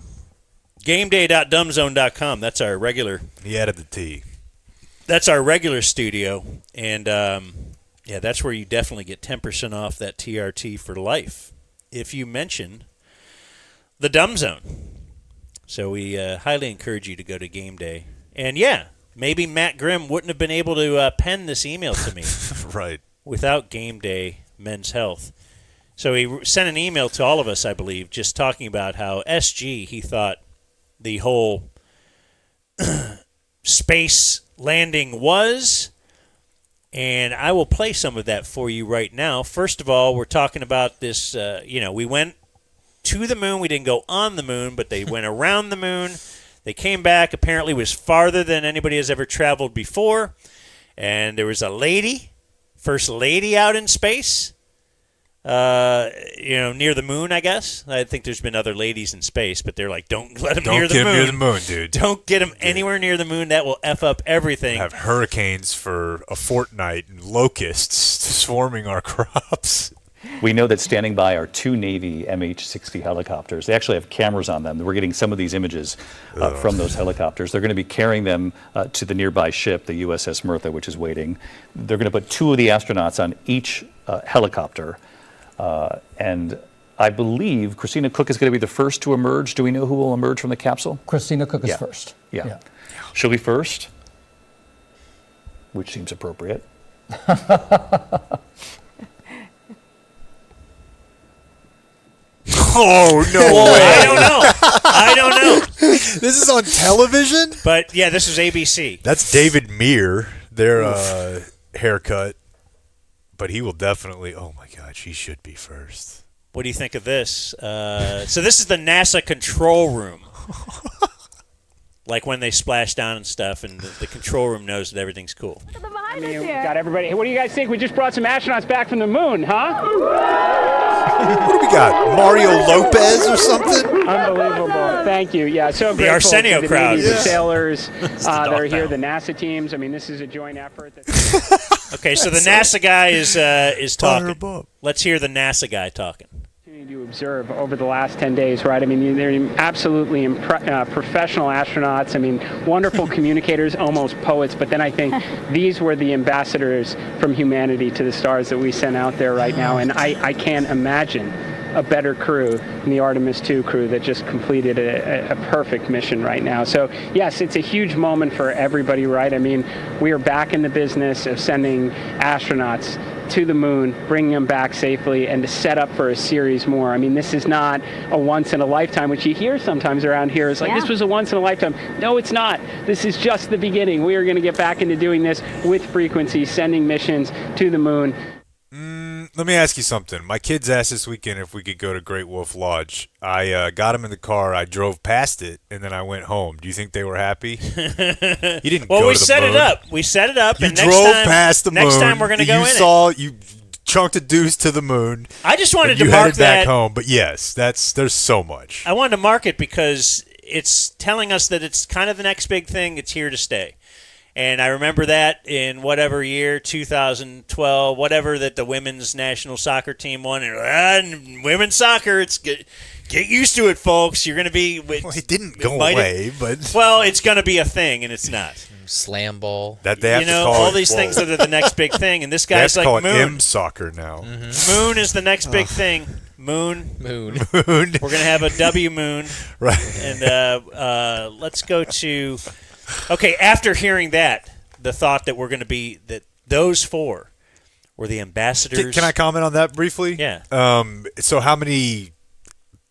GameDay.dumbzone.com. That's our regular. He added the T. That's our regular studio, and that's where you definitely get 10% off that TRT for life if you mention the Dumb Zone. So we highly encourage you to go to Game Day. And maybe Matt Grimm wouldn't have been able to pen this email to me right. without Game Day Men's Health. So he sent an email to all of us, I believe, just talking about how he thought the whole space landing was. And I will play some of that for you right now. First of all, we're talking about this, we went to the moon. We didn't go on the moon, but they went around the moon. They came back. Apparently, it was farther than anybody has ever traveled before. And there was a lady, first lady out in space, near the moon, I guess. I think there's been other ladies in space, but they're like, don't let them near the moon. Don't get them near the moon, dude. Don't get them anywhere near the moon. That will F up everything. We'll have hurricanes for a fortnight and locusts swarming our crops. We know that standing by are 2 Navy MH-60 helicopters. They actually have cameras on them. We're getting some of these images from those helicopters. They're going to be carrying them to the nearby ship, the USS Mirtha, which is waiting. They're going to put 2 of the astronauts on each helicopter. And I believe Christina Cook is going to be the first to emerge. Do we know who will emerge from the capsule? Christina Cook is first. Yeah. She'll be first, which seems appropriate. Oh, no way. I don't know. This is on television? But, this is ABC. That's David Meir, their haircut. But he will definitely, oh my God, she should be first. What do you think of this? So this is the NASA control room. Like when they splash down and stuff, and the control room knows that everything's cool. I mean, we got everybody. What do you guys think? We just brought some astronauts back from the moon, huh? What do we got? Mario Lopez or something? Unbelievable. Thank you. Yeah, so the grateful Arsenio to the crowd. Navy, the sailors that are here, the NASA teams. I mean, this is a joint effort. Okay, so the NASA guy is talking. Let's hear the NASA guy talking. To do a observe over the last 10 days, right? I mean, they're absolutely professional astronauts. I mean, wonderful communicators, almost poets. But then I think these were the ambassadors from humanity to the stars that we sent out there right now. And I can't imagine a better crew than the Artemis II crew that just completed a perfect mission right now. So yes, it's a huge moment for everybody, right? I mean, we are back in the business of sending astronauts to the moon, bringing them back safely, and to set up for a series more. I mean, this is not a once in a lifetime, which you hear sometimes around here. It's like, this was a once in a lifetime. No, it's not. This is just the beginning. We are going to get back into doing this with frequency, sending missions to the moon. Let me ask you something. My kids asked this weekend if we could go to Great Wolf Lodge. I got them in the car. I drove past it, and then I went home. Do you think they were happy? You didn't well, go we to the set moon. it up. We set it up. You and drove next time, past the moon. Next time we're going to go in You chunked a deuce to the moon. I just wanted to you mark headed back that. home. But yes, there's so much. I wanted to mark it because it's telling us that it's kind of the next big thing. It's here to stay. And I remember that in whatever year, 2012, whatever, that the women's national soccer team won. And women's soccer, get used to it, folks. You're going to be. Well, it didn't go away, but well, it's going to be a thing, and it's not. Slam ball. That they have to call all it, these things that are the next big thing, and this guy's they have to like call moon. it M-soccer now. Mm-hmm. Moon is the next big thing. Moon. Moon. We're going to have a W moon. Right. And let's go to. Okay, after hearing that. The thought that we're going to be that those four were the ambassadors. Can I comment on that briefly? Yeah. So how many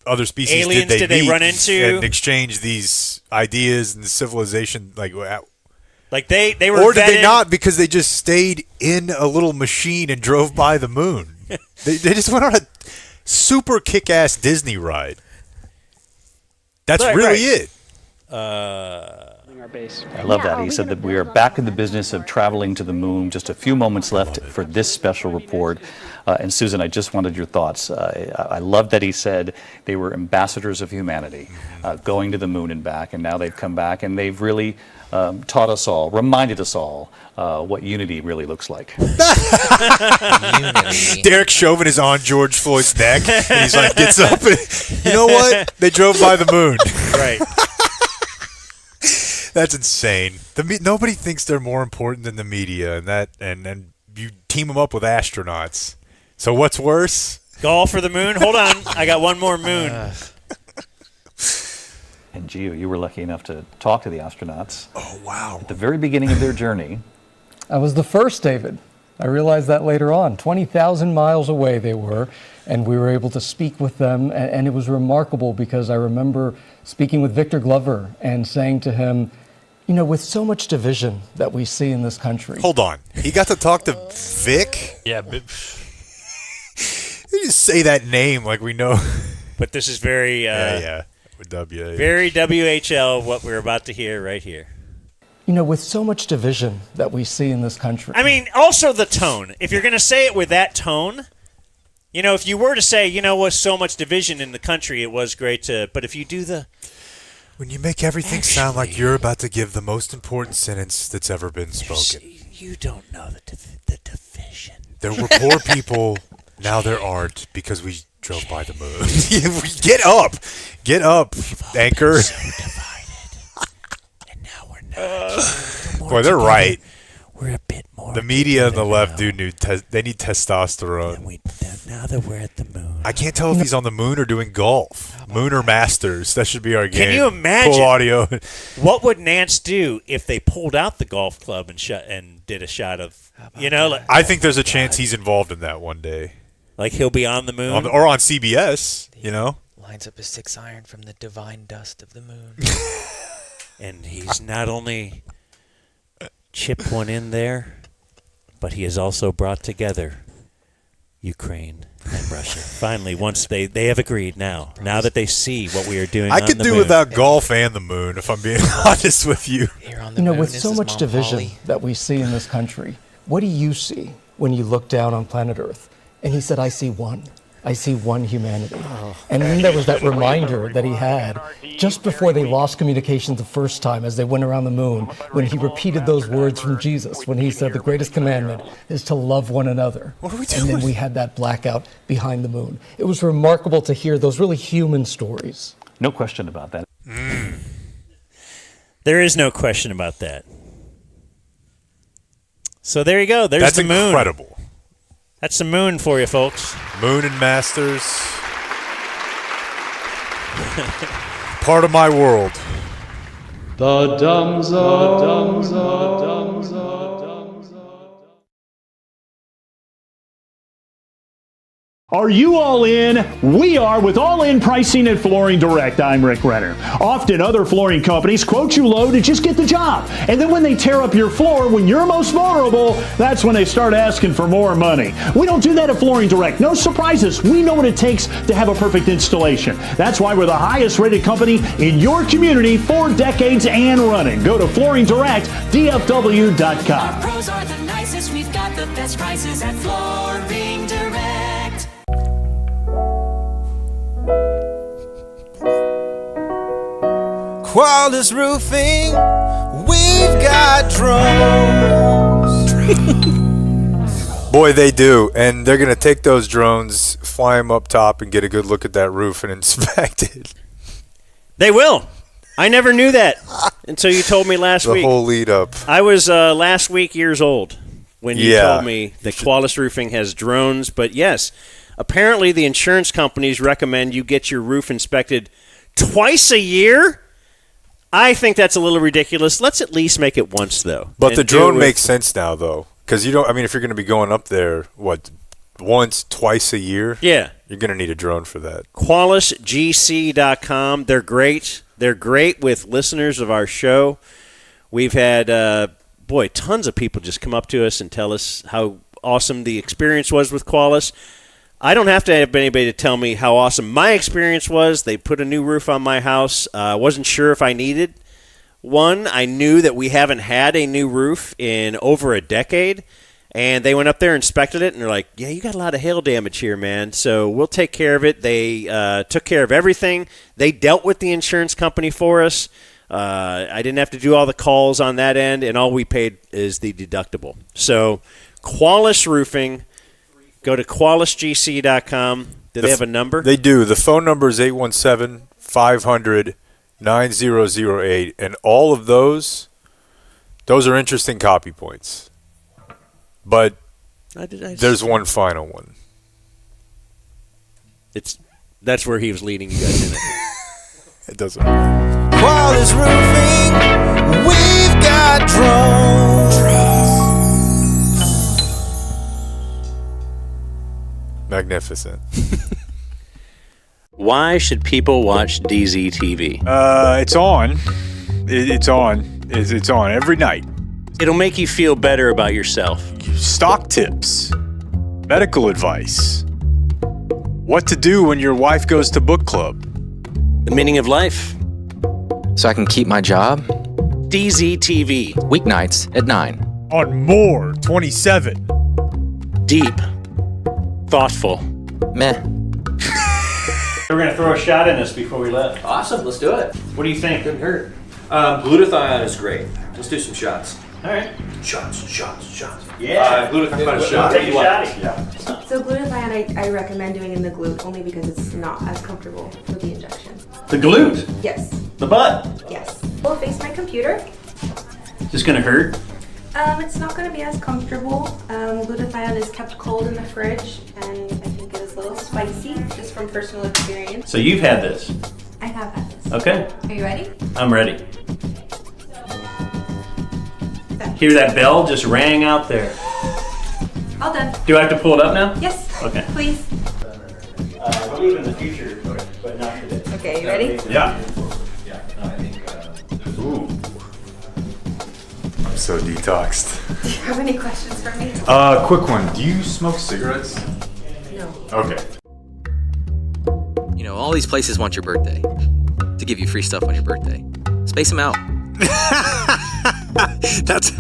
other species aliens did they meet run into and exchange these ideas and the civilization? Like they were, or did vetted. they not? Because they just stayed in a little machine and drove by the moon. they just went on a super kick-ass Disney ride. That's really it. Our base. I love that. He said that we are back in the business of traveling to the moon. Just a few moments left for this special report. And Susan, I just wanted your thoughts. I love that he said they were ambassadors of humanity, going to the moon and back. And now they've come back and they've really taught us all, reminded us all what unity really looks like. Derek Chauvin is on George Floyd's neck. And he's like, gets up. And, you know what? They drove by the moon. Right. That's insane. Nobody thinks they're more important than the media, and you team them up with astronauts. So what's worse? Golf for the moon? Hold on. I got one more moon. And Gio, you were lucky enough to talk to the astronauts. Oh, wow. At the very beginning of their journey. I was the first, David. I realized that later on. 20,000 miles away they were, and we were able to speak with them, and it was remarkable because I remember speaking with Victor Glover and saying to him, you know, with so much division that we see in this country. Hold on. He got to talk to Vic? Yeah, but you just say that name like we know. But this is very very WHL, what we're about to hear right here. You know, with so much division that we see in this country. I mean, also the tone. If you're going to say it with that tone, you know, if you were to say, you know, with so much division in the country, it was great to, but if you do the... When you make everything sound like you're about to give the most important sentence that's ever been spoken. You don't know the division. There were poor people, now there aren't, because we drove by the moon. Get up! Get up, anchor. Boy, they're right. We're a bit more. The media and the left do need they need testosterone. Now that we're at the moon, I can't tell if he's on the moon or doing golf. Moon or Masters. That should be our game. Can you imagine? Full audio. What would Nance do if they pulled out the golf club and did a shot of, you know? Like, I think there's a chance he's involved in that one day. Like he'll be on the moon, or on CBS. You know, lines up a 6-iron from the divine dust of the moon, and he's not only chipped one in there, but he has also brought together Ukraine and Russia. Finally, once they have agreed now that they see what we are doing I on could the do moon. without golf and the moon, if I'm being honest with you. You know, with so much division that we see in this country, what do you see when you look down on planet Earth? And he said, I see one. I see one humanity. And then there was that reminder that he had just before they lost communication the first time as they went around the moon, when he repeated those words from Jesus, when he said the greatest commandment is to love one another. What are we doing? And then we had that blackout behind the moon. It was remarkable to hear those really human stories. No question about that. There is no question about that. So there you go. There's the moon. That's incredible. That's the moon for you, folks. Moon and Masters. Part of my world. The Dumb Zone. The Dumb Zone. Dumb Zone. Are you all in? We are with all-in pricing at Flooring Direct. I'm Rick Renner. Often other flooring companies quote you low to just get the job. And then when they tear up your floor, when you're most vulnerable, that's when they start asking for more money. We don't do that at Flooring Direct. No surprises. We know what it takes to have a perfect installation. That's why we're the highest rated company in your community for decades and running. Go to flooringdirect.dfw.com. Our pros are the nicest. We've got the best prices at Flooring Direct. Quality Roofing, we've got drones. Boy, they do. And they're going to take those drones, fly them up top, and get a good look at that roof and inspect it. They will. I never knew that until you told me last week. The whole lead up. I was last week years old when you told me that Quality Roofing has drones. But yes, apparently the insurance companies recommend you get your roof inspected twice a year. I think that's a little ridiculous. Let's at least make it once, though. But the drone makes sense now, though. Because you don't, I mean, if you're going to be going up there, once, twice a year? Yeah. You're going to need a drone for that. QualisGC.com. They're great. They're great with listeners of our show. We've had, tons of people just come up to us and tell us how awesome the experience was with Qualis. I don't have to have anybody to tell me how awesome my experience was. They put a new roof on my house. I wasn't sure if I needed one. I knew that we haven't had a new roof in over a decade. And they went up there, inspected it, and they're like, yeah, you got a lot of hail damage here, man. So we'll take care of it. They took care of everything. They dealt with the insurance company for us. I didn't have to do all the calls on that end, and all we paid is the deductible. So Qualis Roofing. Go to QualisGC.com. Do they have a number? They do. The phone number is 817-500-9008. And all of those are interesting copy points. But there's one final one. That's where he was leading you guys in it. It doesn't matter. Quality Roofing, we've got drones. Magnificent. Why should people watch DZTV? It's on. It's on. It's on every night. It'll make you feel better about yourself. Stock tips, medical advice, what to do when your wife goes to book club, the meaning of life, so I can keep my job. DZTV, weeknights at 9. On More 27. Deep. Thoughtful. Meh. We're going to throw a shot in us before we left. Awesome, let's do it. What do you think? Couldn't hurt. Glutathione is great. Let's do some shots. All right. Shots. Yeah. Glutathione shot. Take a shot. Yeah. So glutathione I recommend doing in the glute only because it's not as comfortable for the injection. The glute? Yes. The butt? Yes. We'll face my computer. Just going to hurt? It's not going to be as comfortable. Glutathione is kept cold in the fridge, and I think it is a little spicy, just from personal experience. So you've had this? I have had this. Okay. Are you ready? I'm ready. Hear that bell just rang out there. All done. Do I have to pull it up now? Yes. Okay. Please. I believe in the future, but not today. Okay, you ready? Yeah. Ooh. I'm so detoxed. Do you have any questions for me? Quick one. Do you smoke cigarettes? No. Okay. You know, all these places want your birthday to give you free stuff on your birthday. Space them out. That's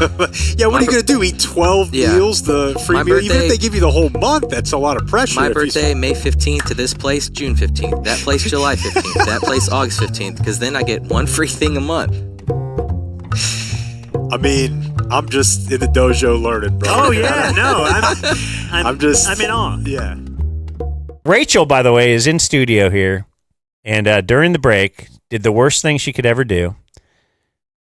yeah. What are you gonna do? Eat 12 meals, the free My meal? Even if birthday- they give you the whole month, that's a lot of pressure. My if you- birthday, May 15th to this place, June 15th. That place, July 15th. That place, August 15th. Because then I get one free thing a month. I mean, I'm just in the dojo learning, bro. Oh yeah, no, I'm in awe. Yeah. Rachel, by the way, is in studio here, and during the break, did the worst thing she could ever do,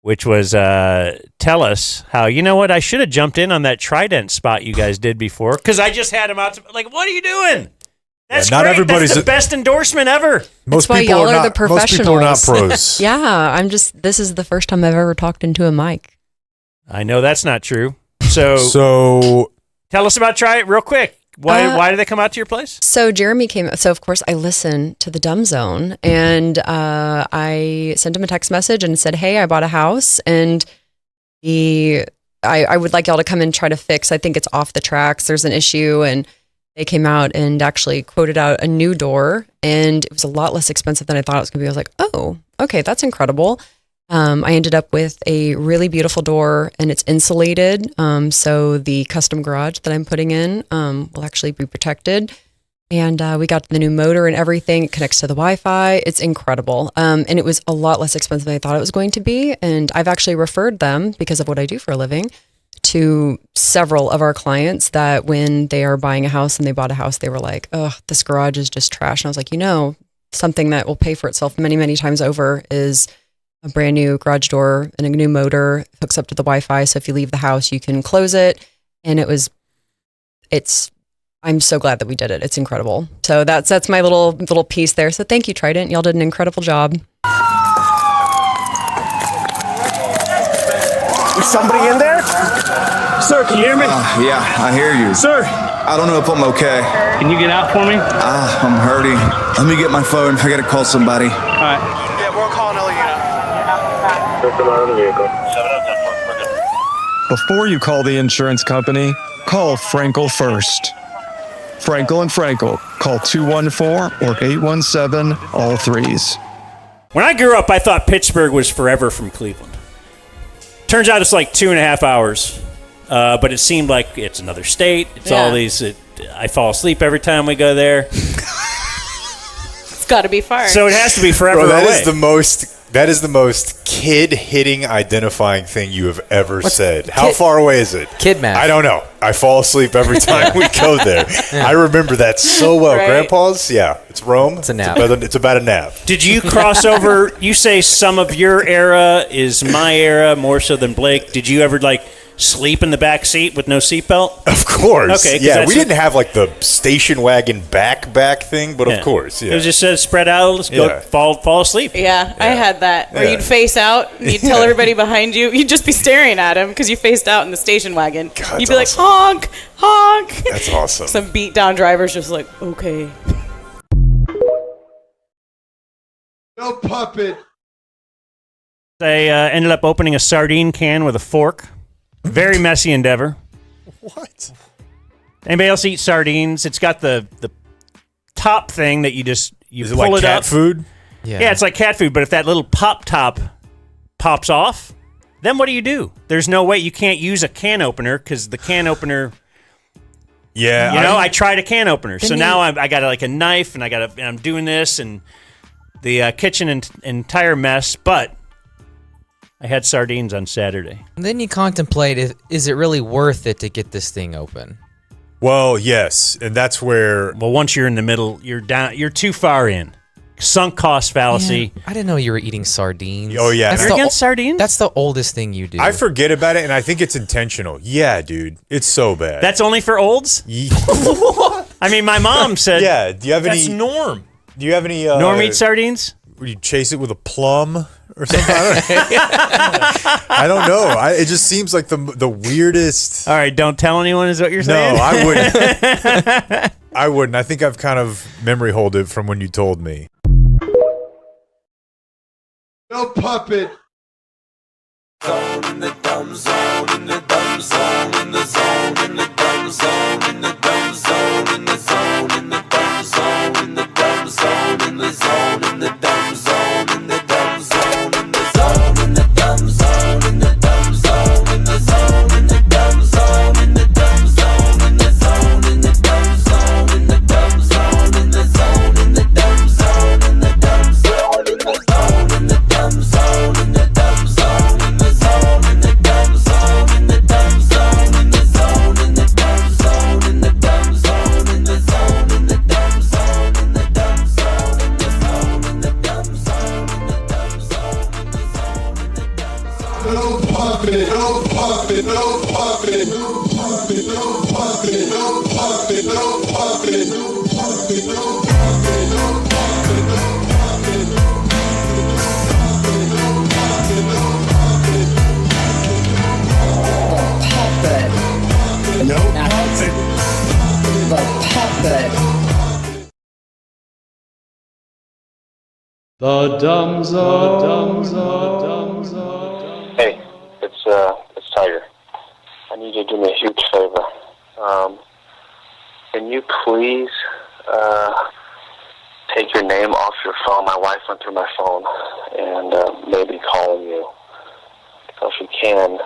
which was tell us how, you know what, I should have jumped in on that Trident spot you guys did before, because I just had him out to, like, what are you doing? That's not great. everybody's That's the best endorsement ever. Most That's why people y'all are are the not. Most people are not professionals. pros. Yeah, this is the first time I've ever talked into a mic. I know that's not true. So tell us about Trident real quick. Why did they come out to your place? So Jeremy came. So of course I listened to the Dumb Zone, and I sent him a text message and said, "Hey, I bought a house, and I would like y'all to come and try to fix. I think it's off the tracks. There's an issue." And they came out and actually quoted out a new door, and it was a lot less expensive than I thought it was going to be. I was like, "Oh, okay, that's incredible." I ended up with a really beautiful door, and it's insulated. So the custom garage that I'm putting in will actually be protected. And we got the new motor and everything. It connects to the Wi-Fi. It's incredible. And it was a lot less expensive than I thought it was going to be. And I've actually referred them, because of what I do for a living, to several of our clients that when they are buying a house and they bought a house, they were like, "Oh, this garage is just trash." And I was like, something that will pay for itself many, many times over is a brand new garage door and a new motor, hooks up to the Wi-Fi. So if you leave the house, you can close it. And I'm so glad that we did it. It's incredible. So that's my little piece there. So thank you, Trident. Y'all did an incredible job. Is somebody in there? Sir, can you hear me? Yeah, I hear you. Sir. I don't know if I'm okay. Can you get out for me? I'm hurting. Let me get my phone. I gotta call somebody. All right. Yeah, we're calling Elliot. Before you call the insurance company, call Frankel first. Frankel and Frankel. Call 214 or 817 all threes. When I grew up, I thought Pittsburgh was forever from Cleveland. Turns out it's like 2.5 hours, but it seemed like it's another state. It's all these. I fall asleep every time we go there. It's got to be far. So it has to be forever Bro, that away. is the most kid-hitting identifying thing you have ever said. How far away is it? Kid math. I don't know. I fall asleep every time we go there. I remember that so well. Right. Grandpa's, it's Rome. It's a nap. It's about a nap. Did you cross over? You say some of your era is my era more so than Blake. Did you ever sleep in the back seat with no seatbelt? Of course. Okay. Yeah, we didn't have the station wagon back thing, but of course. Yeah. It was just said spread out. Let's go fall asleep. Yeah, I had that where Yeah. you'd face out, and you'd tell everybody behind you, you'd just be staring at him because you faced out in the station wagon. You'd be like, honk, honk. That's awesome. Some beat down drivers just like, okay. No puppet. They ended up opening a sardine can with a fork. Very messy endeavor. What? Anybody else eat sardines? It's got the top thing that you Is it pull like it cat up. food? Yeah, it's like cat food, but if that little pop top pops off, then what do? There's no way. You can't use a can opener because the can opener. Yeah, I tried a can opener, so now I got a knife and I'm doing this and the kitchen entire mess, but I had sardines on Saturday. And then you contemplate, is it really worth it to get this thing open? Well, yes, and that's where. Well, once you're in the middle, you're down. You're too far in. Sunk cost fallacy. Yeah, I didn't know you were eating sardines. Oh yeah, You're against sardines? That's the oldest thing you do. I forget about it, and I think it's intentional. Yeah, dude, it's so bad. That's only for olds? I mean, my mom said. Yeah. Do you have That's any? Norm. Do you have any? Norm eats sardines? Would you chase it with a plum or something? I don't know. It just seems like the weirdest. All right, don't tell anyone is what you're saying? No, I wouldn't. I wouldn't. I think I've kind of memory hold it from when you told me. No puppet. Zone in the dumb zone, in the dumb zone, in the zone, in the dumb zone, in the dumb zone, in the zone, in the dumb zone, in the dumb zone, in the zone, in the dumb zone, in the dumb zone, in the zone, in the dumb zone, in the dumb zone. it, don't pop it, don't pop it, don't pop it, don't pop it, don't pop it, don't pop it, don't pop it, don't pop it, don't pop it, don't pop it, don't pop it, don't pop it, Pop it. no pop it. The puppet. The Dumb Zone. Hey, it's Tiger. I need you to do me a huge favor. Can you please take your name off your phone? My wife went through my phone and maybe calling you. So if you can,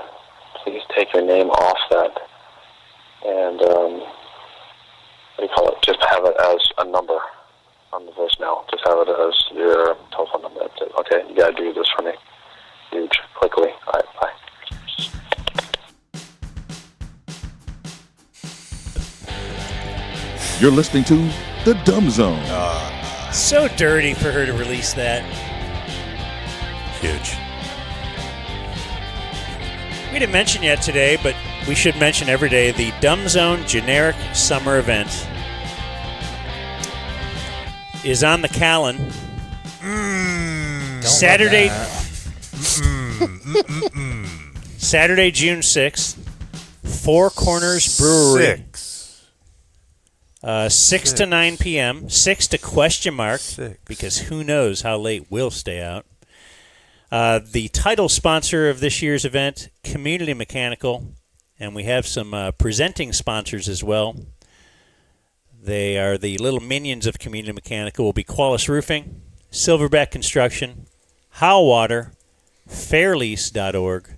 please take your name off that. And what do you call it? Just have it as a number on the voicemail. Just have it as your telephone number. That's it. Okay, you gotta do this for me. Huge, quickly. All right, bye. You're listening to The Dumb Zone. So dirty for her to release that. Huge. We didn't mention yet today, but we should mention every day the Dumb Zone generic summer event is on the calendar. Saturday, Saturday, June 6th, Four Corners Brewery. 6 to 9 p.m. 6 to question mark, because who knows how late we'll stay out. The title sponsor of this year's event, Community Mechanical, and we have some presenting sponsors as well. They are the little minions of Community Mechanical. Will be Qualis Roofing, Silverback Construction, How Water, Fairlease.org,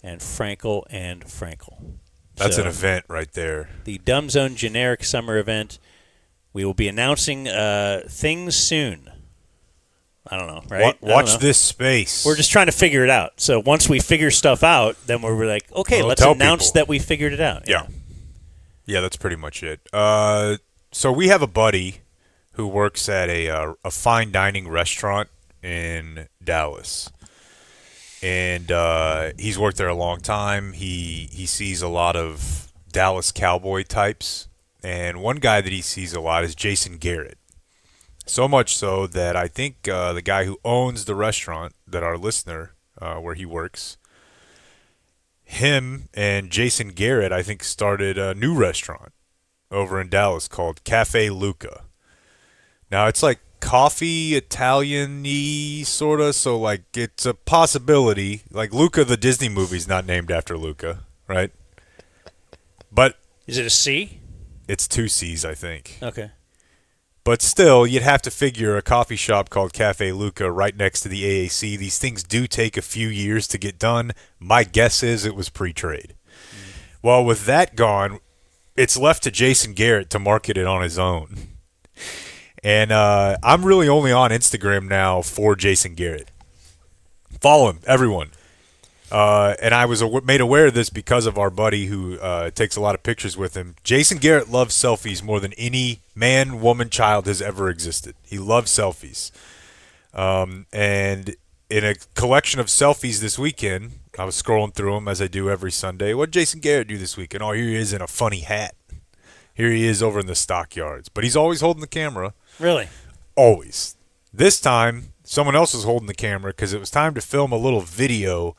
and Frankel and Frankel. That's So, an event right there. the Dumb Zone generic summer event. We will be announcing things soon. I don't know, right? Watch this space. We're just trying to figure it out. So once we figure stuff out, then we're like, okay, Well, let's tell announce people. that we figured it out. Yeah. Yeah, that's pretty much it. So we have a buddy who works at a fine dining restaurant in Dallas. And he's worked there a long time. He sees a lot of Dallas cowboy types. And one guy that he sees a lot is Jason Garrett. So much so that I think the guy who owns the restaurant that our listener, where he works, him and Jason Garrett, I think, started a new restaurant over in Dallas called Cafe Luca. Now, it's like coffee Italian-y, sort of, so like it's a possibility. Like Luca, the Disney movie's not named after Luca, right? But Is it a C? it's 2 C's, I think. Okay. But still, you'd have to figure a coffee shop called Cafe Luca right next to the AAC. These things do take a few years to get done. My guess is it was pre-trade. Well, with that gone, it's left to Jason Garrett to market it on his own. And I'm really only on Instagram now for Jason Garrett. Follow him, everyone. And I was made aware of this because of our buddy who takes a lot of pictures with him. Jason Garrett loves selfies more than any man, woman, child has ever existed. He loves selfies. And in a collection of selfies this weekend, I was scrolling through them as I do every Sunday. What did Jason Garrett do this weekend? Oh, here he is in a funny hat. Here he is over in the stockyards. But he's always holding the camera. Really? Always. This time, someone else was holding the camera because it was time to film a little video,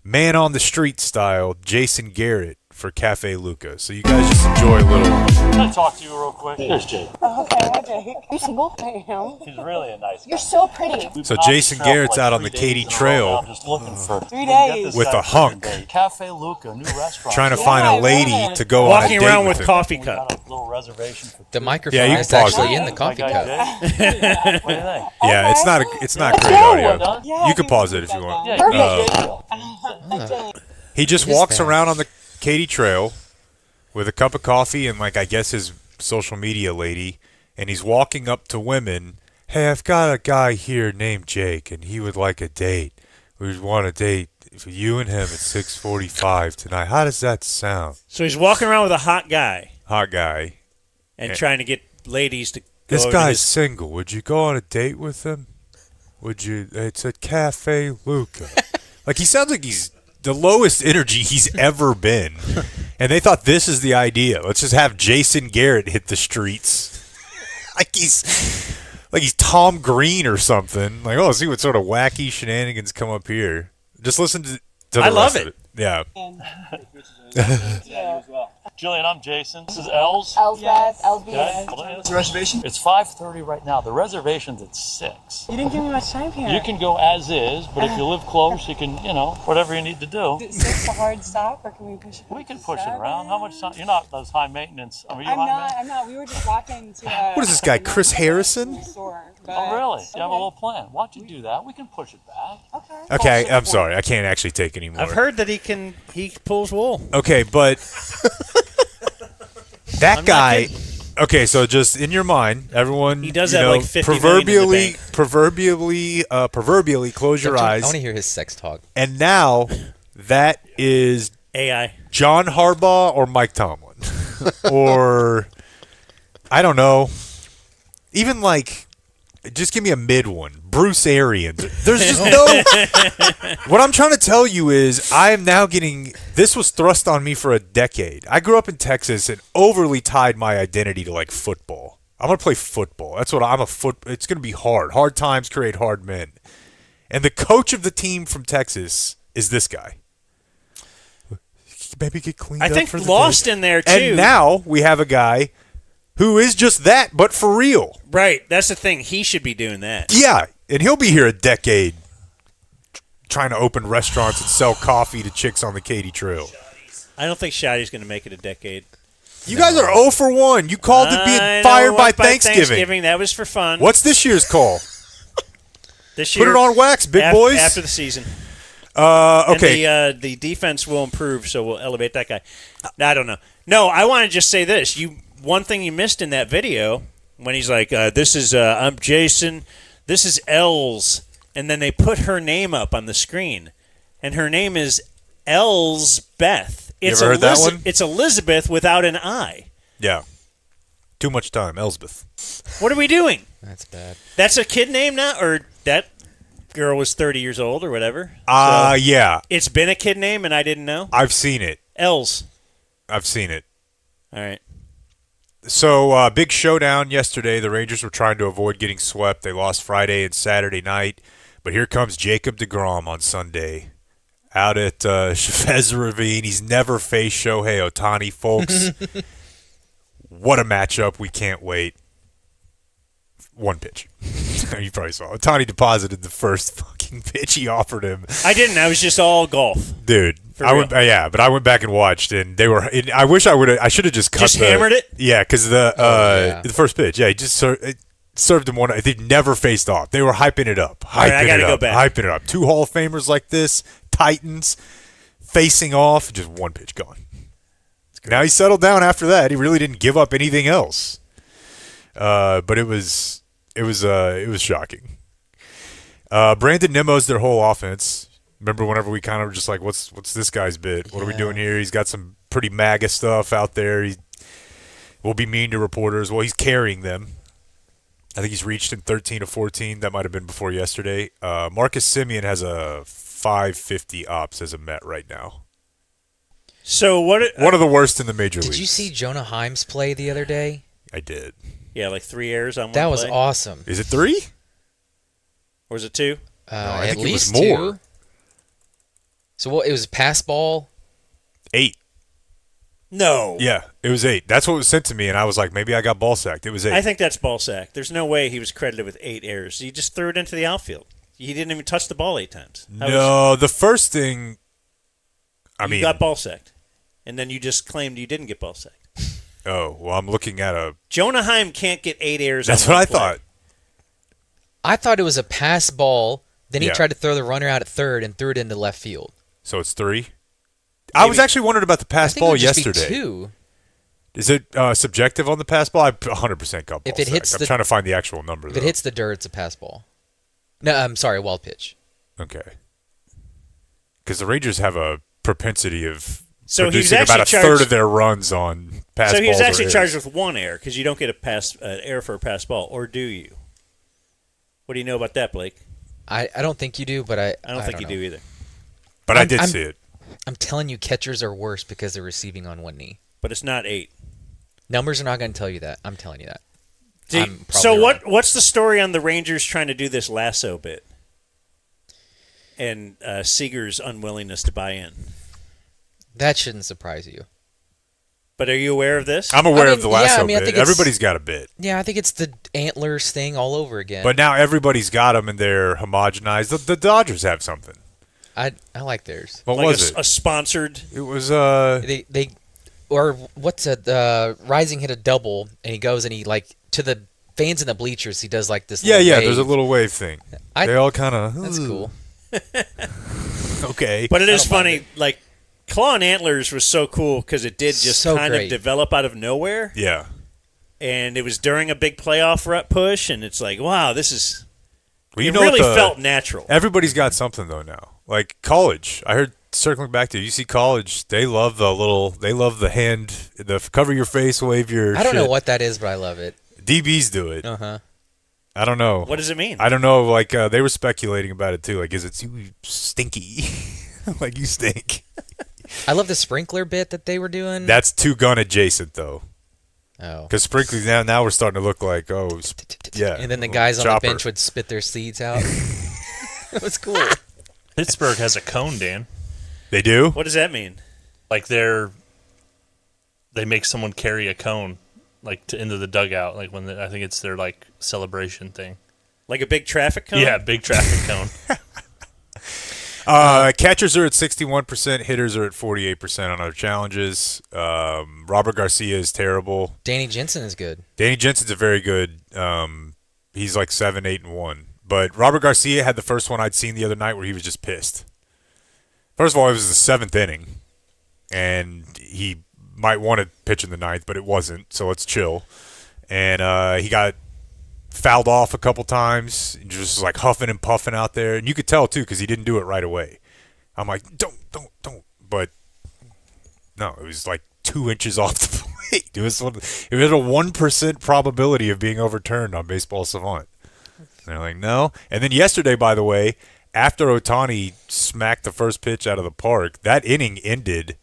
man on the street style, Jason Garrett for Cafe Luca. So you guys just enjoy a little. Can I talk to you real quick? Here's Jake. Oh, okay, hi Jake. You single? I am. He's really a nice guy. You're so pretty. So Jason Garrett's out on the Katy Trail Just looking for 3 days. with a hunk, Cafe Luca, new restaurant. trying to find a lady to go on a Walking date around with him. coffee cup. Little reservation for The microphone Yeah, you is can pause actually it. in the coffee cup. Yeah, it's not great audio. You can pause it if you want. He just walks around on the Katy Trail with a cup of coffee and, like, I guess his social media lady, and he's walking up to women. Hey, I've got a guy here named Jake, and he would like a date. We would want a date for you and him at 6:45 tonight. How does that sound? So he's walking around with a hot guy Hot guy. and trying to get ladies to go This over to guy's his- single. Would you go on a date with him? Would you? It's at Cafe Luca. Like, he sounds like he's the lowest energy he's ever been. And they thought this is the idea. Let's just have Jason Garrett hit the streets. like he's Tom Green or something. Like, oh, see what sort of wacky shenanigans come up here. Just listen to the I love rest of it. Yeah. Yeah, you as well. Jillian, I'm Jason. This is Els. Els, yes. Els, Okay. yes. What's the reservation? It's 5:30 right now. The reservation's at 6. You didn't give me much time here. You can go as is, but if you live close, you can, whatever you need to do. Is it 6 a hard stop, or can we push it? We can push it around. How much time? You're not those high maintenance. I mean, you're I'm not. We were just walking to What is this guy, Chris Harrison? store. Oh, really? You have a little plan. Why don't you do that? We can push it back. Okay, I'm sorry. I can't actually take anymore. I've heard that he pulls wool. Okay, but that I'm not guy. kidding. Okay, so just in your mind, everyone. He does have like 50 million in the bank. proverbially, close your eyes. I want to hear his sex talk. And now, that is AI. John Harbaugh or Mike Tomlin, or I don't know. Even like, just give me a mid one. Bruce Arians. There's just no. What I'm trying to tell you is, I am now getting. This was thrust on me for a decade. I grew up in Texas and overly tied my identity to like football. I'm gonna play football. That's what I'm a foot. It's gonna be hard. Hard times create hard men. And the coach of the team from Texas is this guy. Maybe get cleaned up. I think for the lost day. in there too. And now we have a guy who is just that, but for real. Right. That's the thing. He should be doing that. Yeah, and he'll be here a decade trying to open restaurants and sell coffee to chicks on the Katy Trail. I don't think Shotty's going to make it a decade. You guys are 0 for 1. You called it being fired by Thanksgiving. That was for fun. What's this year's call? This year, Put it on wax, big boys. After the season. Okay. And the defense will improve, so we'll elevate that guy. I don't know. No, I want to just say this. One thing you missed in that video when he's like, "This is I'm Jason. This is Els," and then they put her name up on the screen, and her name is Elsbeth. You ever heard that one? It's Elizabeth without an I. Yeah. Too much time, Elsbeth. What are we doing? That's bad. That's a kid name now, or that girl was 30 years old or whatever? Yeah. It's been a kid name, and I didn't know? I've seen it. Els. I've seen it. All right. So, big showdown yesterday. The Rangers were trying to avoid getting swept. They lost Friday and Saturday night. But here comes Jacob deGrom on Sunday out at Chavez Ravine. He's never faced Shohei Ohtani, folks. What a matchup. We can't wait. One pitch. You probably saw. Ohtani deposited the first fucking pitch he offered him. I didn't. I was just all golf. Dude. But I went back and watched, and they were. I wish I would have. I should have just cut. Hammered it. Yeah, because the first pitch. Yeah, he just served him one. They never faced off. They were hyping it up. Hyping it up. Two Hall of Famers like this, Titans, facing off. Just one pitch gone. Now he settled down after that. He really didn't give up anything else. But it was shocking. Brandon Nimmo's their whole offense. Remember whenever we kind of were just like, what's this guy's bit? What are we doing here? He's got some pretty MAGA stuff out there. He will be mean to reporters. Well, he's carrying them. I think he's reached in 13 of 14. That might have been before yesterday. Marcus Semien has a 550 ops as a Met right now. So one of the worst in the major leagues. Did you see Jonah Himes play the other day? I did. Yeah, like 3 errors on one That was play. awesome. Is it 3? Or was it 2? I think at least it was more. 2. So what? It was a pass ball. 8. No. Yeah, it was 8. That's what was sent to me, and I was like, maybe I got ball sacked. It was 8. I think that's ball sack. There's no way he was credited with 8 errors. He just threw it into the outfield. He didn't even touch the ball 8 times. The first thing. You got ball sacked, and then you just claimed you didn't get ball sacked. Oh well, I'm looking at a. Jonah Heim can't get 8 errors. That's on what I one play. thought. I thought it was a pass ball. Then he Yeah. tried to throw the runner out at third and threw it into left field. So it's 3. I was actually wondering about the pass I think ball it would just be yesterday. 2. Is it subjective on the pass ball? I 100% got ball If it hits sacked. I'm trying to find the actual number. If it hits the dirt, it's a pass ball. No, I'm sorry, a wild pitch. Okay. Because the Rangers have a propensity of So he was producing about a actually third charged- of their runs on pass balls. So he was or actually errors. charged with 1 error because you don't get a error for a pass ball, or do you? What do you know about that, Blake? I don't think you do, but I don't think you do either. But I did see it. I'm telling you, catchers are worse because they're receiving on one knee. But it's not 8. Numbers are not going to tell you that. I'm telling you that. So what's the story on the Rangers trying to do this lasso bit? And Seager's unwillingness to buy in. That shouldn't surprise you. But are you aware of this? I'm aware of the lasso bit. Everybody's got a bit. Yeah, I think it's the antlers thing all over again. But now everybody's got them and they're homogenized. The Dodgers have something. I like theirs. What like was it? A sponsored. It was they or what's it? Rising hit a double and he goes and he like to the fans in the bleachers. He does like this. Yeah. Wave. There's a little wave thing. They all kind of. That's cool. Okay, but it is funny. Like Claw and Antlers was so cool because it did just kind of develop out of nowhere. Yeah, and it was during a big playoff push, and it's like, wow, this is. Well, it really felt natural. Everybody's got something though now. Like college, I heard. Circling back to UC College, they love the hand, the cover your face, wave your. I don't know what that is, but I love it. DBs do it. Uh-huh. I don't know. What does it mean? I don't know. Like they were speculating about it too. Like, is it too stinky? Like you stink. I love the sprinkler bit that they were doing. That's two gun adjacent though. Oh. Because sprinklers now we're starting to look like yeah. And then the guys on the bench would spit their seeds out. It was cool. Pittsburgh has a cone, Dan. They do? What does that mean? Like they make someone carry a cone, like into the dugout, like when I think it's their like celebration thing. Like a big traffic cone? Yeah, big traffic cone. Catchers are at 61%, hitters are at 48% on other challenges. Robert Garcia is terrible. Danny Jensen is good. Danny Jensen's a very good. He's like 7-8-1. But Robert Garcia had the first one I'd seen the other night where he was just pissed. First of all, it was the 7th inning, and he might want to pitch in the 9th, but it wasn't, so let's chill. And he got fouled off a couple times, just like huffing and puffing out there. And you could tell, too, because he didn't do it right away. I'm like, don't. But, no, it was like 2 inches off the plate. It was a 1% probability of being overturned on Baseball Savant. And they're like, no. And then yesterday, by the way, after Ohtani smacked the first pitch out of the park, that inning ended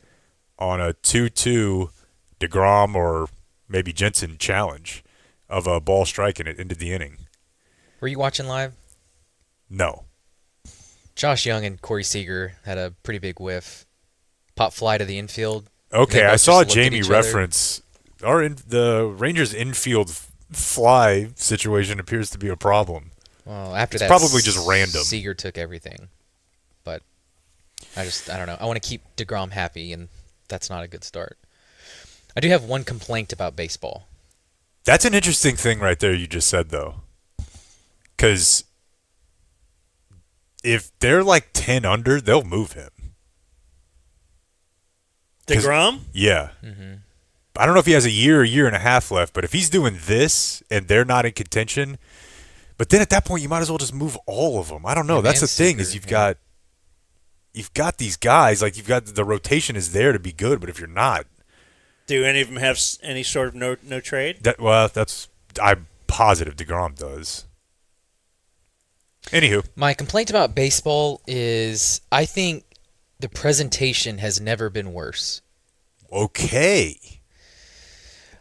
on a 2-2 DeGrom or maybe Jensen challenge of a ball strike, and it ended the inning. Were you watching live? No. Josh Young and Corey Seager had a pretty big whiff. Pop fly to the infield. Okay, I saw Jamie reference. The Rangers' infield fly situation appears to be a problem. Well, after it's that, probably just random. Seager took everything, but I don't know. I want to keep DeGrom happy, and that's not a good start. I do have one complaint about baseball. That's an interesting thing right there you just said, though, because if they're like 10 under, they'll move him. DeGrom? Yeah. Mm-hmm. I don't know if he has a year and a half left, but if he's doing this and they're not in contention. But then at that point, you might as well just move all of them. I don't know. That's the thing is you've got these guys. Like you've got the rotation is there to be good. But if you're not, do any of them have any sort of no trade? I'm positive DeGrom does. Anywho, my complaint about baseball is I think the presentation has never been worse. Okay.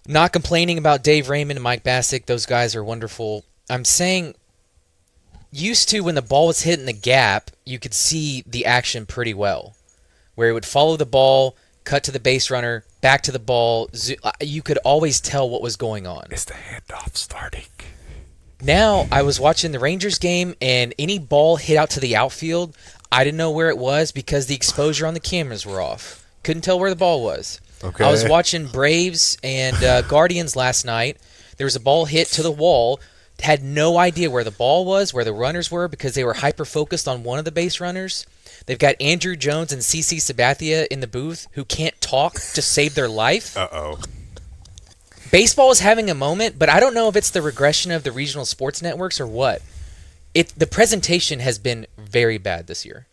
Not complaining about Dave Raymond and Mike Bassick. Those guys are wonderful. I'm saying used to when the ball was hitting the gap, you could see the action pretty well. Where it would follow the ball, cut to the base runner, back to the ball. You could always tell what was going on. Is the handoff starting? Now, I was watching the Rangers game, and any ball hit out to the outfield, I didn't know where it was because the exposure on the cameras were off. Couldn't tell where the ball was. Okay. I was watching Braves and Guardians last night. There was a ball hit to the wall. Had no idea where the ball was, where the runners were, because they were hyper-focused on one of the base runners. They've got Andrew Jones and CC Sabathia in the booth who can't talk to save their life. Uh-oh. Baseball is having a moment, but I don't know if it's the regression of the regional sports networks or what. The presentation has been very bad this year.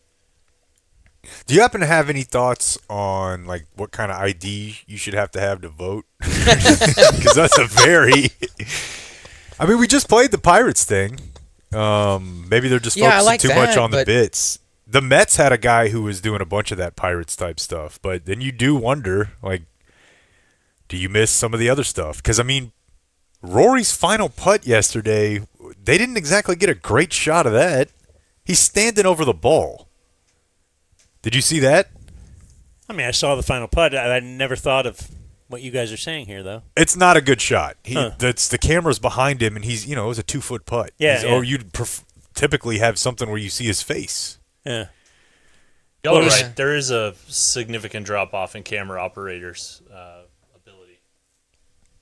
Do you happen to have any thoughts on like what kind of ID you should have to vote? Because that's a very... I mean, we just played the Pirates thing. Maybe they're just focusing too much on the bits. the Mets had a guy who was doing a bunch of that Pirates type stuff, but then you do wonder, like, do you miss some of the other stuff? Because, I mean, Rory's final putt yesterday, they didn't exactly get a great shot of that. He's standing over the ball. Did you see that? I mean, I saw the final putt. I never thought of what you guys are saying here, though. It's not a good shot. The camera's behind him, and he's, it was a 2-foot putt. Yeah. Or you'd typically have something where you see his face. Yeah. Y'all are right. There is a significant drop off in camera operators' ability.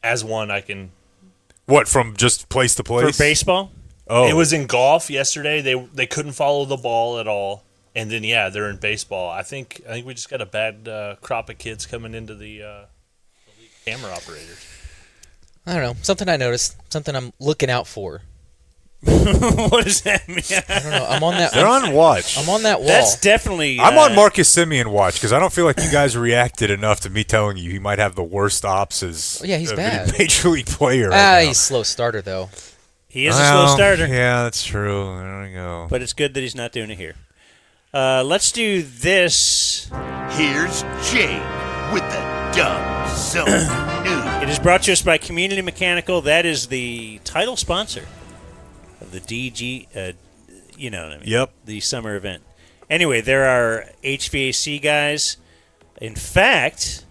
As one, I can. What, from just place to place? For baseball? Oh. It was in golf yesterday. They couldn't follow the ball at all. And then, they're in baseball. I think we just got a bad crop of kids coming into the league camera operators. I don't know. Something I noticed. Something I'm looking out for. What does that mean? I don't know. I'm on that. They're on watch. I'm on that wall. That's definitely. I'm on Marcus Simeon watch because I don't feel like you guys reacted enough to me telling you he might have the worst ops as he's bad. Major league player. Right He's a slow starter though. He is a slow starter. Yeah, that's true. There we go. But it's good that he's not doing it here. Let's do this. Here's Jake with the Dumb Zone News. It is brought to us by Community Mechanical. That is the title sponsor of the DG, you know what I mean? Yep. The summer event. Anyway, there are HVAC guys. In fact,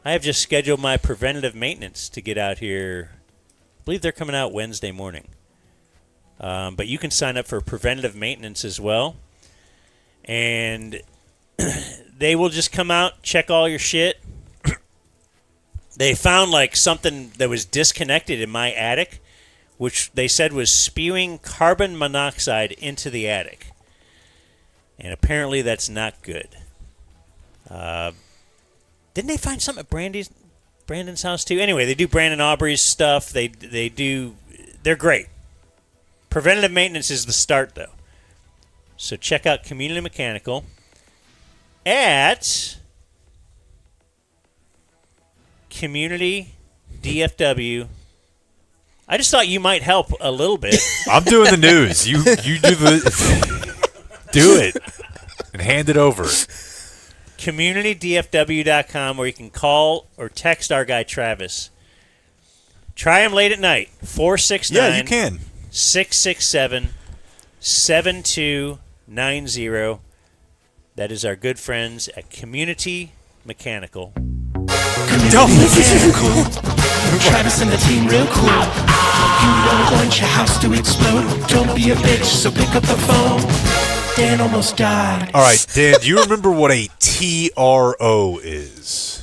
I have just scheduled my preventative maintenance to get out here. I believe they're coming out Wednesday morning. But you can sign up for preventative maintenance as well. And they will just come out, check all your shit. They found like something that was disconnected in my attic, which they said was spewing carbon monoxide into the attic. And apparently that's not good. Didn't they find something at Brandon's house too? Anyway, they do Brandon Aubrey's stuff. They're great. Preventative maintenance is the start, though. So check out Community Mechanical at Community DFW. I just thought you might help a little bit. I'm doing the news. You do it and hand it over. CommunityDFW.com, where you can call or text our guy Travis. Try him late at night. 469. Yeah, you can. 667-7290. That is our good friends at Community Mechanical. Travis and the team real cool. You don't want your house to explode. Don't be a bitch, so pick up the phone. Dan almost died. All right, Dan, do you remember what a TRO is?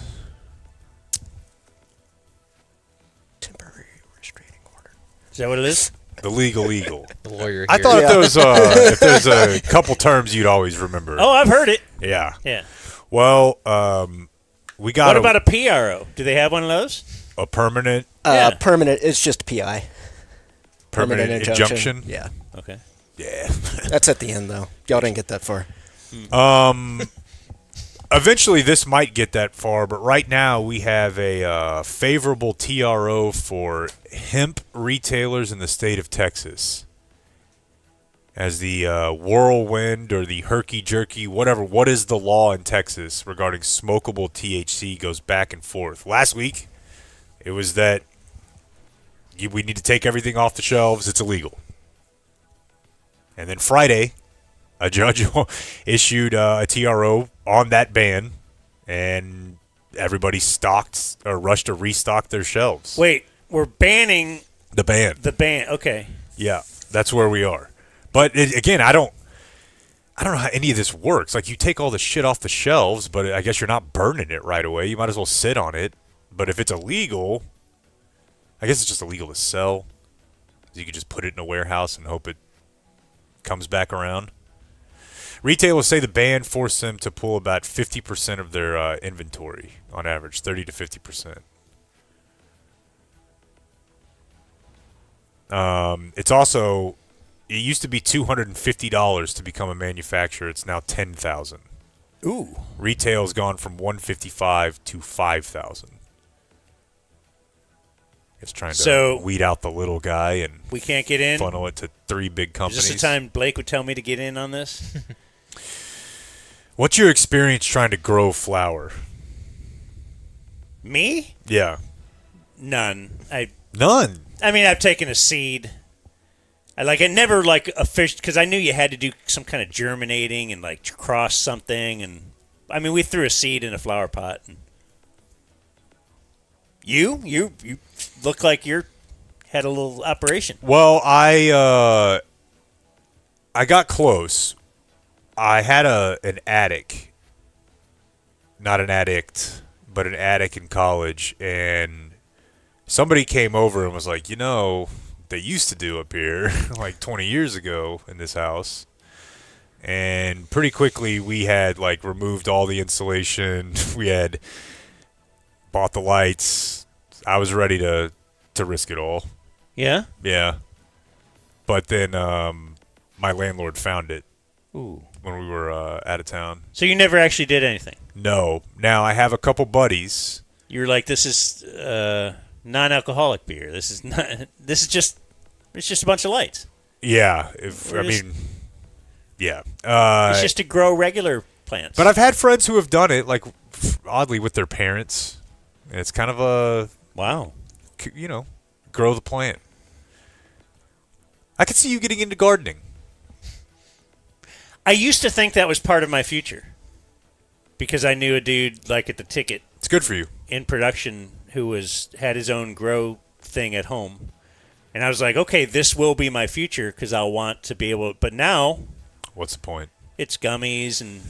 Temporary restraining order. Is that what it is? The legal eagle. The lawyer I here. thought if there's a couple terms you'd always remember. Oh, I've heard it. Yeah. Yeah. Well, we got What about a PRO? Do they have one of those? a permanent Permanent. It's just PI. permanent injunction? Yeah. Okay. Yeah. That's at the end, though. Y'all didn't get that far. Eventually, this might get that far, but right now we have a favorable TRO for hemp retailers in the state of Texas. As the whirlwind or the herky-jerky, whatever, what is the law in Texas regarding smokable THC goes back and forth. Last week, it was that we need to take everything off the shelves. It's illegal. And then Friday, a judge issued a TRO on that ban, and everybody rushed to restock their shelves. Wait, we're banning the ban. The ban. Okay. Yeah, that's where we are. But again, I don't know how any of this works. Like, you take all the shit off the shelves, but I guess you're not burning it right away. You might as well sit on it. But if it's illegal, I guess it's just illegal to sell. You could just put it in a warehouse and hope it comes back around. Retailers say the ban forced them to pull about 50% of their inventory on average, 30 to 50%. It's also, it used to be $250 to become a manufacturer. It's now $10,000. Ooh. Retail's gone from $155 to $5,000. It's trying to weed out the little guy and we can't get in. Funnel it to three big companies. Is this the time Blake would tell me to get in on this? What's your experience trying to grow flower? Me? Yeah. None. None. I mean, I've taken a seed. I never like a fish because I knew you had to do some kind of germinating and like cross something. And I mean, we threw a seed in a flower pot. And you look like you had a little operation. Well, I got close. I had an attic, not an addict, but an attic in college, and somebody came over and was like, they used to do up here like 20 years ago in this house. And pretty quickly we had like removed all the insulation. We had bought the lights. I was ready to risk it all. Yeah? Yeah. But then my landlord found it. Ooh. When we were out of town. So you never actually did anything? No. Now I have a couple buddies. You're like, this is non-alcoholic beer. This is just a bunch of lights. Yeah. Yeah. It's just to grow regular plants. But I've had friends who have done it, like, oddly with their parents. And it's kind of a... Wow. Grow the plant. I could see you getting into gardening. I used to think that was part of my future because I knew a dude like at the Ticket. It's good for you. In production who had his own grow thing at home. And I was like, okay, this will be my future because I'll want to be able. But now. What's the point? It's gummies and,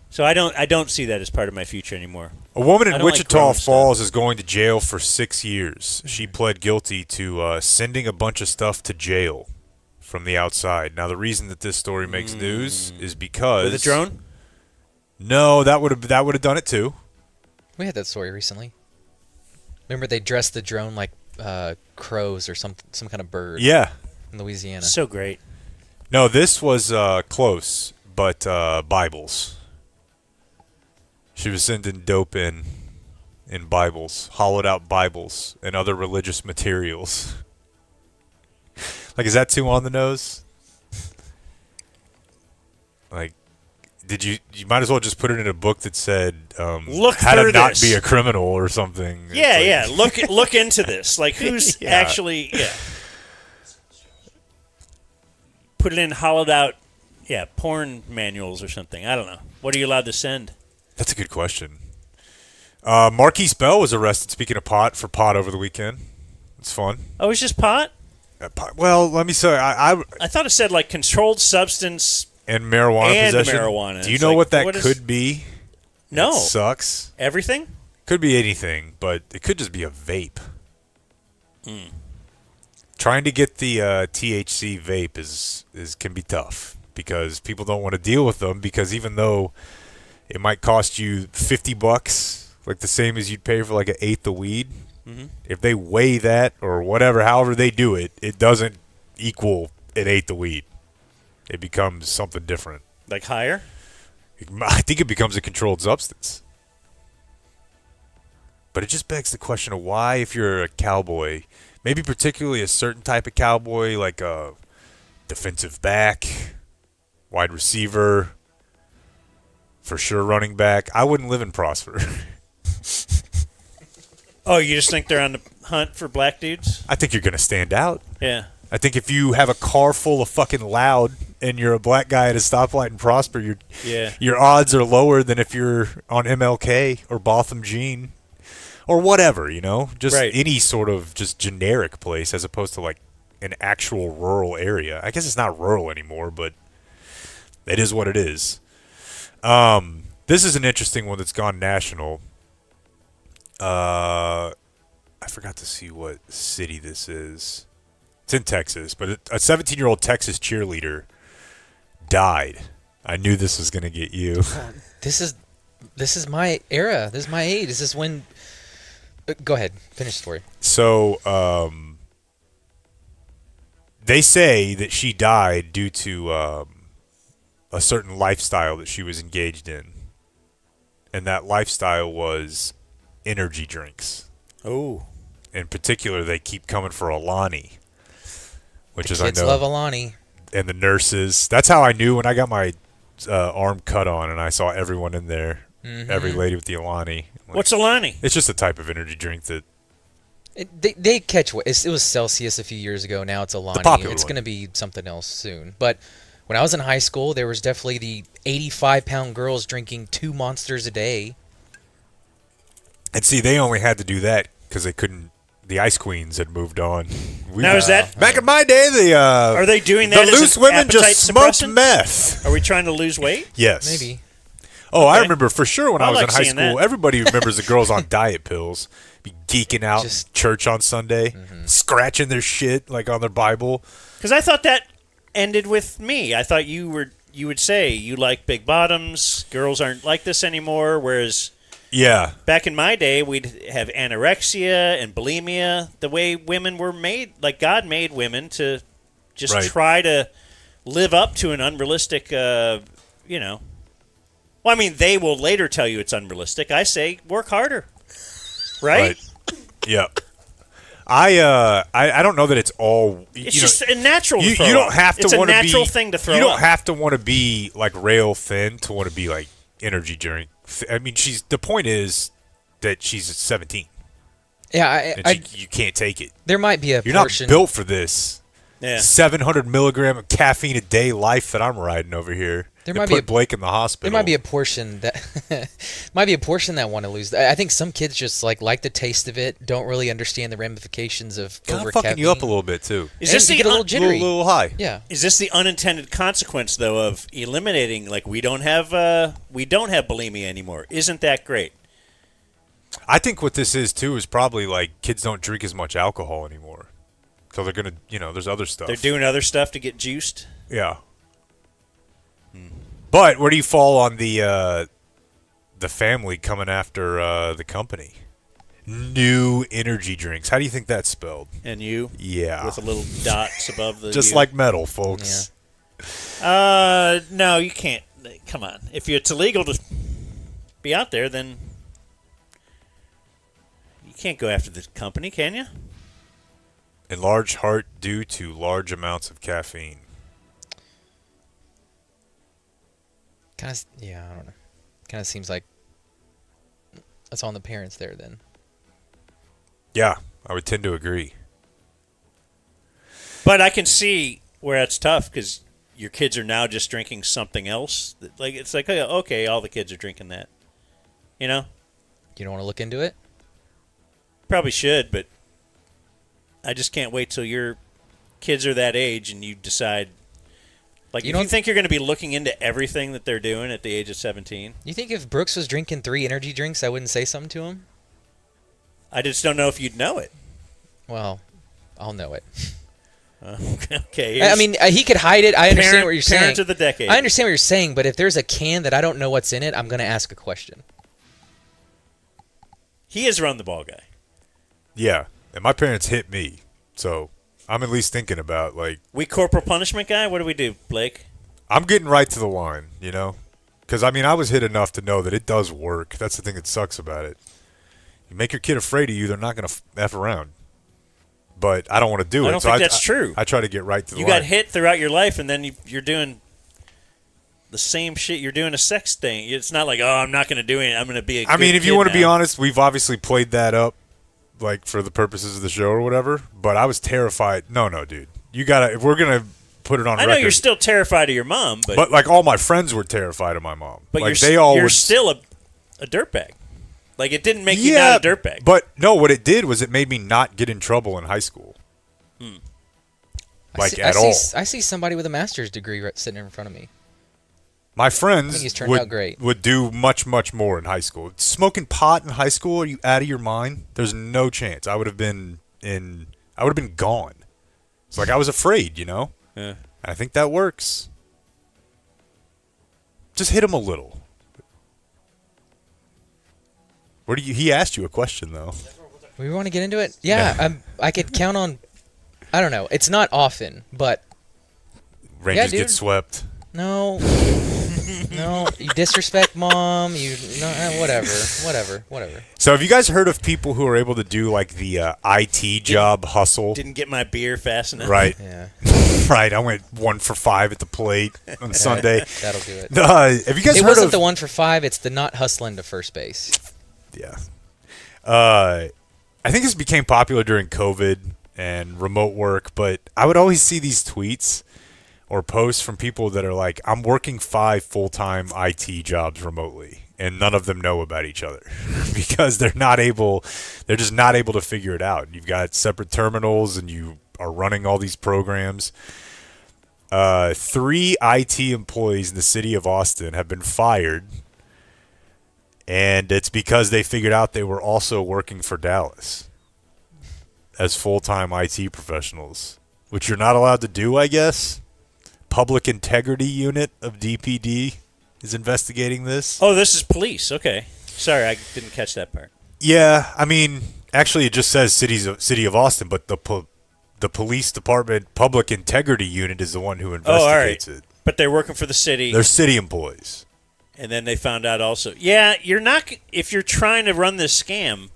So I don't see that as part of my future anymore. A woman in Wichita Falls is going to jail for 6 years. She pled guilty to sending a bunch of stuff to jail from the outside. Now, the reason that this story makes news is because... With a drone? No, that would have done it too. We had that story recently. Remember they dressed the drone like crows or some kind of bird. Yeah. In Louisiana. So great. No, this was close, but Bibles. She was sending dope in Bibles, hollowed out Bibles, and other religious materials. Like, is that too on the nose? Like, you might as well just put it in a book that said look how to not this. be a criminal or something. Yeah, look into this. Like, who's actually put it in hollowed out porn manuals or something. I don't know. What are you allowed to send? That's a good question. Marquise Bell was arrested, speaking of pot, for pot over the weekend. It's fun. Oh, it's just pot? Well, let me say, I thought it said like controlled substance and marijuana possession. Marijuana. Do you know what that could be? No. It sucks. Everything? Could be anything, but it could just be a vape. Trying to get the THC vape is can be tough because people don't want to deal with them because even though it might cost you $50, like the same as you'd pay for like an eighth of weed. Mm-hmm. If they weigh that or whatever, however they do it, it doesn't equal an eighth of weed. It becomes something different. Like higher? I think it becomes a controlled substance. But it just begs the question of why, if you're a cowboy, maybe particularly a certain type of cowboy, like a defensive back, wide receiver, for sure running back, I wouldn't live in Prosper. Oh, you just think they're on the hunt for black dudes? I think you're going to stand out. Yeah. I think if you have a car full of fucking loud and you're a black guy at a stoplight in Prosper, your odds are lower than if you're on MLK or Botham Jean or whatever, just any sort of just generic place as opposed to like an actual rural area. I guess it's not rural anymore, but it is what it is. This is an interesting one that's gone national. I forgot to see what city this is. It's in Texas, but a 17-year-old Texas cheerleader died. I knew this was going to get you. This is my era. This is my age. This is when. Go ahead. Finish the story. So, they say that she died due to a certain lifestyle that she was engaged in, and that lifestyle was energy drinks. Oh. In particular, they keep coming for Alani, which is kids I know love Alani. and the nurses. That's how I knew when I got my arm cut on and I saw everyone in there. Mhm. Every lady with the Alani. What's Alani? It's just a type of energy drink that. They catch what it was Celsius a few years ago. Now it's Alani. popular It's one. going to be something else soon. But when I was in high school, there was definitely the 85-pound girls drinking 2 Monsters a day. And see, they only had to do that because they couldn't. The Ice Queens had moved on. Now, is that- back in my day? Are they doing that The as loose an women appetite just smoked suppressant? meth. Are we trying to lose weight? Yes. Maybe. Oh, I Okay. remember for sure when I I was like in high seeing school. that. Everybody remembers the girls on diet pills be geeking out in church on Sunday, Mm-hmm. scratching their shit like on their Bible. Because I thought that ended with me. I thought you would say you like big bottoms. Girls aren't like this anymore. Whereas Yeah. back in my day, we'd have anorexia and bulimia. The way women were made, like God made women to just Right. try to live up to an unrealistic, Well, I mean, they will later tell you it's unrealistic. I say work harder, right? Yeah. I don't know that it's all. It's just a natural to You throw don't up. have to It's a want to be. natural thing to throw You don't up. have to want to be like rail thin to want to be like energy drink. I mean, the point is that she's 17. Yeah, And you can't take it. There might be a You're portion. not built for this. Yeah. 700 milligram of caffeine a day life that I'm riding over here. There It might put be a- Blake in the hospital. There might be a portion that want to lose. I think some kids just like the taste of it, don't really understand the ramifications of Kinda over fucking you up a caffeine. little bit too. Is And this you the get a little jittery, little high? Yeah. Is this the unintended consequence though of eliminating? Like we don't have bulimia anymore. Isn't that great? I think what this is too is probably like kids don't drink as much alcohol anymore. So they're gonna, there's other stuff. They're doing other stuff to get juiced. Yeah. But where do you fall on the family coming after the company? New energy drinks. How do you think that's spelled? And you? Yeah. With the little dots above the Just U. like metal, folks. No, you can't. Come on. If it's illegal to be out there, then you can't go after the company, can you? Enlarged heart due to large amounts of caffeine. I don't know. Kind of seems like that's on the parents there then. Yeah, I would tend to agree. But I can see where it's tough because your kids are now just drinking something else. Like it's like, okay, all the kids are drinking that. You know? You don't want to look into it? Probably should, but I just can't wait till your kids are that age and you decide. Like, You if don't you think you're going to be looking into everything that they're doing at the age of 17, You think if Brooks was drinking 3 energy drinks, I wouldn't say something to him? I just don't know if you'd know it. Well, I'll know it. Okay. I mean, he could hide it. I understand what you're saying. Parent of the decade. I understand what you're saying, but if there's a can that I don't know what's in it, I'm going to ask a question. He is run the ball guy. Yeah, and my parents hit me, so I'm at least thinking about, like... We corporal punishment guy? What do we do, Blake? I'm getting right to the line, Because, I mean, I was hit enough to know that it does work. That's the thing that sucks about it. You make your kid afraid of you, they're not going to F around. But I don't want to do it. I don't think that's true. I try to get right to the You line. got hit throughout your life, and then you're doing the same shit. You're doing a sex thing. It's not like, I'm not going to do it. I'm going to be a I mean, good if you kid want to be now. honest, we've obviously played that up, like, for the purposes of the show or whatever. But I was terrified. No, dude. You got to... If we're going to put it on I record... know you're still terrified of your mom, but like, all my friends were terrified of my mom. but like, you're would... still a dirtbag. Like, it didn't make you not a dirtbag. But, no, what it did was it made me not get in trouble in high school. Like, at all. I see somebody with a master's degree sitting in front of me. My I think friends he's turned out great. would do much, much more in high school. Smoking pot in high school, are you out of your mind? There's no chance. I would have been gone. It's like I was afraid, Yeah. And I think that works. Just hit him a little. He asked you a question, though. We want to get into it? Yeah, I could count on... I don't know. It's not often, but... Rangers dude. get swept. No. No, you disrespect mom. Whatever. So have you guys heard of people who are able to do, like, the IT job hustle? Didn't get my beer fast enough. Right. Yeah. Right, I went 1 for 5 at the plate on Sunday. That'll do it. Have you guys It heard wasn't of the 1 for 5. It's the not hustling to first base. Yeah. I think this became popular during COVID and remote work, but I would always see these tweets or posts from people that are like, I'm working 5 full-time IT jobs remotely, and none of them know about each other because they're just not able to figure it out. You've got separate terminals and you are running all these programs. 3 IT employees in the city of Austin have been fired, and it's because they figured out they were also working for Dallas as full-time IT professionals, which you're not allowed to do, I guess. Public Integrity Unit of DPD is investigating this. Oh, this is police. Okay. Sorry, I didn't catch that part. Yeah, I mean, actually, it just says City of Austin, but the police department Public Integrity Unit is the one who investigates it. But they're working for the city. They're city employees. And then they found out also. Yeah, you're not. If you're trying to run this scam,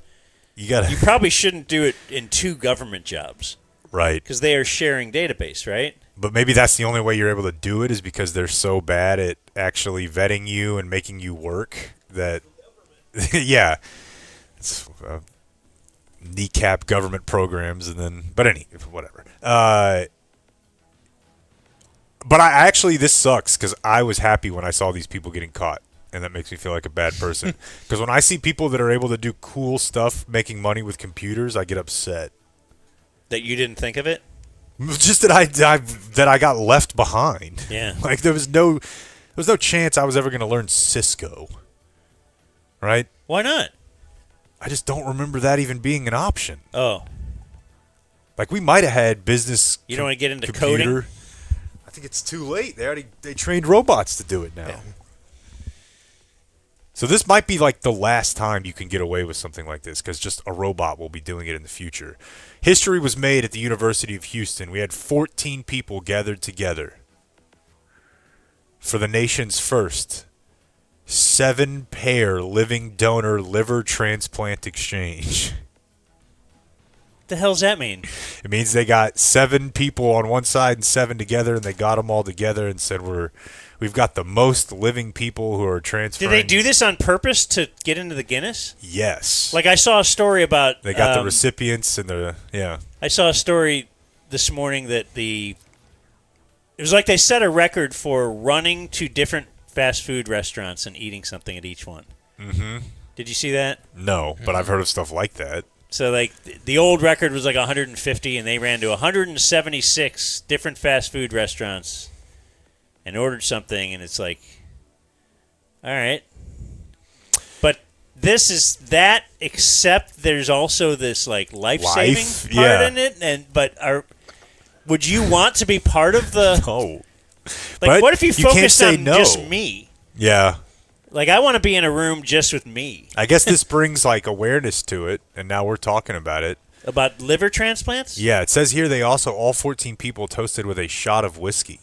you probably shouldn't do it in 2 government jobs. Right. Because they are sharing database, right? But maybe that's the only way you're able to do it is because they're so bad at actually vetting you and making you work that, yeah, it's kneecap government programs and then, but whatever. But I actually, this sucks because I was happy when I saw these people getting caught, and that makes me feel like a bad person. Because when I see people that are able to do cool stuff making money with computers, I get upset. That you didn't think of it? Just that I got left behind. Yeah. Like there was no chance I was ever going to learn Cisco. Right? Why not? I just don't remember that even being an option. Oh. Like we might have had business. You don't want to get into computer. coding? I think it's too late. They trained robots to do it now. Yeah. So this might be like the last time you can get away with something like this because just a robot will be doing it in the future. History was made at the University of Houston. We had 14 people gathered together for the nation's first 7-pair living donor liver transplant exchange. The hell's that mean? It means they got 7 people on one side and 7 together, and they got them all together and said we've got the most living people who are transferring. Did they do this on purpose to get into the Guinness? Yes. Like I saw a story about they got the recipients and I saw a story this morning that it was like they set a record for running to different fast food restaurants and eating something at each one. Mm-hmm. Did you see that? No, but I've heard of stuff like that. So like the old record was like 150, and they ran to 176 different fast food restaurants and ordered something, and it's like, all right. But this is that, except there's also this like life-saving part in it. Would you want to be part of the? No. Like, what if you focused on no. just me? Yeah. Like, I want to be in a room just with me. I guess this brings like awareness to it, and now we're talking about it. About liver transplants? Yeah, it says here all 14 people toasted with a shot of whiskey.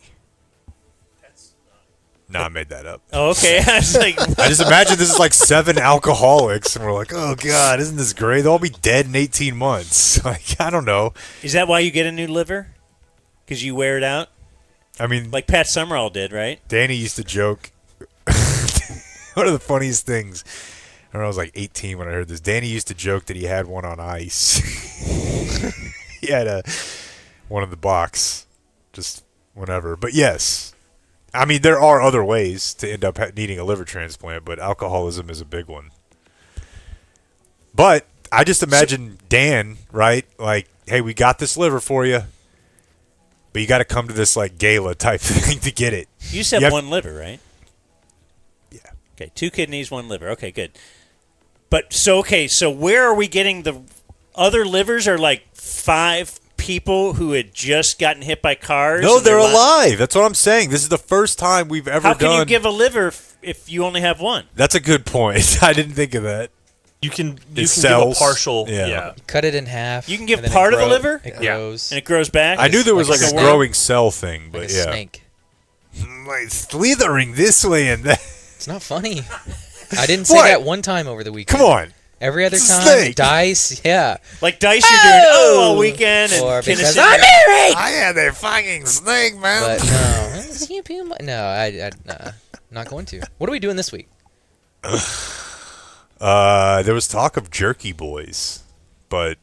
No, I made that up. Oh, okay. I was like, I just imagine this is like 7 alcoholics, and we're like, oh god, isn't this great? They'll all be dead in 18 months. Like, I don't know. Is that why you get a new liver? Because you wear it out? I mean, like Pat Summerall did, right? Danny used to joke. One of the funniest things. I remember I was like 18 when I heard this. Danny used to joke that he had one on ice. He had one in the box, just whenever. But yes, I mean there are other ways to end up needing a liver transplant, but alcoholism is a big one. But I just imagine Dan, right? Like, hey, we got this liver for you, but you got to come to this like gala type thing to get it. You said one liver, right? Yeah. Okay, 2 kidneys, 1 liver. Okay, good. But so where are we getting the other livers? Are like 5 people who had just gotten hit by cars? No, they're alive. That's what I'm saying. This is the first time we've ever done. How can you give a liver if you only have one? That's a good point. I didn't think of that. You can It give a partial. Yeah. You cut it in half. You can give and then part it of the liver? It grows. And it grows back? I knew there was like a worm? growing cell thing, but Like a yeah. snake. Like slithering this way and that. It's not funny. I didn't say that one time over the weekend. Come on. Every other time, Snake. dice, yeah. Like dice, you're doing all weekend, and Or because Kinnison- I'm married. I had a fucking snake, man. But no, I'm not going to. What are we doing this week? There was talk of Jerky Boys, but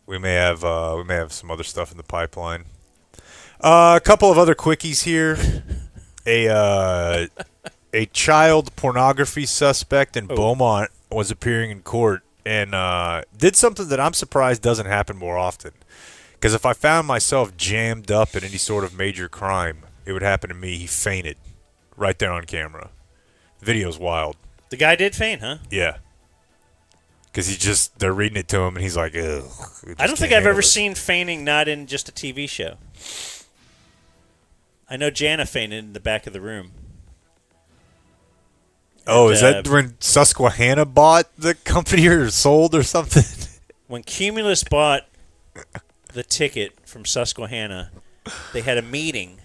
we may have some other stuff in the pipeline. A couple of other quickies here. A child pornography suspect in Beaumont was appearing in court and did something that I'm surprised doesn't happen more often. Because if I found myself jammed up in any sort of major crime, it would happen to me. He fainted right there on camera. The video's wild. The guy did faint, huh? Yeah. Because they're reading it to him and he's like, ugh. I don't think I've ever seen fainting not in just a TV show. I know Jana fainted in the back of the room. Oh, And, is that when Susquehanna bought the company or sold or something? When Cumulus bought the ticket from Susquehanna, they had a meeting,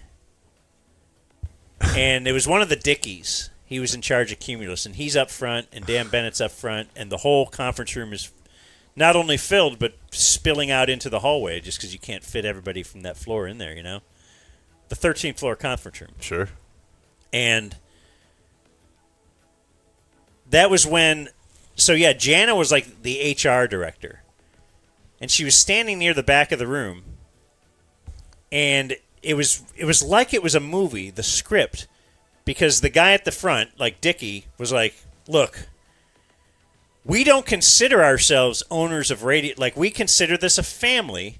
and it was one of the Dickies. He was in charge of Cumulus, and he's up front, and Dan Bennett's up front, and the whole conference room is not only filled, but spilling out into the hallway just because you can't fit everybody from that floor in there, you know? The 13th floor conference room. Sure. And that was when, so yeah, Jana was like the HR director. And she was standing near the back of the room. And it was like it was a movie, the script. Because the guy at the front, like Dickie, was like, look, we don't consider ourselves owners of radio. Like, we consider this a family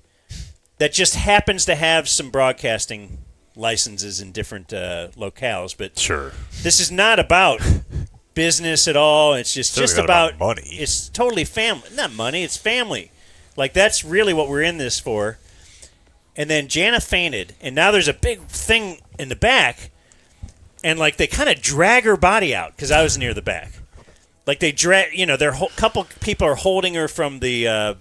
that just happens to have some broadcasting licenses in different locales. But sure, this is not about business at all. It's just not about money. It's totally family. Not money, it's family. Like, that's really what we're in this for. And then Jana fainted, and now there's a big thing in the back, and, like, they kind of drag her body out, because I was near the back. Like, they drag, couple people are holding her from the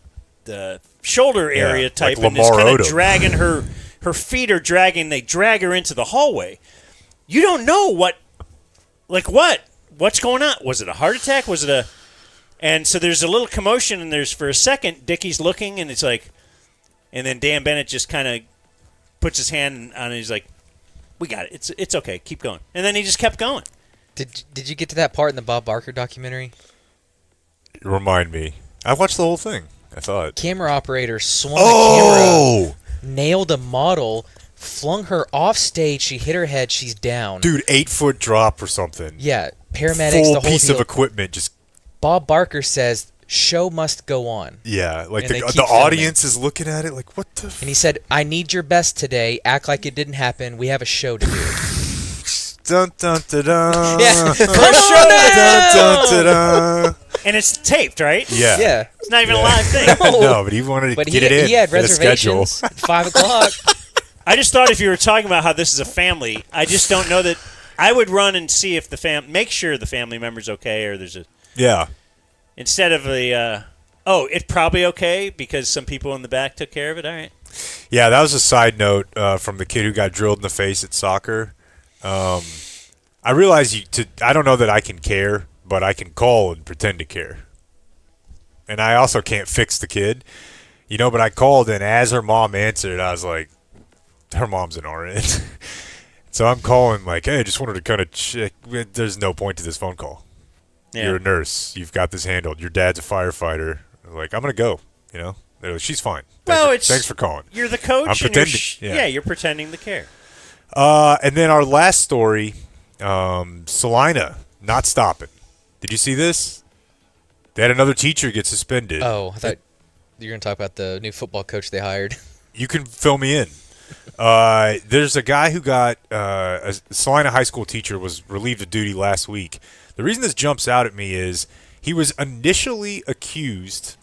shoulder area type, like and it's kind Lamar of Odom. dragging her feet are dragging, they drag her into the hallway. You don't know what's going on. Was it a heart attack? Was it and so there's a little commotion, and there's, for a second, Dickie's looking, and it's like, and then Dan Bennett just kind of puts his hand on it, he's like, we got it. It's okay. Keep going. And then he just kept going. Did you get to that part in the Bob Barker documentary? Remind me. I watched the whole thing, I thought. Camera operator swung the camera, nailed a model, flung her off stage. She hit her head. She's down. Dude, 8-foot drop or something. Yeah, paramedics, Full the whole piece deal. of equipment. Just Bob Barker says, show must go on. yeah, like And they the keep audience is looking at it like, what the? And he said, I need your best today. Act like it didn't happen. We have a show to do. Dun, dun, dun, dun. Yeah. Dun, dun, dun, dun. And it's taped, right? Yeah. Yeah. It's not even a live thing. No, but he wanted to get it in. He had in the schedule. reservations at 5 o'clock. I just thought if you were talking about how this is a family, I just don't know that. I would run and see if make sure the family member's okay, or there's a. Yeah. Instead of it's probably okay because some people in the back took care of it. All right. Yeah, that was a side note from the kid who got drilled in the face at soccer. I realize I don't know that I can care, but I can call and pretend to care. And I also can't fix the kid, but I called, and as her mom answered, I was like, her mom's an RN. So I'm calling like, hey, I just wanted to kind of check. There's no point to this phone call. Yeah. You're a nurse. You've got this handled. Your dad's a firefighter. I'm like, I'm going to go, They're like, she's fine. Thanks for calling. You're the coach. I'm and you're pretending. you're pretending to care. And then our last story, Salina not stopping. Did you see this? They had another teacher get suspended. Oh, I thought you were going to talk about the new football coach they hired. You can fill me in. There's a guy who got a Salina high school teacher was relieved of duty last week. The reason this jumps out at me is he was initially accused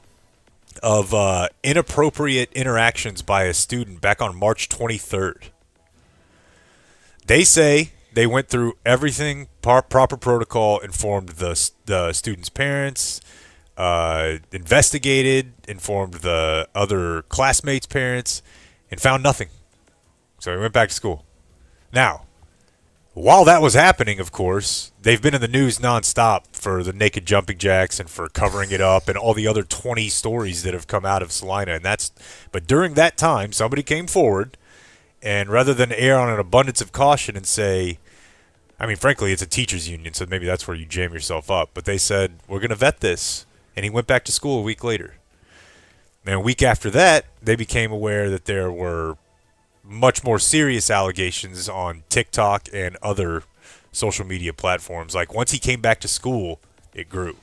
of inappropriate interactions by a student back on March 23rd. They say they went through everything, proper protocol, informed the student's parents, investigated, informed the other classmates' parents, and found nothing. So he went back to school. Now, While that was happening, of course, they've been in the news nonstop for the naked jumping jacks and for covering it up and all the other 20 stories that have come out of Salina. But during that time, somebody came forward, and rather than err on an abundance of caution and say, I mean, frankly, it's a teachers union, so maybe that's where you jam yourself up. But they said, we're going to vet this. And he went back to school a week later. And a week after that, they became aware that there were much more serious allegations on TikTok and other social media platforms. Like, once he came back to school, it grew.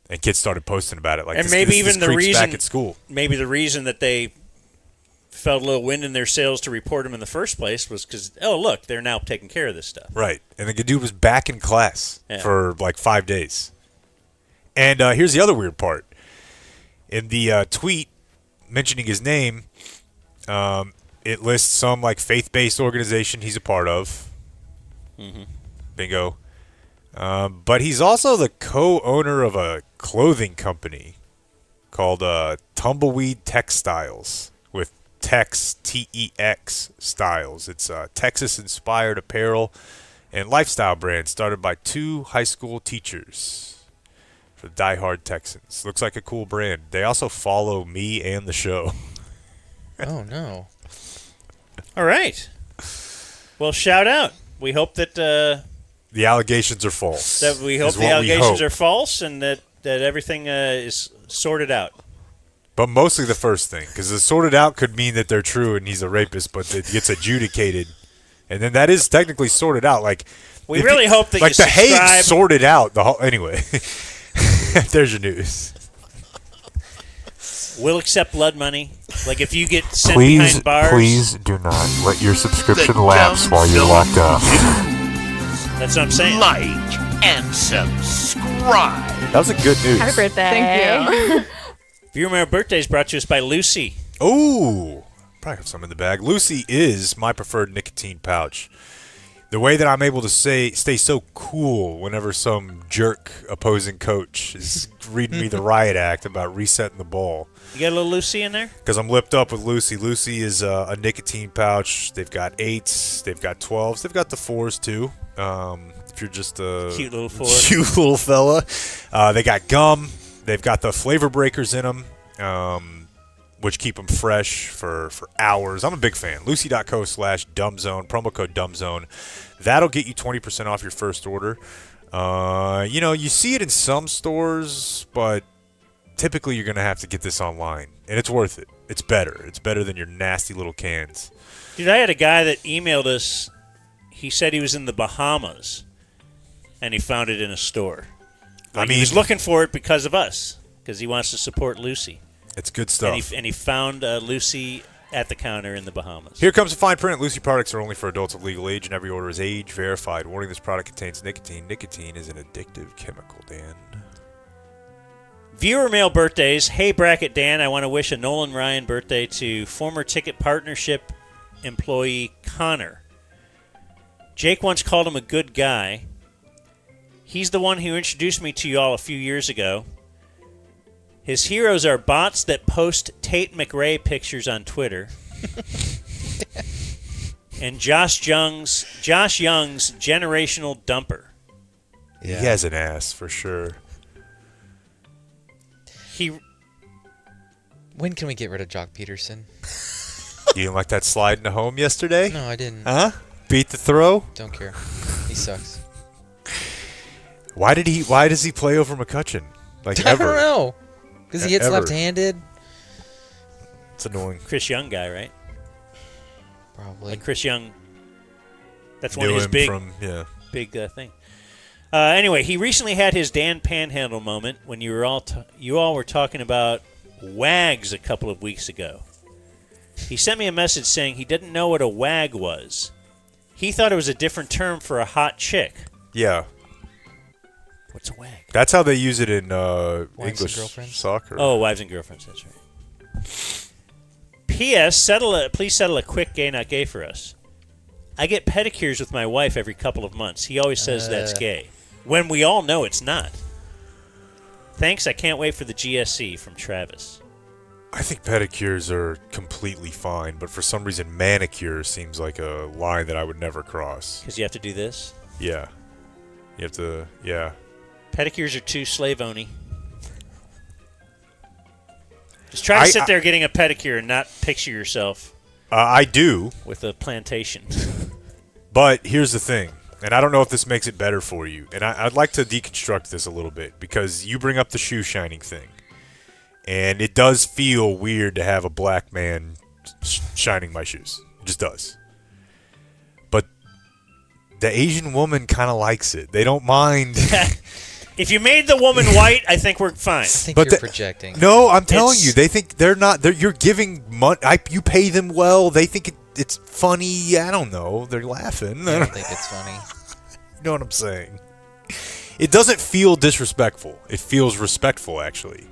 And kids started posting about it. Like, and maybe even the reason back at school. Maybe the reason that they felt a little wind in their sails to report him in the first place was because, oh, look, they're now taking care of this stuff. Right. And the dude was back in class for like 5 days. And here's the other weird part. In the tweet mentioning his name, it lists some like faith-based organization he's a part of. Mm-hmm. Bingo. But he's also the co-owner of a clothing company called Tumbleweed Textiles, with Tex, T-E-X, styles. It's Texas-inspired apparel and lifestyle brand started by 2 high school teachers for diehard Texans. Looks like a cool brand. They also follow me and the show. Oh, no. All right. Well, shout out. We hope that the allegations are false. That we hope the allegations are false and that everything is sorted out. But mostly the first thing, because the sorted out could mean that they're true and he's a rapist, but it gets adjudicated, and then that is technically sorted out. Like, we really hope that like you the subscribe. Hague sorted out the whole. Anyway, there's your news. We'll accept blood money. Like, if you get sent behind bars. Please do not let your subscription lapse while you're locked up. That's what I'm saying. Like and subscribe. That was a good news. Happy birthday. Thank you. Viewer Mail Birthday is brought to us by Lucy. Ooh, probably have some in the bag. Lucy is my preferred nicotine pouch. The way that I'm able to stay so cool whenever some jerk opposing coach is reading me the riot act about resetting the ball. You got a little Lucy in there? Because I'm lipped up with Lucy. Lucy is a nicotine pouch. They've got 8s. They've got 12s. They've got the 4s, too. If you're just a cute little fella. They got gum. They've got the flavor breakers in them, which keep them fresh for hours. I'm a big fan. Lucy.co/dumbzone, promo code dumbzone. That'll get you 20% off your first order. You see it in some stores, but typically you're going to have to get this online. And it's worth it. It's better. It's better than your nasty little cans. Dude, I had a guy that emailed us. He said he was in the Bahamas, and he found it in a store. Like, he was looking for it because of us, because he wants to support Lucy. It's good stuff. And he found Lucy at the counter in the Bahamas. Here comes the fine print. Lucy products are only for adults of legal age, and every order is age verified. Warning: this product contains nicotine. Nicotine is an addictive chemical, Dan. Viewer mail birthdays. Hey, Bracket Dan, I want to wish a Nolan Ryan birthday to former Ticket Partnership employee Connor. Jake once called him a good guy. He's the one who introduced me to you all a few years ago. His heroes are bots that post Tate McRae pictures on Twitter. And Josh Young's generational dumper. Yeah. He has an ass, for sure. When can we get rid of Jock Peterson? You didn't like that slide into home yesterday? No, I didn't. Huh? Beat the throw? Don't care. He sucks. Why does he play over McCutcheon? Like, I ever? don't know. Because he hits left-handed. It's annoying. Chris Young guy, right? Probably. Like Chris Young. That's one of his big thing. Anyway, he recently had his Dan Panhandle moment when you all were talking about wags a couple of weeks ago. He sent me a message saying he didn't know what a wag was. He thought it was a different term for a hot chick. Yeah. What's a wag? That's how they use it in English soccer. Oh, wives and girlfriends. That's right. P.S. Please settle a quick gay not gay for us. I get pedicures with my wife every couple of months. He always says that's gay, when we all know it's not. Thanks. I can't wait for the GSC from Travis. I think pedicures are completely fine, but for some reason manicure seems like a line that I would never cross. Because you have to do this? Yeah. You have to, yeah. Pedicures are too slave-ony. Just try to sit there getting a pedicure and not picture yourself. I do. With a plantation. But here's the thing, and I don't know if this makes it better for you, and I'd like to deconstruct this a little bit, because you bring up the shoe shining thing, and it does feel weird to have a black man shining my shoes. It just does. But the Asian woman kind of likes it. They don't mind. If you made the woman white, I think we're fine. I think you're projecting. No, I'm telling you, they think they're not. You're giving money. You pay them well. They think it's funny. I don't know. They're laughing. I don't think it's funny. You know what I'm saying? It doesn't feel disrespectful. It feels respectful, actually.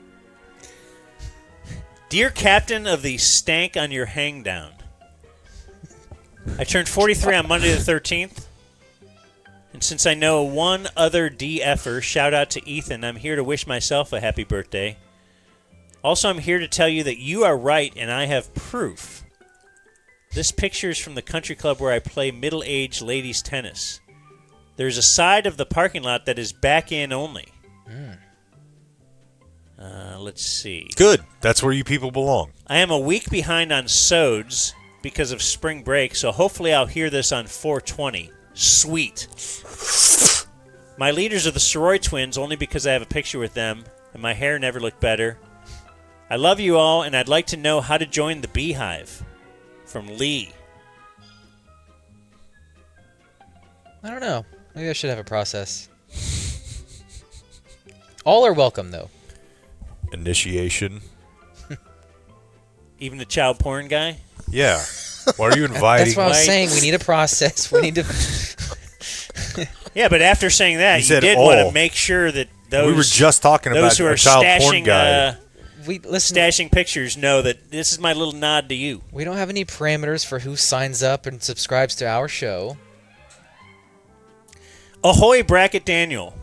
Dear Captain of the Stank on Your Hangdown, I turned 43 on Monday the 13th. And since I know one other DFer, shout out to Ethan, I'm here to wish myself a happy birthday. Also, I'm here to tell you that you are right and I have proof. This picture is from the country club where I play middle-aged ladies tennis. There's a side of the parking lot that is back-in only. Let's see. Good. That's where you people belong. I am a week behind on sods because of spring break, so hopefully I'll hear this on 420. Sweet. My leaders are the Sorori twins only because I have a picture with them, and my hair never looked better. I love you all, and I'd like to know how to join the Beehive. From Lee. I don't know. Maybe I should have a process. All are welcome, though. Initiation. Even the child porn guy? Yeah. Why are you inviting? That's what I was saying. We need a process. We need to. Yeah, but after saying that, You you said did all. want to make sure that those We were just talking about those who a are child porn stashing, guy. stashing pictures know that this is my little nod to you. We don't have any parameters for who signs up and subscribes to our show. Ahoy, Bracket Daniel.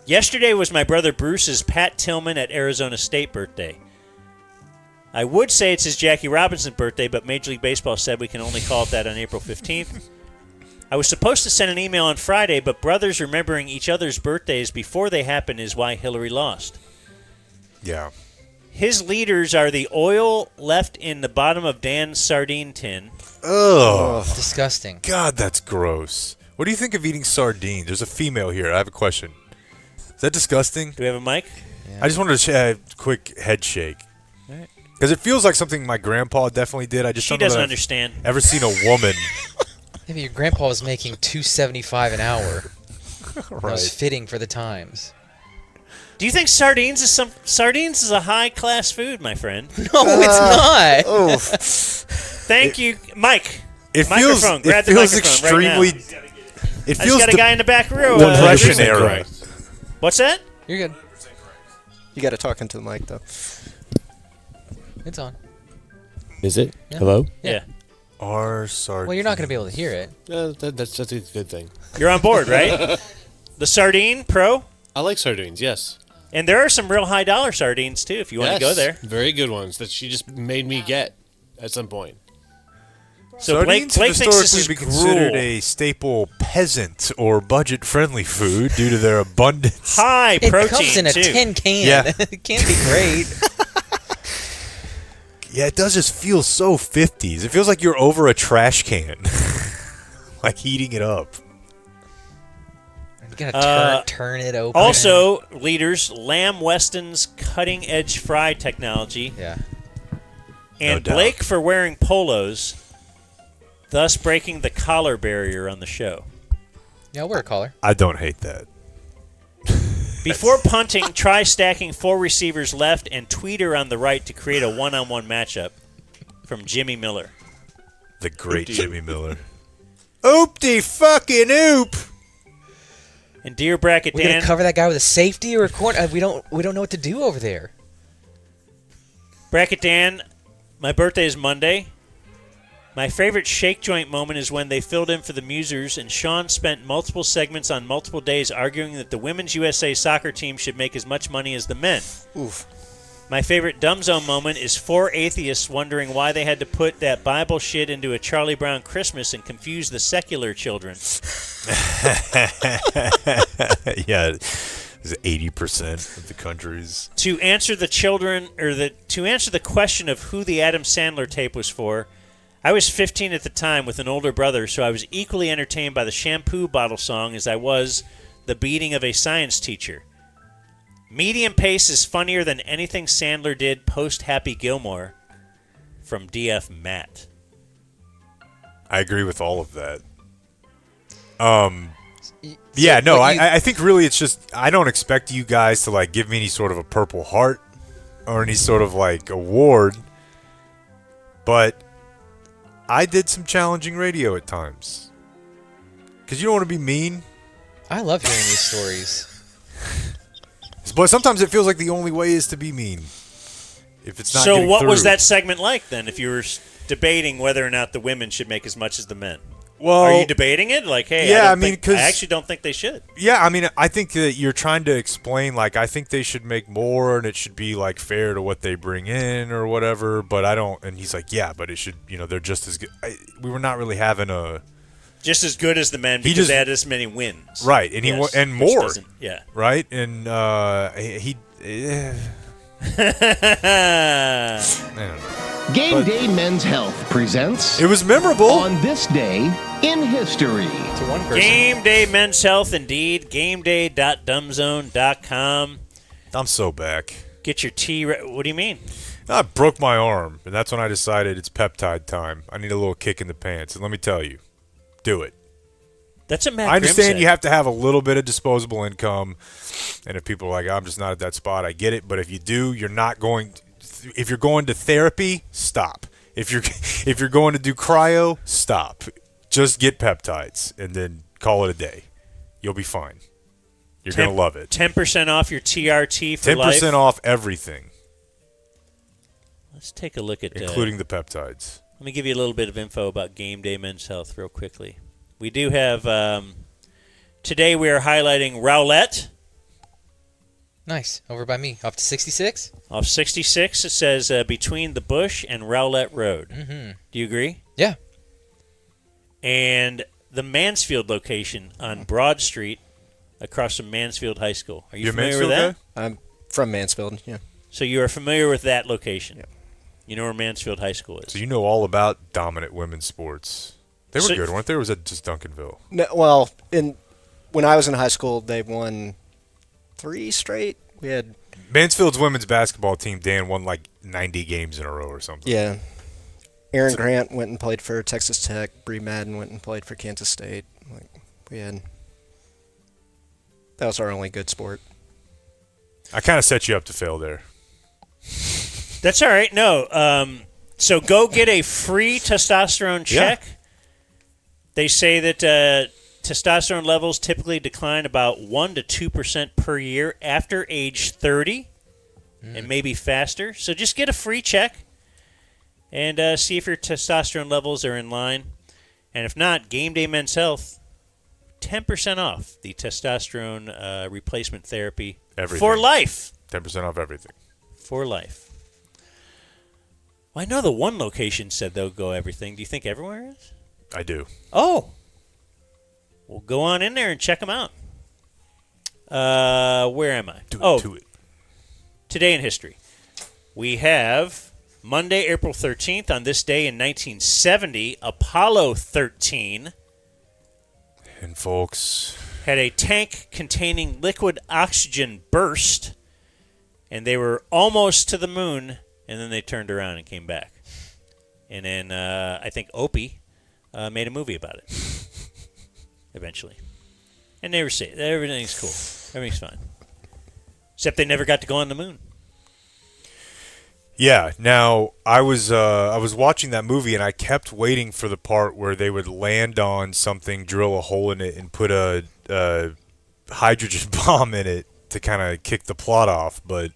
Yesterday was my brother Bruce's Pat Tillman at Arizona State birthday. I would say it's his Jackie Robinson birthday, but Major League Baseball said we can only call it that on April 15th. I was supposed to send an email on Friday, but brothers remembering each other's birthdays before they happen is why Hillary lost. Yeah. His leaders are the oil left in the bottom of Dan's sardine tin. Ugh. Disgusting. God, that's gross. What do you think of eating sardines? There's a female here. I have a question. Is that disgusting? Do we have a mic? Yeah. I just wanted to a quick head shake. All right. Because it feels like something my grandpa definitely did. I just She don't know doesn't that understand. I've ever seen a woman. Maybe your grandpa was making $2.75 an hour. That was Right. fitting for the times. Do you think sardines is a high class food, my friend? No, it's not. Oh. Thank you, Mike. It microphone. feels. Grab It the feels microphone extremely. right now. It I feels just got a guy in the back row. Depression era. What's that? You're good. You got to talk into the mic though. It's on. Is it? Yeah. Hello? Yeah. Our sardines. Well, you're not going to be able to hear it. That's a good thing. You're on board, right? The Sardine Pro? I like sardines, yes. And there are some real high dollar sardines, too, if you want to go there. Very good ones that she just made me get at some point. So Blake thinks this is be considered gruel. a staple peasant or budget-friendly food due to their abundance. High It protein, comes in a too. tin can. Yeah. It can't be great. Yeah, it does just feel so 50s. It feels like you're over a trash can, like heating it up. You gotta turn it open. Also, leaders, Lamb Weston's cutting-edge fry technology. Yeah. And No doubt. Blake for wearing polos, thus breaking the collar barrier on the show. Yeah, I'll wear a collar. I don't hate that. Before punting, try stacking 4 receivers left and tweeter on the right to create a one-on-one matchup. From Jimmy Miller. The great Jimmy Miller. Oop-de fucking oop! And dear Bracket We Dan, gonna cover that guy with a safety or a corner? We don't know what to do over there. Bracket Dan, my birthday is Monday. My favorite shake joint moment is when they filled in for the Musers and Sean spent multiple segments on multiple days arguing that the Women's USA soccer team should make as much money as the men. Oof. My favorite dumb zone moment is 4 atheists wondering why they had to put that Bible shit into a Charlie Brown Christmas and confuse the secular children. Yeah, it's 80% of the countries. To answer the question of who the Adam Sandler tape was for, I was 15 at the time with an older brother, so I was equally entertained by the shampoo bottle song as I was the beating of a science teacher. Medium pace is funnier than anything Sandler did post Happy Gilmore. From DF Matt. I agree with all of that. Yeah, no, I think really it's just I don't expect you guys to like give me any sort of a Purple Heart or any sort of like award, but I did some challenging radio at times. Because you don't want to be mean. I love hearing these stories. But sometimes it feels like the only way is to be mean. If it's not so getting what through. was that segment like then? If you were debating whether or not the women should make as much as the men, well, are you debating it? Like, hey, yeah, I actually don't think they should. Yeah, I mean, I think that you're trying to explain like I think they should make more and it should be like fair to what they bring in or whatever. But I don't. And he's like, yeah, but it should. They're just as good. We were not really having a. Just as good as the men because they had as many wins. Right, and yes, and more. Yeah. Right, and he Game Day Men's Health presents. It was memorable on this day in history. To one person. Game Day Men's Health, indeed. GameDay.dumbzone.com. I'm so back. Get your tea. What do you mean? I broke my arm, and that's when I decided it's peptide time. I need a little kick in the pants, and let me tell you. Do it. That's a Matt I understand Grimm you have to have a little bit of disposable income, and if people are like, I'm just not at that spot, I get it. But if you do, you're not going. If you're going to therapy, stop. If you're going to do cryo, stop. Just get peptides and then call it a day. You'll be fine. You're gonna love it. 10% off your TRT for 10% off everything. Let's take a look at including the peptides. Let me give you a little bit of info about Game Day Men's Health real quickly. We do have, today we are highlighting Rowlett. Nice. Over by me. Off to 66? Off 66, it says between the Bush and Rowlett Road. Mm-hmm. Do you agree? Yeah. And the Mansfield location on Broad Street across from Mansfield High School. Are you familiar with that? Guy? I'm from Mansfield, yeah. So you are familiar with that location? Yeah. You know where Mansfield High School is. So you know all about dominant women's sports. They were good, weren't they? Or was it just Duncanville? No, well, when I was in high school, they won 3 straight. We had Mansfield's women's basketball team. Dan won like 90 games in a row or something. Yeah. Aaron Grant went and played for Texas Tech. Bree Madden went and played for Kansas State. That was our only good sport. I kind of set you up to fail there. That's all right. No. So go get a free testosterone check. Yeah. They say that testosterone levels typically decline about 1 to 2% per year after age 30 and maybe faster. So just get a free check and see if your testosterone levels are in line. And if not, Game Day Men's Health, 10% off the testosterone replacement therapy for life. 10% off everything. For life. Well, I know the one location said they'll go everything. Do you think everywhere is? I do. Oh. Well, go on in there and check them out. Where am I? Do it. Today in history. We have Monday, April 13th. On this day in 1970, Apollo 13. And folks had a tank containing liquid oxygen burst, and they were almost to the moon, and then they turned around and came back. And then I think Opie made a movie about it eventually. And they were saying everything's cool. Everything's fine. Except they never got to go on the moon. Yeah. Now I was watching that movie and I kept waiting for the part where they would land on something, drill a hole in it, and put a hydrogen bomb in it to kind of kick the plot off. But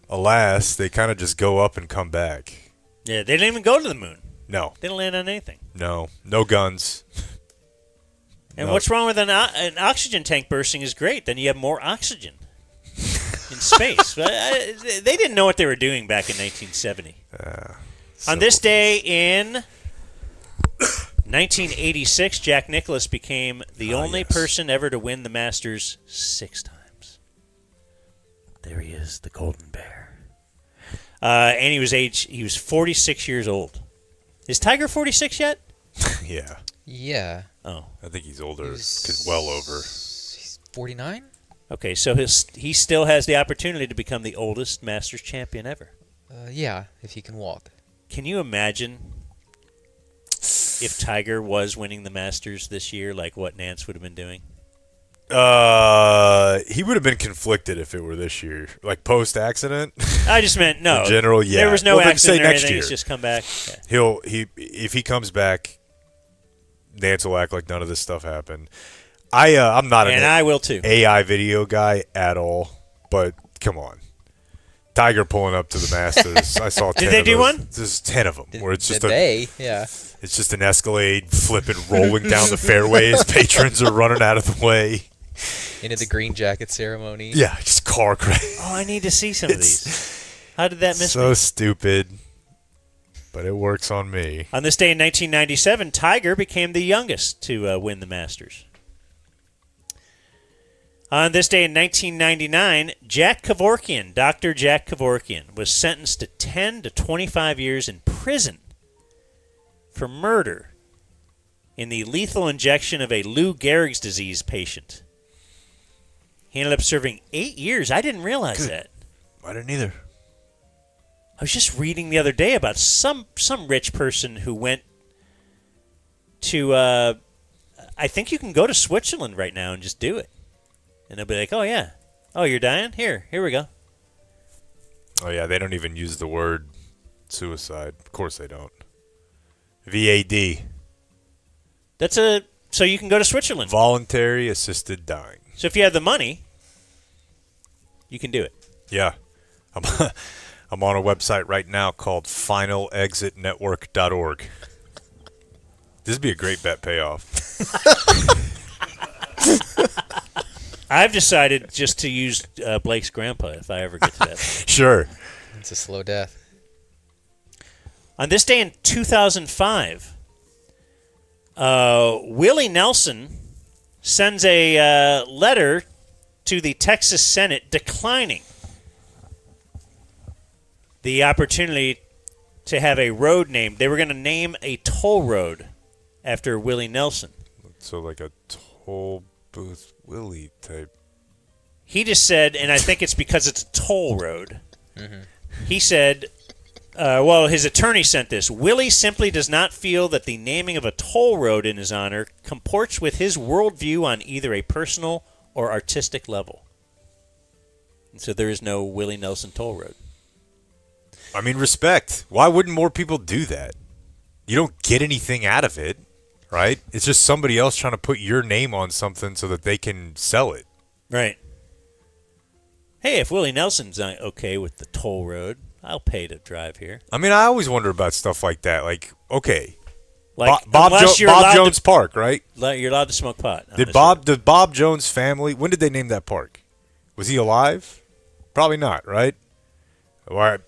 alas, they kind of just go up and come back. Yeah, they didn't even go to the moon. No. They didn't land on anything. No guns. And what's wrong with an oxygen tank bursting is great. Then you have more oxygen. in space. But, they didn't know what they were doing back in 1970. On this day in 1986, Jack Nicklaus became the only person ever to win the Masters 6 times. There he is, the Golden Bear. And he was 46 years old. Is Tiger 46 yet? Yeah. Yeah. Oh. I think he's older, because well over. He's 49? Okay, so he still has the opportunity to become the oldest Masters champion ever. Yeah, if he can walk. Can you imagine if Tiger was winning the Masters this year, like what Nance would have been doing? He would have been conflicted if it were this year, like post-accident. I just meant no. In general, yeah. There was no well, accident say or next anything. year. He's just come back. Yeah. If he comes back, Nance will act like none of this stuff happened. I'm not I will too. AI video guy at all, but come on. Tiger pulling up to the Masters. I saw 10 Did they of do those. one? There's 10 of them. Where it's just yeah. It's just an Escalade flipping, rolling down the fairway as patrons are running out of the way. Into the green jacket ceremony. Yeah, just car crash. Oh, I need to see some of these. How did that miss so me? stupid, but it works on me. On this day in 1997, Tiger became the youngest to win the Masters. On this day in 1999, Jack Kevorkian, Dr. Jack Kevorkian, was sentenced to 10 to 25 years in prison for murder in the lethal injection of a Lou Gehrig's disease patient. He ended up serving 8 years. I didn't realize that. I didn't either. I was just reading the other day about some rich person who went to, I think you can go to Switzerland right now and just do it. And they'll be like, oh, yeah. Oh, you're dying? Here we go. Oh, yeah, they don't even use the word suicide. Of course they don't. VAD. So you can go to Switzerland. Voluntary assisted dying. So if you have the money, you can do it. Yeah. I'm on a website right now called finalexitnetwork.org. This would be a great bet payoff. I've decided just to use Blake's grandpa if I ever get to that. Sure. It's a slow death. On this day in 2005, Willie Nelson sends a letter to the Texas Senate declining the opportunity to have a road named. They were going to name a toll road after Willie Nelson. So like a toll booth Willie type. He just said, and I think it's because it's a toll road. Mm-hmm. He said, his attorney sent this. Willie simply does not feel that the naming of a toll road in his honor comports with his worldview on either a personal or artistic level. And so there is no Willie Nelson toll road. I mean, respect. Why wouldn't more people do that? You don't get anything out of it, right? It's just somebody else trying to put your name on something so that they can sell it. Right. Hey, if Willie Nelson's okay with the toll road, I'll pay to drive here. I mean, I always wonder about stuff like that. Like, okay, like Bob Jones Park, right? You're allowed to smoke pot. Did Bob Jones' family? When did they name that park? Was he alive? Probably not, right? All right.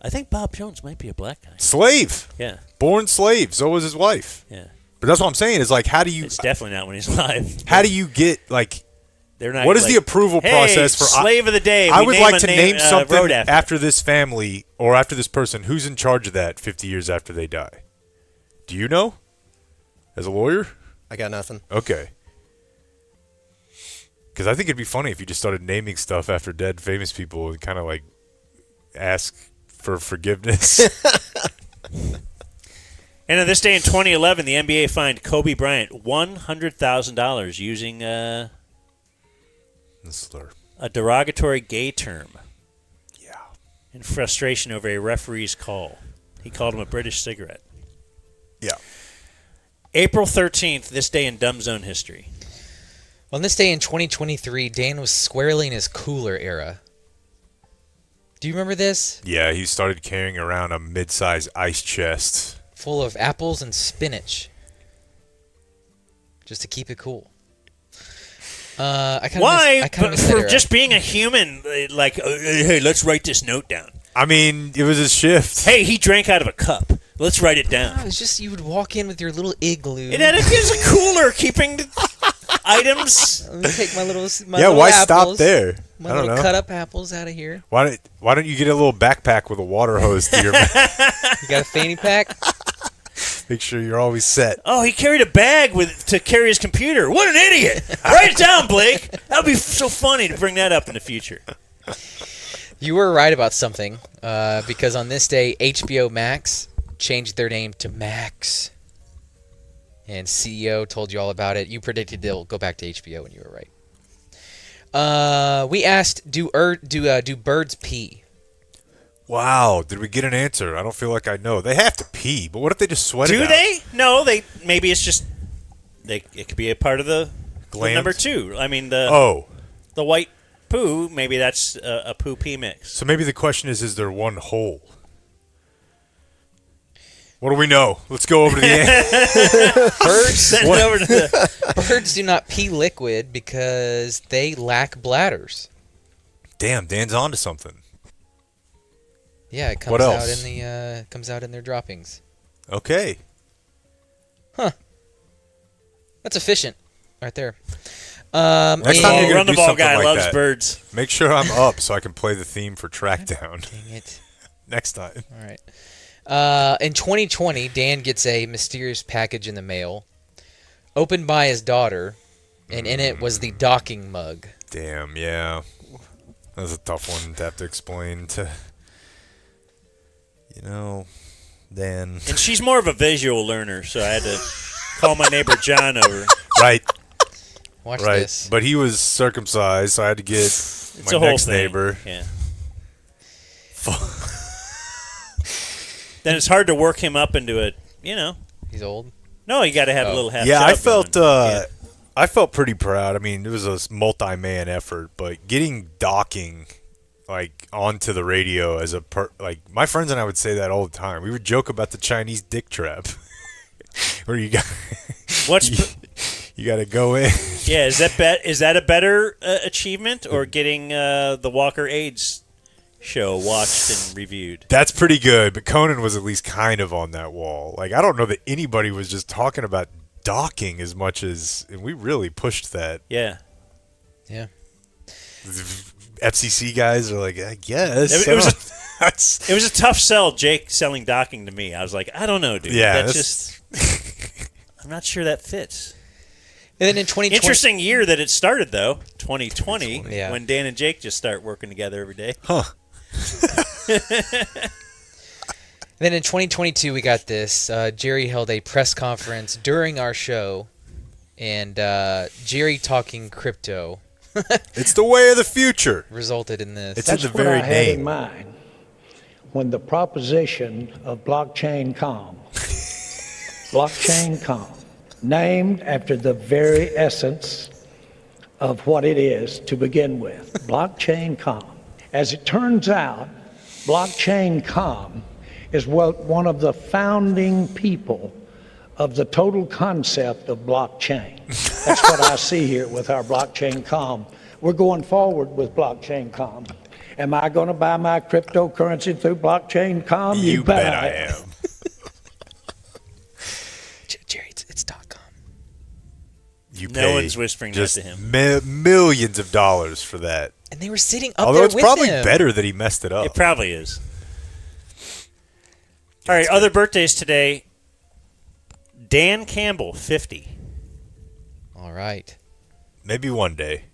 I think Bob Jones might be a black guy. Slave. Yeah. Born slave. So was his wife. Yeah. But that's what I'm saying. Is like, how do you? It's definitely not when he's alive. How do you get like? They're not. What is like, the approval process for slave of the day? I would like to name something road after this family or after this person. Who's in charge of that 50 years after they die? Do you know? As a lawyer? I got nothing. Okay. Because I think it'd be funny if you just started naming stuff after dead famous people and kind of like ask for forgiveness. And on this day in 2011, the NBA fined Kobe Bryant $100,000 using slur. A derogatory gay term. Yeah. In frustration over a referee's call. He called him a British cigarette. Yeah. April 13th, this day in Dumb Zone history. On this day in 2023, Dan was squarely in his cooler era. Do you remember this? Yeah, he started carrying around a mid-size ice chest. Full of apples and spinach. Just to keep it cool. I kind Why? of But miss that for era. just being a human, like, hey, let's write this note down. I mean, it was his shift. Hey, he drank out of a cup. Let's write it down. No, it's just you would walk in with your little igloo. And then it gives a cooler keeping the items. Let me take my little why apples, stop there? My I don't little know. cut up apples out of here. Why don't you get a little backpack with a water hose to your back? You got a fanny pack? Make sure you're always set. Oh, he carried a bag to carry his computer. What an idiot! Write it down, Blake. That would be so funny to bring that up in the future. You were right about something, because on this day, HBO Max changed their name to Max. And CEO told you all about it. You predicted they'll go back to HBO, and you were right. We asked, do birds pee? Wow, did we get an answer? I don't feel like I know. They have to pee, but what if they just sweat it Do out? they? No, they. Maybe it's just. It could be a part of the Glands? number 2. I mean the. Oh. The white poo. Maybe that's a poo pee mix. So maybe the question is there one hole? What do we know? Let's go over to the end. Birds do not pee liquid because they lack bladders. Damn, Dan's onto something. Yeah, it comes What out else? in the comes out in their droppings. Okay. Huh. That's efficient, right there. Next time you're Run the do ball something guy like loves that, birds. Make sure I'm up so I can play the theme for Trackdown. Dang it. Next time. All right. In 2020, Dan gets a mysterious package in the mail, opened by his daughter, and in it was the docking mug. Damn, yeah. That was a tough one to have to explain to, Dan. And she's more of a visual learner, so I had to call my neighbor John over. Right. Watch right. this. But he was circumcised, so I had to get It's my a whole next thing. neighbor. Yeah. Then it's hard to work him up into it. He's old. No, you got to have a little half. Yeah, I chub felt going. I felt pretty proud. I mean, it was a multi-man effort, but getting docking onto the radio as my friends and I would say that all the time. We would joke about the Chinese dick trap, where you got you got to go in. Yeah, is that a better achievement or getting the Walker AIDS show watched and reviewed? That's pretty good, but Conan was at least kind of on that wall. I don't know that anybody was just talking about docking as much as, and we really pushed that. Yeah. Yeah. FCC guys are like, I guess. It was a tough sell, Jake selling docking to me. I was like, I don't know, dude. Yeah, That's just I'm not sure that fits. And then in 2020, Interesting year that it started, though, 2020, yeah. when Dan and Jake just start working together every day. Huh. Then in 2022, we got this. Jerry held a press conference during our show, and Jerry talking crypto. It's the way of the future. Resulted in this. It's That's in the what very I had in name. mind when the proposition of blockchain com, named after the very essence of what it is to begin with, blockchain com. As it turns out, blockchain com is one of the founding people of the total concept of blockchain. That's what I see here with our blockchain com. We're going forward with blockchain com. Am I going to buy my cryptocurrency through blockchain com? You bet I am. Jerry, it's .com. You No pay one's whispering that just to him. Millions of dollars for that. And they were sitting up Although there it's with probably him. better that he messed it up. It probably is. All right, other birthdays today. Dan Campbell, 50. All right. Maybe one day.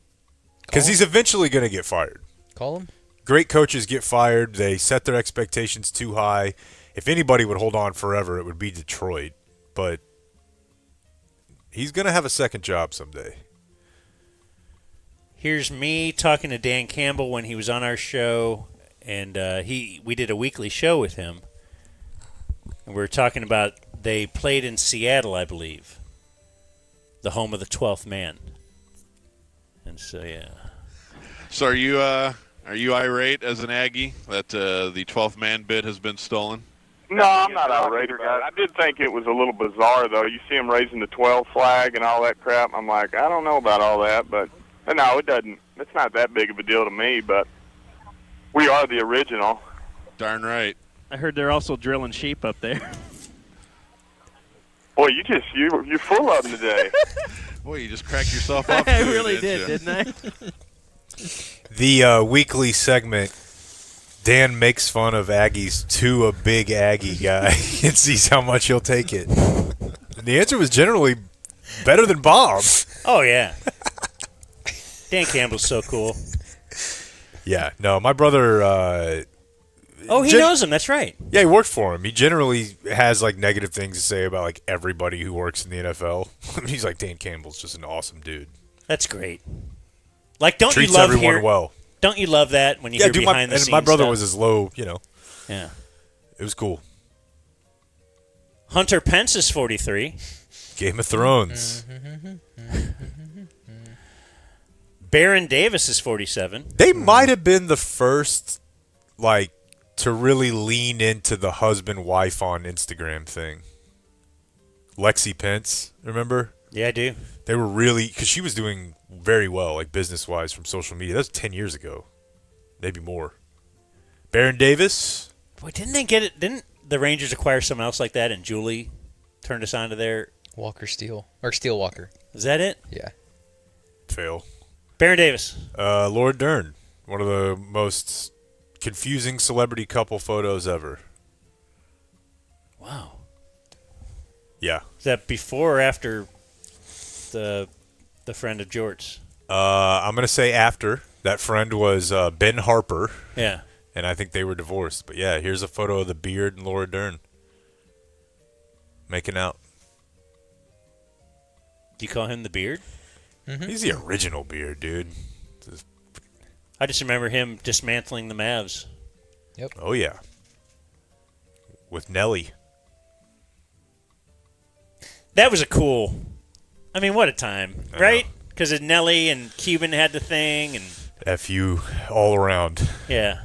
Because he's eventually going to get fired. Call him. Great coaches get fired. They set their expectations too high. If anybody would hold on forever, it would be Detroit. But he's going to have a second job someday. Here's me talking to Dan Campbell when he was on our show, and we did a weekly show with him. And we were talking about they played in Seattle, I believe, the home of the 12th man. And so, yeah. So are you irate as an Aggie that the 12th man bid has been stolen? No, I'm not irate about it. I did think it was a little bizarre, though. You see him raising the 12 flag and all that crap. I'm like, I don't know about all that, but No, it doesn't. It's not that big of a deal to me, but we are the original. Darn right. I heard they're also drilling sheep up there. Boy, you're full of them today. Boy, you just cracked yourself up. I really did, didn't I? The weekly segment, Dan makes fun of Aggies to a big Aggie guy and sees how much he'll take it. And the answer was generally better than Bob's. Oh, yeah. Dan Campbell's so cool. Yeah, no, my brother... he knows him. That's right. Yeah, he worked for him. He generally has, like, negative things to say about, like, everybody who works in the NFL. He's like, Dan Campbell's just an awesome dude. That's great. Like, don't Treats you love everyone well. Don't you love that when you hear behind the scenes my brother stuff? was as low, Yeah. It was cool. Hunter Pence is 43. Game of Thrones. Baron Davis is 47. They might have been the first, like, to really lean into the husband-wife on Instagram thing. Lexi Pence, remember? Yeah, I do. They were really, because she was doing very well, like, business-wise from social media. That was 10 years ago. Maybe more. Baron Davis? Boy, didn't they get it? Didn't the Rangers acquire someone else like that, and Julie turned us on to their... Walker Steele. Or Steele Walker. Is that it? Yeah. Fail. Baron Davis. Laura Dern. One of the most confusing celebrity couple photos ever. Wow. Yeah. Is that before or after the friend of George? I'm going to say after. That friend was Ben Harper. Yeah. And I think they were divorced. But yeah, here's a photo of the Beard and Laura Dern. Making out. Do you call him the Beard? Mm-hmm. He's the original Beard, dude. I just remember him dismantling the Mavs. Yep. Oh, yeah. With Nelly. That was a cool... I mean, what a time, right? Because Nelly and Cuban had the thing, and... FU all around. Yeah.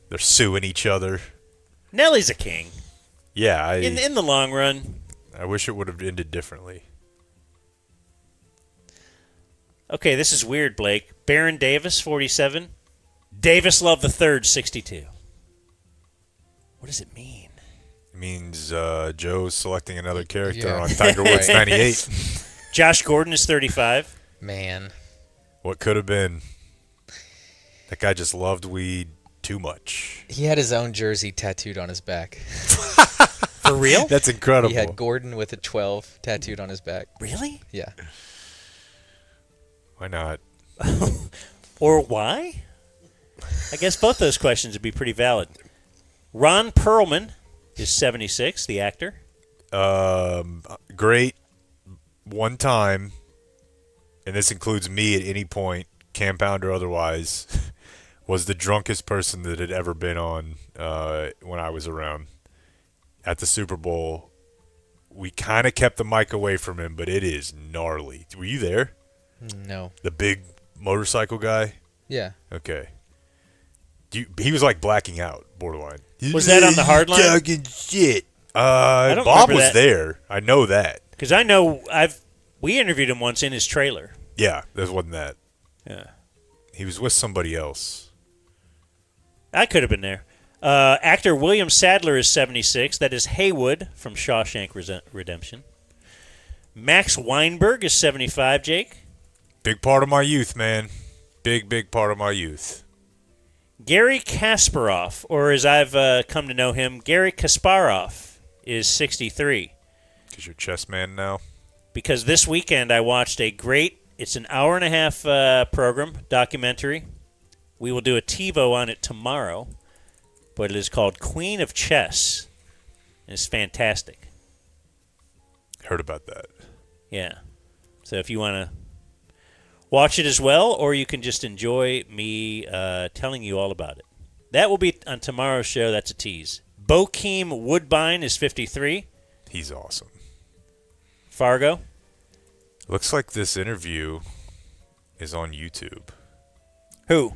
They're suing each other. Nelly's a king. Yeah. In the long run. I wish it would have ended differently. Okay, this is weird, Blake. Baron Davis, 47. Davis Love III, 62. What does it mean? It means Joe's selecting another character Yeah. on Tiger Woods 98. Josh Gordon is 35. Man. What could have been? That guy just loved weed too much. He had his own jersey tattooed on his back. For real? That's incredible. He had Gordon with a 12 tattooed on his back. Really? Yeah. Why not? Or why? I guess both those questions would be pretty valid. Ron Perlman is 76, the actor. Great one time, and this includes me at any point, compound or otherwise, was the drunkest person that had ever been on when I was around. At the Super Bowl, we kind of kept the mic away from him, but it is gnarly. Were you there? No. The big motorcycle guy? Yeah. Okay. He was like blacking out, borderline. Was that on the hard line? Talking shit. don't Bob remember was that. there. I know that. Because I know we interviewed him once in his trailer. Yeah, that wasn't that. Yeah. He was with somebody else. I could have been there. Actor William Sadler is 76. That is Haywood from Shawshank Redemption. Max Weinberg is 75, Jake. Big part of my youth, man. Big part of my youth. Gary Kasparov, or as I've come to know him, Gary Kasparov, is 63. Because you're chess man now? Because this weekend I watched it's an hour and a half program, documentary. We will do a TiVo on it tomorrow, but it is called Queen of Chess. It's fantastic. Heard about that. Yeah. So if you want to watch it as well, or you can just enjoy me telling you all about it. That will be on tomorrow's show. That's a tease. Bokeem Woodbine is 53. He's awesome. Fargo. Looks like this interview is on YouTube. Who?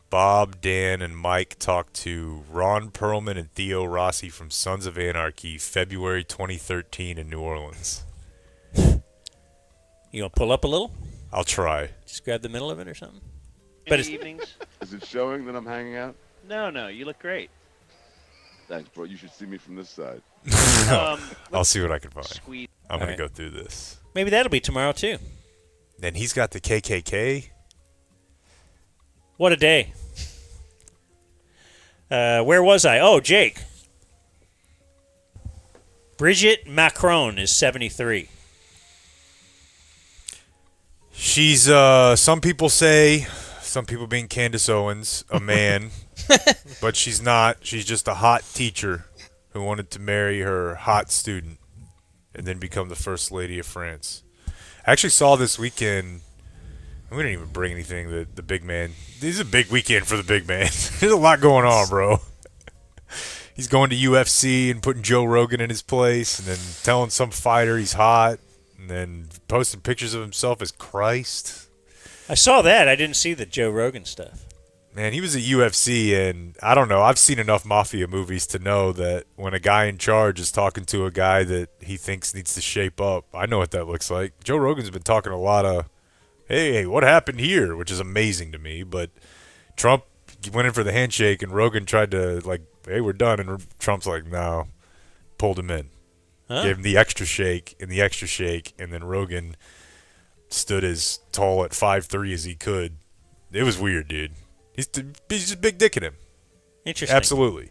Bob, Dan, and Mike talked to Ron Perlman and Theo Rossi from Sons of Anarchy, February 2013 in New Orleans. You going to pull up a little? I'll try. Just grab the middle of it or something. But it's, evenings. Is it showing that I'm hanging out? No, you look great. Thanks, bro. You should see me from this side. I'll see what I can find. Sweet. I'm going All to right. go through this. maybe that'll be tomorrow too. Then he's got the KKK. What a day. Where was I? Oh, Jake. Bridget Macron is 73. She's, some people being Candace Owens, a man, but she's not. She's just a hot teacher who wanted to marry her hot student and then become the First Lady of France. I actually saw this weekend, we didn't even bring anything, the big man. This is a big weekend for the big man. There's a lot going on, bro. He's going to UFC and putting Joe Rogan in his place and then telling some fighter he's hot and then posting pictures of himself as Christ. I saw that. I didn't see the Joe Rogan stuff. Man, he was at UFC, and I don't know. I've seen enough mafia movies to know that when a guy in charge is talking to a guy that he thinks needs to shape up, I know what that looks like. Joe Rogan's been talking a lot of, hey, what happened here, which is amazing to me. But Trump went in for the handshake, and Rogan tried to, like, hey, we're done. And Trump's like, no, pulled him in. Huh? Gave him the extra shake, and then Rogan stood as tall at 5'3" as he could. It was weird, dude. He's just big dicking him. Interesting. Absolutely.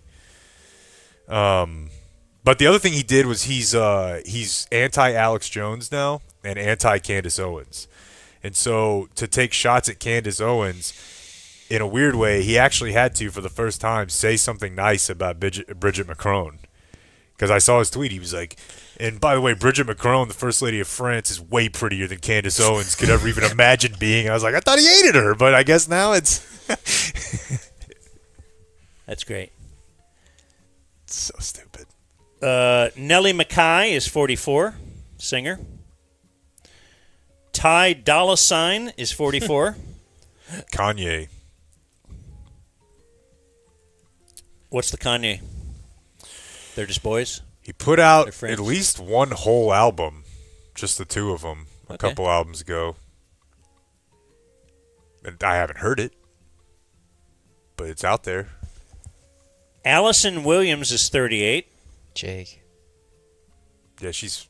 But the other thing he did was he's anti-Alex Jones now and anti-Candace Owens. And so to take shots at Candace Owens, in a weird way, he actually had to, for the first time, say something nice about Bridget Macron. Because I saw his tweet. He was like, and by the way, Bridget Macron, the First Lady of France, is way prettier than Candace Owens could ever even imagine being. I was like, I thought he hated her, but I guess now it's... That's great. So stupid. Nellie McKay is 44, singer. Ty Dolla $ign is 44. Kanye. What's the Kanye? They're just boys? He put out They're friends? at least one whole album, just the two of them, a Okay. couple albums ago. And I haven't heard it, but it's out there. Allison Williams is 38. Jake. Yeah, she's...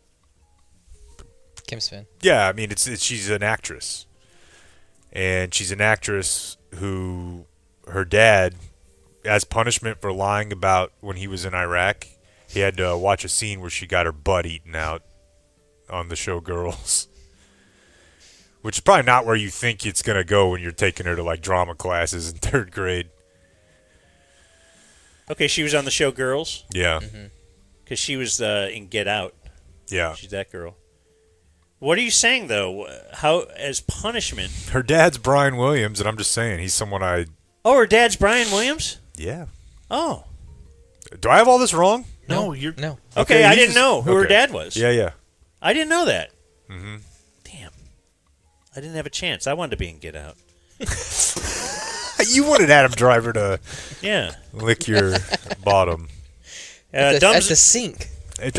Kim's fan. Yeah, I mean, she's an actress. And she's an actress who her dad, as punishment for lying about when he was in Iraq, he had to watch a scene where she got her butt eaten out on the show Girls. Which is probably not where you think it's going to go when you're taking her to, like, drama classes in 3rd grade. Okay, she was on the show Girls? Yeah. Because she was in Get Out. Yeah. She's that girl. What are you saying, though? How, as punishment? Her dad's Brian Williams, and I'm just saying, he's someone I... Oh, her dad's Brian Williams? Yeah. Oh. Do I have all this wrong? No, you're... No. Okay, I he's didn't know who her dad was. Yeah. I didn't know that. Mm-hmm. Damn. I didn't have a chance. I wanted to be in Get Out. You wanted Adam Driver to lick your bottom. At the sink. At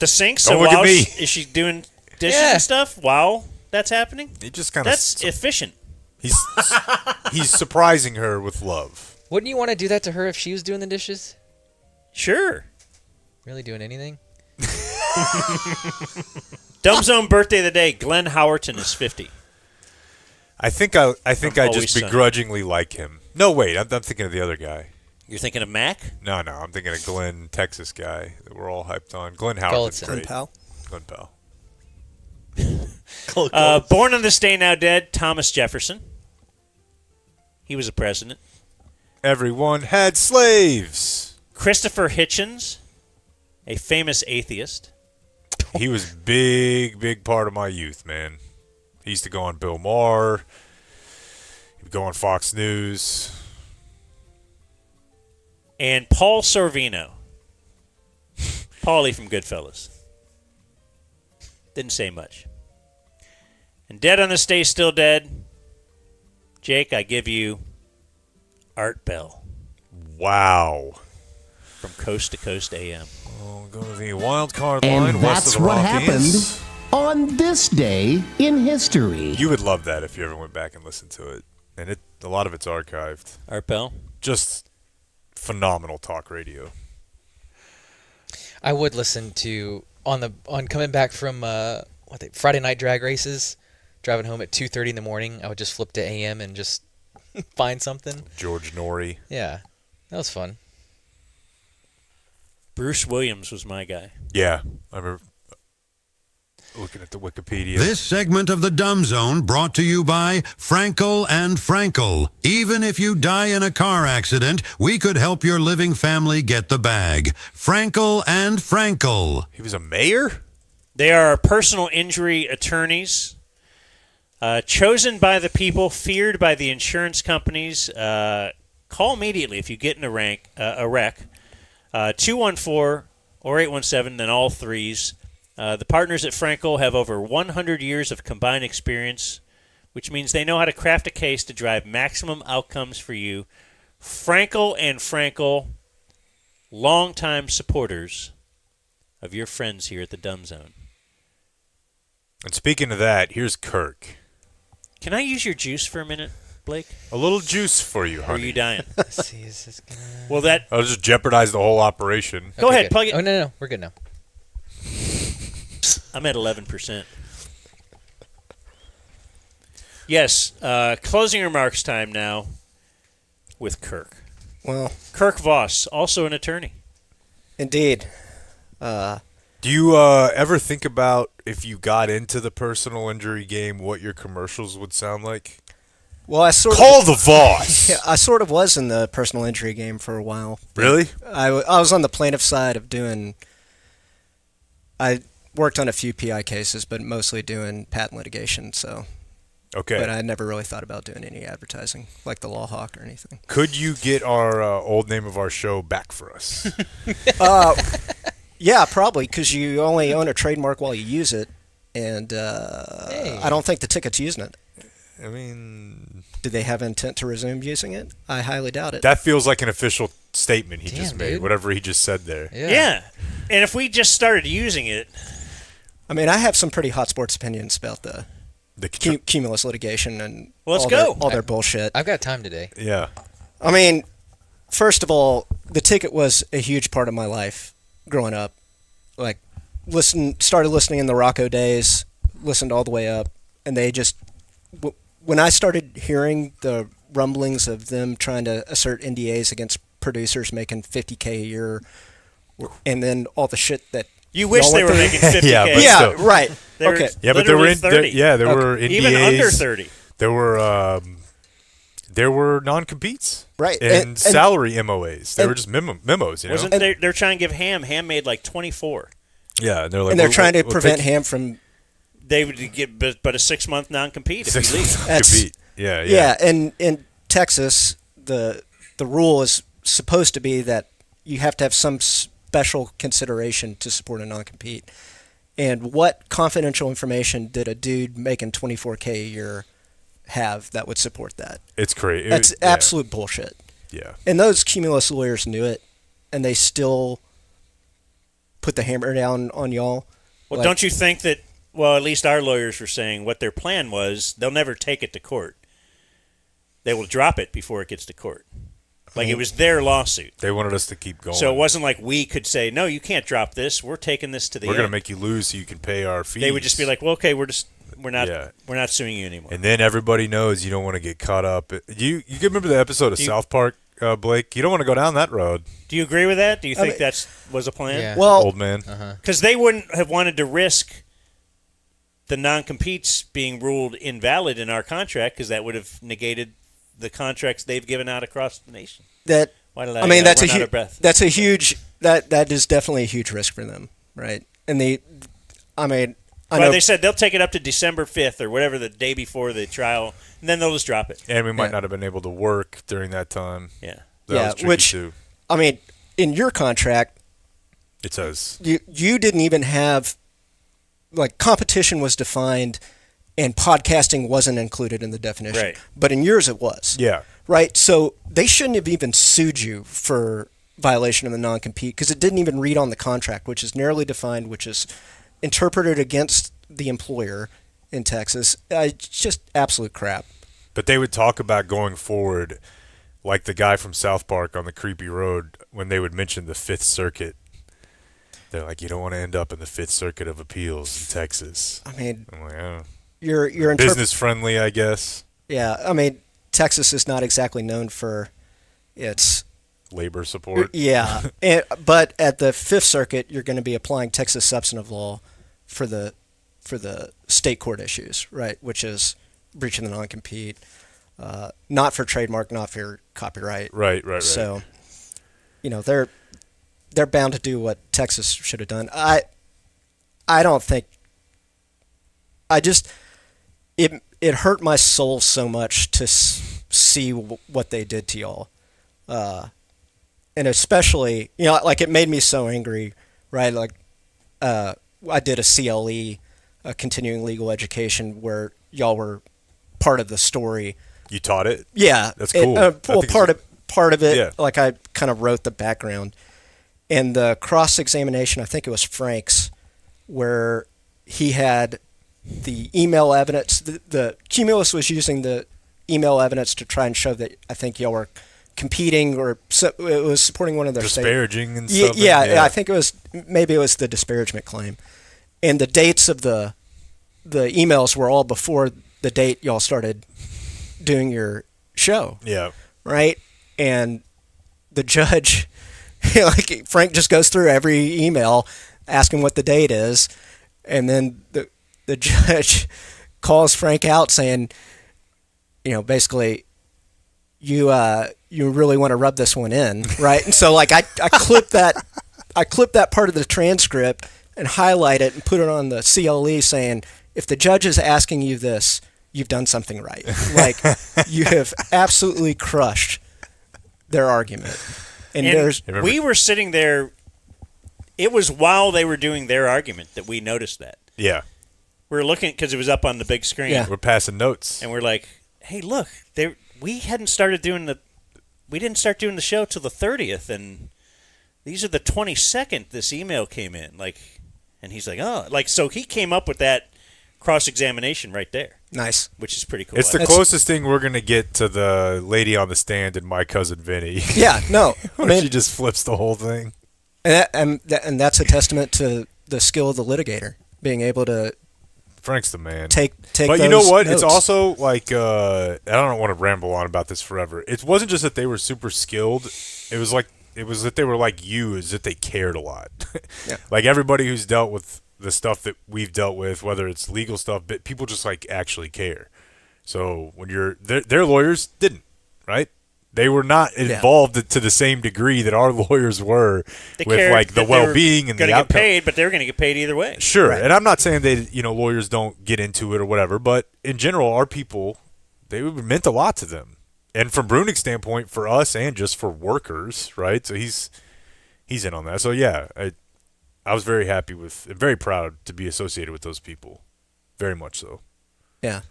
the sink? Don't look at me. Is she doing dishes and stuff while that's happening? He just kind of... That's efficient. He's surprising her with love. Wouldn't you want to do that to her if she was doing the dishes? Sure. Really doing anything? Dumb Zone birthday of the day. Glenn Howerton is 50. I think I Always just Sunny. begrudgingly like him. No, wait, I'm thinking of the other guy. You're thinking of Mac? No, I'm thinking of Glenn, Texas guy that we're all hyped on. Glenn Howerton's great. Glenn Powell. Born on this day, now dead, Thomas Jefferson. He was a president. Everyone had slaves. Christopher Hitchens, a famous atheist. He was big part of my youth, man. He used to go on Bill Maher. He would go on Fox News. And Paul Sorvino. Paulie from Goodfellas. Didn't say much. And dead on this day, still dead. Jake, I give you Art Bell. Wow. From Coast to Coast AM. Go to the wild card And line west that's of the what Rockies. happened on this day in history. You would love that if you ever went back and listened to it. And a lot of it's archived. Art Bell? Just phenomenal talk radio. I would listen to on coming back from Friday night drag races, driving home at 2:30 in the morning. I would just flip to AM and just find something. George Norrie. Yeah, that was fun. Bruce Williams was my guy. Yeah, I remember looking at the Wikipedia. This segment of the Dumb Zone brought to you by Frankel and Frankel. Even if you die in a car accident, we could help your living family get the bag. Frankel and Frankel. He was a mayor? They are personal injury attorneys, chosen by the people, feared by the insurance companies. Call immediately if you get in a wreck. 214 or 817, then all threes. The partners at Frankel have over 100 years of combined experience, which means they know how to craft a case to drive maximum outcomes for you. Frankel and Frankel, longtime supporters of your friends here at the Dumb Zone. And speaking of that, here's Kirk. Can I use your juice for a minute, Blake? A little juice for you, Or honey. are you dying? Let's see, is this gonna... Well, that... I'll just jeopardize the whole operation. Go ahead, good. plug it. Oh, no, we're good now. I'm at 11%. Yes, closing remarks time now with Kirk. Well, Kirk Voss, also an attorney. Indeed. Do you ever think about if you got into the personal injury game, what your commercials would sound like? Well, I sort Call of the Voss. Yeah, I sort of was in the personal injury game for a while. Really? I was on the plaintiff side of doing. I worked on a few PI cases, but mostly doing patent litigation. So. Okay. But I never really thought about doing any advertising, like the Law Hawk or anything. Could you get our old name of our show back for us? Yeah, probably, because you only own a trademark while you use it, and I don't think the ticket's using it. I mean... Do they have intent to resume using it? I highly doubt it. That feels like an official statement he just made, whatever he just said there. Yeah. And if we just started using it... I mean, I have some pretty hot sports opinions about the cumulus litigation and let's go. all their bullshit. I've got time today. Yeah. I mean, first of all, the ticket was a huge part of my life growing up. Like, started listening in the Rocco days, listened all the way up, and they just... When I started hearing the rumblings of them trying to assert NDAs against producers making $50K a year, and then all the shit that... You wish they were making $50K. Yeah, right. Okay. Yeah, but there were 30. there were NDAs. Even under 30. There were non-competes. Right. And salary MOAs. They were just memos, you know? Wasn't they're trying to give Ham made like 24. Yeah, and they're like... And they're trying to prevent Ham from... They would get but a 6-month non-compete if you leave. Non-compete. Yeah. Yeah, and in Texas, the rule is supposed to be that you have to have some special consideration to support a non-compete. And what confidential information did a dude making $24K a year have that would support that? It's crazy. That's absolute bullshit. Yeah. And those cumulus lawyers knew it, and they still put the hammer down on y'all. Well, don't you think that... Well, at least our lawyers were saying what their plan was, they'll never take it to court. They will drop it before it gets to court. Like, it was their lawsuit. They wanted us to keep going. So it wasn't like we could say, no, you can't drop this. We're taking this to the We're end. going to make you lose so you can pay our fees. They would just be like, well, okay, we're not suing you anymore. And then everybody knows you don't want to get caught up. You can remember the episode of South Park, Blake? You don't want to go down that road. Do you agree with that? Do you think that was a plan? Yeah. Well, old man. Because they wouldn't have wanted to risk the non-competes being ruled invalid in our contract, because that would have negated the contracts they've given out across the nation. That's a huge that is definitely a huge risk for them, right? And I know they said they'll take it up to December 5th or whatever, the day before the trial, and then they'll just drop it. And we might not have been able to work during that time. Yeah. That was tricky too. I mean, in your contract, it says you didn't even have, like, competition was defined and podcasting wasn't included in the definition. Right. But in yours it was. Yeah. Right? So they shouldn't have even sued you for violation of the non-compete, because it didn't even read on the contract, which is narrowly defined, which is interpreted against the employer in Texas. It's just absolute crap. But they would talk about going forward, like the guy from South Park on the creepy road, when they would mention the Fifth Circuit. They're like, you don't want to end up in the Fifth Circuit of Appeals in Texas. I mean, I'm like, oh. you're business friendly, I guess. Yeah, I mean, Texas is not exactly known for its labor support. Yeah, but at the Fifth Circuit, you're going to be applying Texas substantive law for the state court issues, right? Which is breaching the non-compete, not for trademark, not for copyright. Right. So, they're bound to do what Texas should have done. I don't think. It hurt my soul so much to see what they did to y'all, and especially like it made me so angry, right? Like I did a CLE, a continuing legal education, where y'all were part of the story. You taught it? Yeah, that's cool. Part of it, yeah. Like I kind of wrote the background, and the cross examination. I think it was Frank's, where he had the email evidence. The Cumulus was using the email evidence to try and show that I think y'all were competing, or it was supporting one of their disparaging and stuff. Yeah, I think it was the disparagement claim, and the dates of the emails were all before the date y'all started doing your show. Yeah. Right? And the judge, like Frank just goes through every email asking what the date is, and then the judge calls Frank out saying, basically, you really want to rub this one in, right? And so like I clipped that part of the transcript and highlight it and put it on the CLE saying, if the judge is asking you this, you've done something right. Like you have absolutely crushed their argument. And we were sitting there. It was while they were doing their argument that we noticed that. Yeah. We were looking because it was up on the big screen. Yeah. We're passing notes. And we're like, hey, look, we didn't start doing the show till the 30th, and these are the 22nd this email came in. And he's like, oh, so he came up with that cross-examination right there. Nice. Which is pretty cool. It's the closest thing we're going to get to the lady on the stand and My Cousin Vinny. Yeah, no. She just flips the whole thing. And that's a testament to the skill of the litigator, being able to Frank's the man. Take but you know what? Notes. It's also like I don't want to ramble on about this forever. It wasn't just that they were super skilled. It was that they were like you, is that they cared a lot. Yeah. Like everybody who's dealt with the stuff that we've dealt with, whether it's legal stuff, but people just like actually care. So when their lawyers didn't, right? They were not involved to the same degree that our lawyers were with like the well-being and the outcome. Get paid, but they were going to get paid either way. Sure, right. And I'm not saying that lawyers don't get into it or whatever, but in general, our people, they meant a lot to them. And from Brunig's standpoint, for us and just for workers, right? So he's in on that. So yeah, I was very happy very proud to be associated with those people, very much so. Yeah,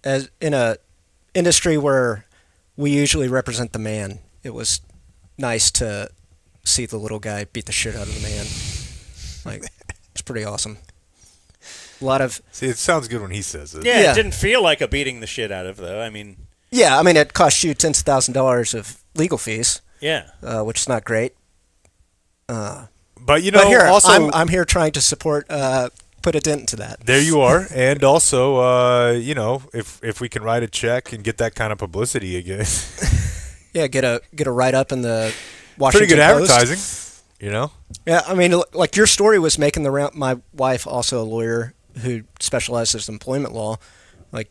as in a industry where we usually represent the man, it was nice to see the little guy beat the shit out of the man. Like, it's pretty awesome. A lot of... See, it sounds good when he says it. Yeah, it didn't feel like a beating the shit out of, though. I mean... Yeah, I mean, it cost you tens of thousands of dollars of legal fees. Yeah. Which is not great. But, here, also... I'm here trying to support... put a dent into that. There you are, and also, if we can write a check and get that kind of publicity again, yeah, get a write up in the Washington Pretty good Post. advertising, Yeah, I mean, like your story was making the round. My wife, also a lawyer who specializes in employment law, like,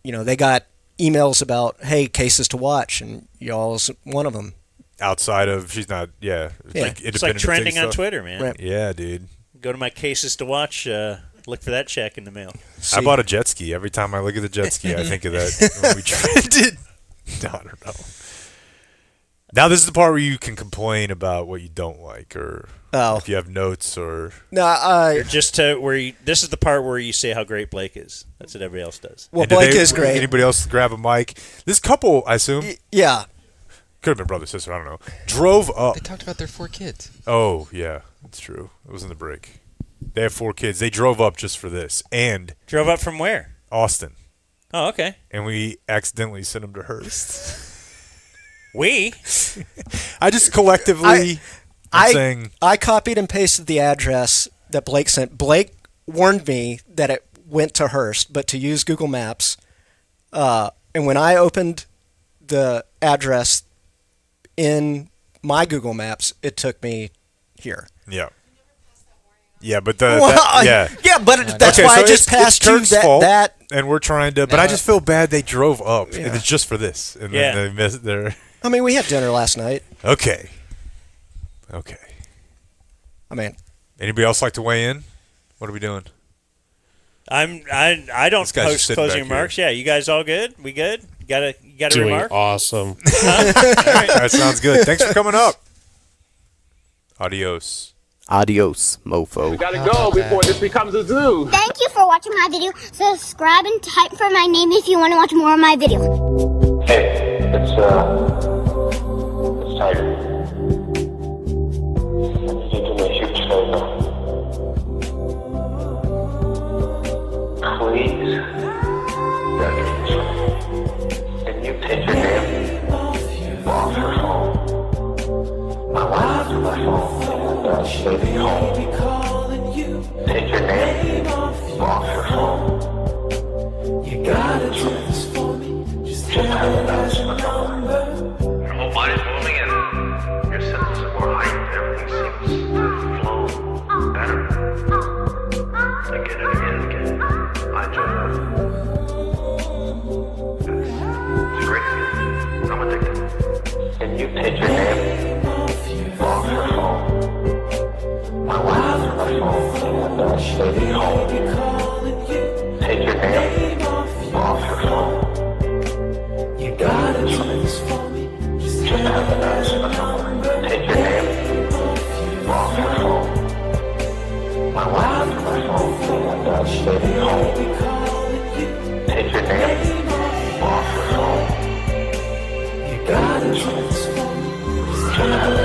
they got emails about, hey, cases to watch, and y'all's one of them. Outside of, she's not, it's like trending on Twitter, man. Right. Yeah, dude. Go to my cases to watch. Look for that check in the mail. I bought a jet ski. Every time I look at the jet ski, I think of that when we trended. No, I don't know. Now this is the part where you can complain about what you don't like, or if you have notes, or this is the part where you say how great Blake is. That's what everybody else does. Well, Blake is great. Anybody else grab a mic? This couple, I assume. Yeah. Could have been brother sister. I don't know. Drove up. They talked about their 4 kids. Oh yeah, that's true. It was in the break. They have 4 kids. They drove up just for this. And Drove up from where? Austin. Oh, okay. And we accidentally sent them to Hearst. We? I just collectively am saying. I copied and pasted the address that Blake sent. Blake warned me that it went to Hearst, but to use Google Maps. And when I opened the address in my Google Maps, it took me here. Yeah. Yeah, but Yeah, but that's okay, why so I just passed you Kirk's fault, that. and we're trying to. But I just feel bad they drove up, and Yeah. it's just for this, and Yeah. then they missed their. I mean, we had dinner last night. Okay. I mean, anybody else like to weigh in? What are we doing? I don't This guy's just post sitting closing back here. remarks. Yeah, you guys all good? We good? You got a Doing remark? awesome. That sounds good. Thanks for coming up. Adios. Adios, mofo. We gotta go before this becomes a zoo. Thank you for watching my video. Subscribe and type for my name if you want to watch more of my videos. Hey, it's Tiger. I need you to do me a huge favor. Please, can you take your name off your phone? My wife has my phone and she's leaving home. Take your name off your phone. You gotta do this for me. Just have a nice number. Your whole body's moving and your senses are more heightened. Everything seems to flow better. Again and again and again. I enjoy that. It's a great feeling. I'm addicted. Can you take your name off your phone? My wife has my phone and she's leaving home. Take your name off your phone. You gotta do this for me. Just have a nice number. Take your name off your phone. My wife has my phone and she's leaving home. Take your name off your phone. You gotta do this for me. Just have a